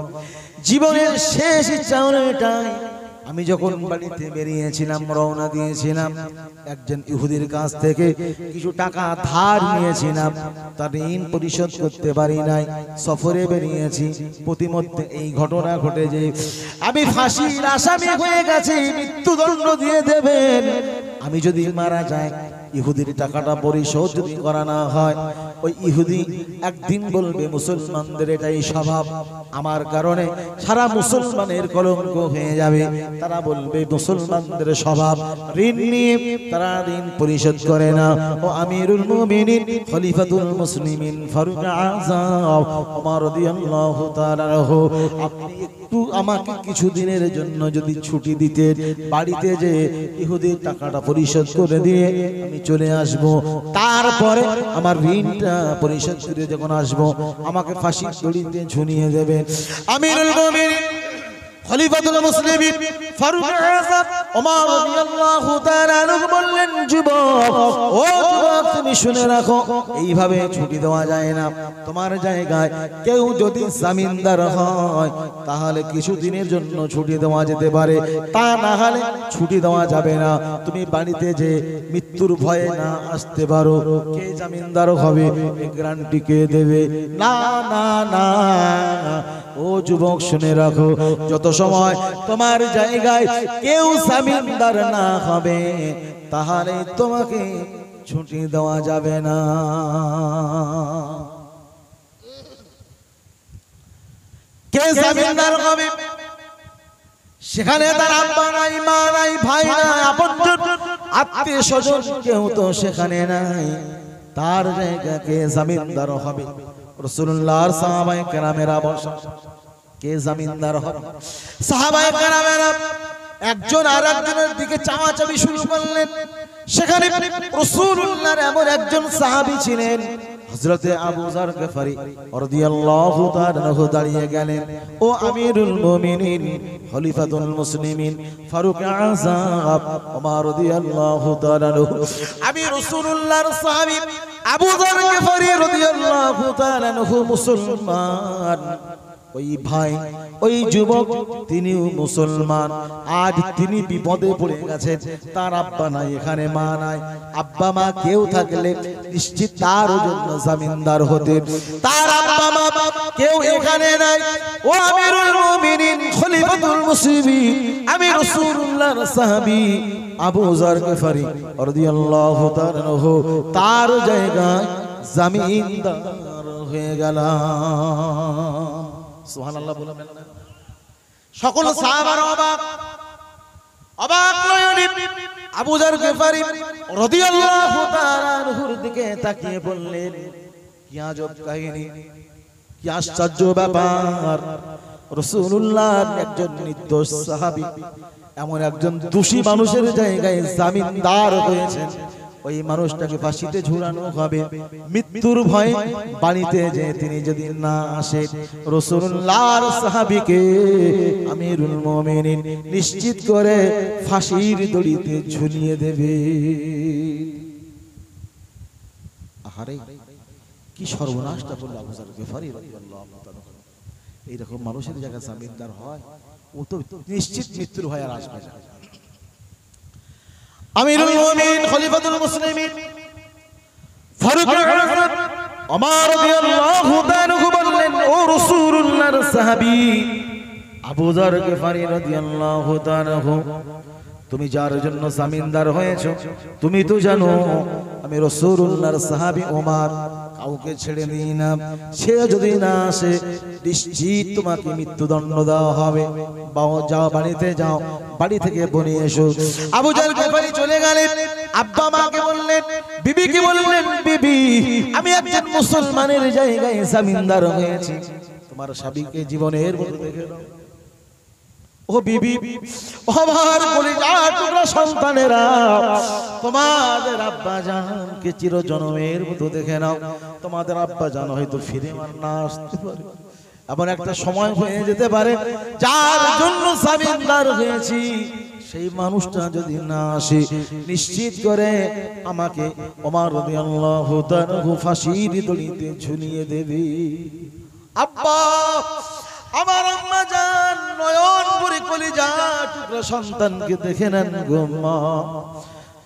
জীবনের শেষ ইচ্ছা হলো এটাই। আমি যখন বাড়িতে বেরিয়েছিলাম, রওনা দিয়েছিলাম, একজন ইহুদির কাছ থেকে কিছু টাকা ধার নিয়েছিলাম, তার ঋণ পরিশোধ করতে পারি নাই, সফরে বেরিয়েছি, প্রতিমধ্যে এই ঘটনা ঘটে যে আমি ফাঁসির আসামি হয়ে গেছি, মৃত্যুদণ্ড দিয়ে দেবেন। আমি যদি মারা যাই, ইহুদির টাকাটা পরিশোধ যদি করা না হয়, ওই ইহুদি একদিন বলবে মুসলমানদের এটাই স্বভাব, আমার কারণে সারা মুসলমানের কলঙ্ক হয়ে যাবে। তারা বলবে মুসলমানদের স্বভাব, ঋণ নিয়ে তারা ঋণ পরিশোধ করে না। ও আমিরুল মুমিনিন খলিফাতুল মুসলিমিন ফারুক আযম ওমর রাদিয়াল্লাহু তাআলা আনহু, আপনি একটু আমাকে কিছু দিনের জন্য যদি ছুটি দিতেন, বাড়িতে যে ইহুদির টাকাটা পরিশোধ করে দিয়ে আমি চলে আসব, তারপরে আমার ঋণটা পরিশোধ করে যখন আসবো আমাকে ফাঁসির দড়িতে ঝুলিয়ে দেবেন। আমিরুল মুমিনিন খলিফাতুল মুসলিমিন ফারুক আযম ওমর রাদিয়াল্লাহু তাআলা আনহু বললেন, যুবক, ও যুবক, তুমি শুনে রাখো, এইভাবে ছুটি দেওয়া যায় না। তোমার জায়গায় কেউ যদি জামিনদার হয় তাহলে কিছু দিনের জন্য ছুটি দেওয়া যেতে পারে, তা না হলে ছুটি দেওয়া যাবে না। তুমি বাড়িতে যে মৃত্যুর ভয়ে না আসতে পারো, কে জামিনদার হবে, এই গ্যারান্টি কে দেবে? না না না, ও যুবক শুনে রাখো, যত সময় তোমার জায়গায় কেউ জামিনদার না হবে তাহলে তোমাকে ছুটি দেওয়া যাবে না। কে জামিনদার হবে? সেখানে তার আব্বা নাই, মা নাই, ভাই নাই, আপনজন আত্মীয় স্বজন কেউ তো সেখানে নাই, তার জায়গায় কে জামিনদার হবে? রাসূলুল্লাহর সাহাবায়ে কেরামেরা বসা, কে জামিনদার হবে? সাহাবায়ে কেরামেরা একজন আরেকজনের দিকে চাওয়াচাবি শুরু করলেন। সেখানে রাসূলুল্লাহর এমন একজন সাহাবী ছিলেন, হযরতে আবু যার গফারি রাদিয়াল্লাহু তাআলা আনহু দাঁড়িয়ে গেলেন, ও আমিরুল মুমিনিন খলিফাতুল মুসলিমিন ফারুক আযম ওমর রাদিয়াল্লাহু তাআলা আনহু, আমি রাসূলুল্লাহর সাহাবী আবু যার গফারি রাদিয়াল্লাহু তাআলা আনহু মুসলমান। ওই ভাই, ওই যুবক, তিনিও মুসলমান। আজ তিনি বিপদে পড়ে গেছেন, তার আব্বা নাই, এখানে মা নাই। আব্বা মা কেউ থাকলে নিশ্চিত তার জন্য জামিনদার হতেন, তার আব্বা মা কেউ এখানে নাই। ও আমিরুল মুমিনিন খলিফাতুল মুসলিমিন, আমি রাসূলুল্লাহর সাহাবী আবু যার গফারি রাদিয়াল্লাহু তাআলা আনহু, তার জায়গায় জামিনদার হয়ে গেলাম। সুবহানাল্লাহ বলবেন না? সকল সাহাবারা অবাক, অবাক নয়নে আবু যার গফারি রাদিয়াল্লাহু তাআলা আনহুর দিকে তাকিয়ে বললেন, কি আজব কাহিনী, কি আশ্চর্য ব্যাপার! রাসূলুল্লাহর একজন নির্দোষ সাহাবী এমন একজন দোষী মানুষের জায়গায় জামিনদার হয়েছেন। ওই মানুষটাকে ফাঁসিতে ঝুলানো হবে, মৃত্যুর ভয়ে বাড়িতে যে তিনি যদি না আসে, রাসূলুল্লাহর সাহাবীকে আমিরুল মুমিনিন নিশ্চিত করে ফাঁসির দড়িতে ঝুলিয়ে দেবে। আহারে, কি সর্বনাশটা করল আবু যার গফারি রাদিয়াল্লাহু তাআলা। এইরকম মানুষের জায়গায় জামিনদার হয়, ও তো নিশ্চিত মৃত্যুর ভয়ে আর আসবে না। আমিরুল মুমিনিন খলিফাতুল মুসলিমিন ফারুক আযম ওমর রাদিয়াল্লাহু তাআলা বললেন, ও রাসূলুল্লাহর সাহাবী আবু যার গফারি রাদিয়াল্লাহু তাআলা, তুমি যার জন্য জামিনদার হয়েছো, তুমি তো জানো আমি রাসূলুল্লাহর সাহাবী ওমর কাউকে ছেড়ে দিই না, সে যদি না আসে নিশ্চিত তোমাকে মৃত্যুদণ্ড দেওয়া হবে। যাও, বাড়িতে যাও, বাড়ি থেকে বনে এসো। আবু যার গফারি চলে গেলেন। আব্বা মাকে বললেন, বিবিকে বললেন, বিবি, আমি একজন মুসলমানের জায়গায় জামিনদার হয়েছি, তোমার স্বামীকে জীবনের মতো দেখে নাও। ও বিবি, আমার কলিজার টুকরা সন্তানেরা, তোমাদের আব্বা জানকে চিরজন্মের মতো দেখে নাও। তোমাদের আব্বা জান হয়তো ফিরে আর না আসতে পারে, এমন একটা সময় হয়ে যেতে পারে যার জন্য জামিনদার হয়েছি, সেই মানুষটা যদি না আসে নিশ্চিত করে আমাকে ওমর রাদিয়াল্লাহু তাআলা ফাঁসির দড়িতে ঝুলিয়ে দেবে। আব্বা, আমার আম্মা জান নয়ন ভরে কলিজা টুকরা সন্তানকে দেখে নেন গো মা,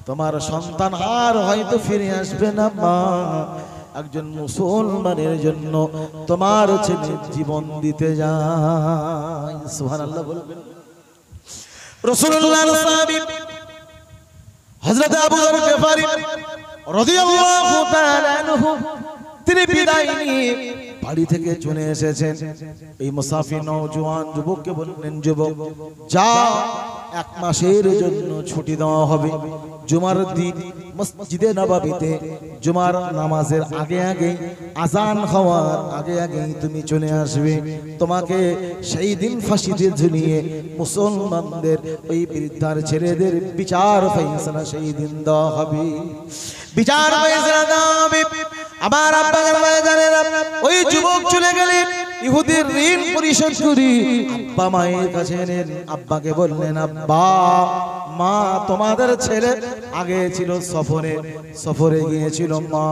তোমার সন্তান আর হয়তো ফিরে আসবে না মা, একজন মুসলমানের জন্য তোমার ছেলে জীবন দিতে যায়। সুবহানাল্লাহ বলবেন। রাসূলুল্লাহর সাহাবী হযরত আবু যর গফারী রাদিয়াল্লাহু তাআলা আনহু তিনি বিদায় নিয়ে বাড়ি থেকে চলে এসেছেন। এই মুসাফির নওজোয়ান যুবককে বললেন, যুবক যা, 1 মাসের জন্য ছুটি দেওয়া হবে। জুমার দিন মসজিদে নববীতে জুমার নামাজের আগে আগে আজান হওয়ার আগে আগে তুমি চলে আসবে। তোমাকে সেই দিন ফাঁসিতে ঝুলিয়ে মুসলমানদের ওই বৃদ্ধার ছেলেদের বিচার ফয়সালা সেই দিন দেওয়া হবে। বিচার ফয়সালা দেওয়া হবে। আমার আব্বা জানেন, ওই যুবক চলে গেলেন ইহুদির ঋণ পরিশোধ করি। আব্বা মায়ের কাছে এলেন, আব্বাকে বললেন, আব্বা মা তোমাদের ছেলে আগে ছিল সফরে গিয়েছিল মা,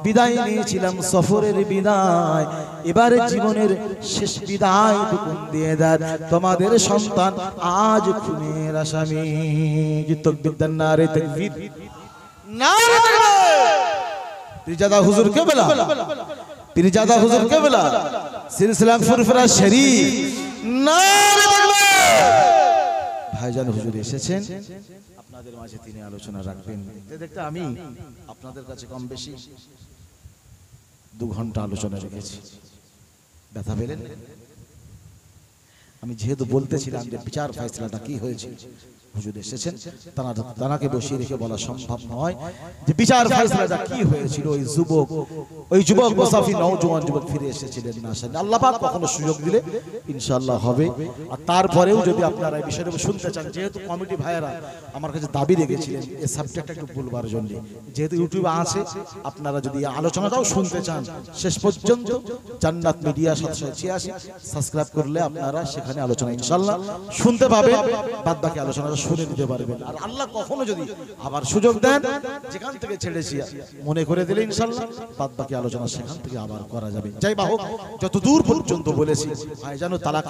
বিদায় নিয়েছিলাম সফরের বিদায়, এবারে জীবনের শেষ বিদায় টুকুন দিয়ে দেন। তোমাদের সন্তান আজ খুনের আসামি। তাকবীর, নারে তাকবীর, নারে তাকবীর। পীরজাদা হুজুর কেবলা, পীরজাদা হুজুর কেবলা, সিলসিলা ফুরফুরা শরীফ, নারে তাকবীর। ভাইজান হুজুর এসেছেন, আপনাদের মাঝে তিনি আলোচনা রাখবেন। দেখতে আমি আপনাদের কাছে কম বেশি 2 ঘন্টা আলোচনা রেখেছি। ব্যথা পেলেন? আমি যেহেতু বলতেছিলাম যে বিচার ফয়সালাটা কি হয়েছে, হুজুর এসেছেন, তানাকে বসিয়ে রেখে বলা সম্ভব নয় যে বিচার ফয়সালাটা কি হয়েছিল। ওই যুবক মুসাফির নওজোয়ান যুবক ফিরে এসেছিলেন না, আল্লাহ পাক কখনো সুযোগ দিলে ইনশাআল্লাহ হবে। আর তারপরেও যদি আপনারা এই বিষয়টা শুনতে চান, যেহেতু কমিটি ভাইয়েরা আমার কাছে দাবি রেখেছিলেন এই সাবজেক্টটা একটু বলবার জন্য, যেহেতু ইউটিউবে আছে, আপনারা যদি আলোচনাটাও শুনতে চান শেষ পর্যন্ত জান্নাত মিডিয়া 786 সাবস্ক্রাইব করলে আপনারা সেখানে আলোচনা ইনশাআল্লাহ শুনতে পাবেন, বাদ বাকি আলোচনাটা শুনে নিতে পারবেন। আর আল্লাহ কখনো যদি আবার সুযোগ দেন, যেখান থেকে ছেড়েছি মনে করে দিলে ইনশাআল্লাহ বাদ বাকি আলোচনা সেখান থেকে আবার করা যাবে। যাই বা হোক, যত দূর পর্যন্ত বলেছি, ভাই জানো তালাক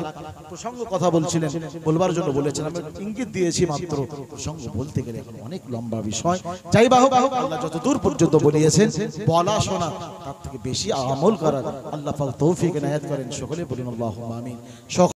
প্রসঙ্গ কথা বলছিলেন, বলবার জন্য বলেছেন, আমি ইঙ্গিত দিয়েছি মাত্র, প্রসঙ্গ বলতে গেলে এখন অনেক লম্বা বিষয়। যাই বা হোক, আল্লাহ যত দূর পর্যন্ত বলিয়েছেন বলা শোনা তার থেকে বেশি আমল করার আল্লাহ পাক তৌফিক এনায়েত করেন। সকলে বলুন আল্লাহুম্মা আমিন।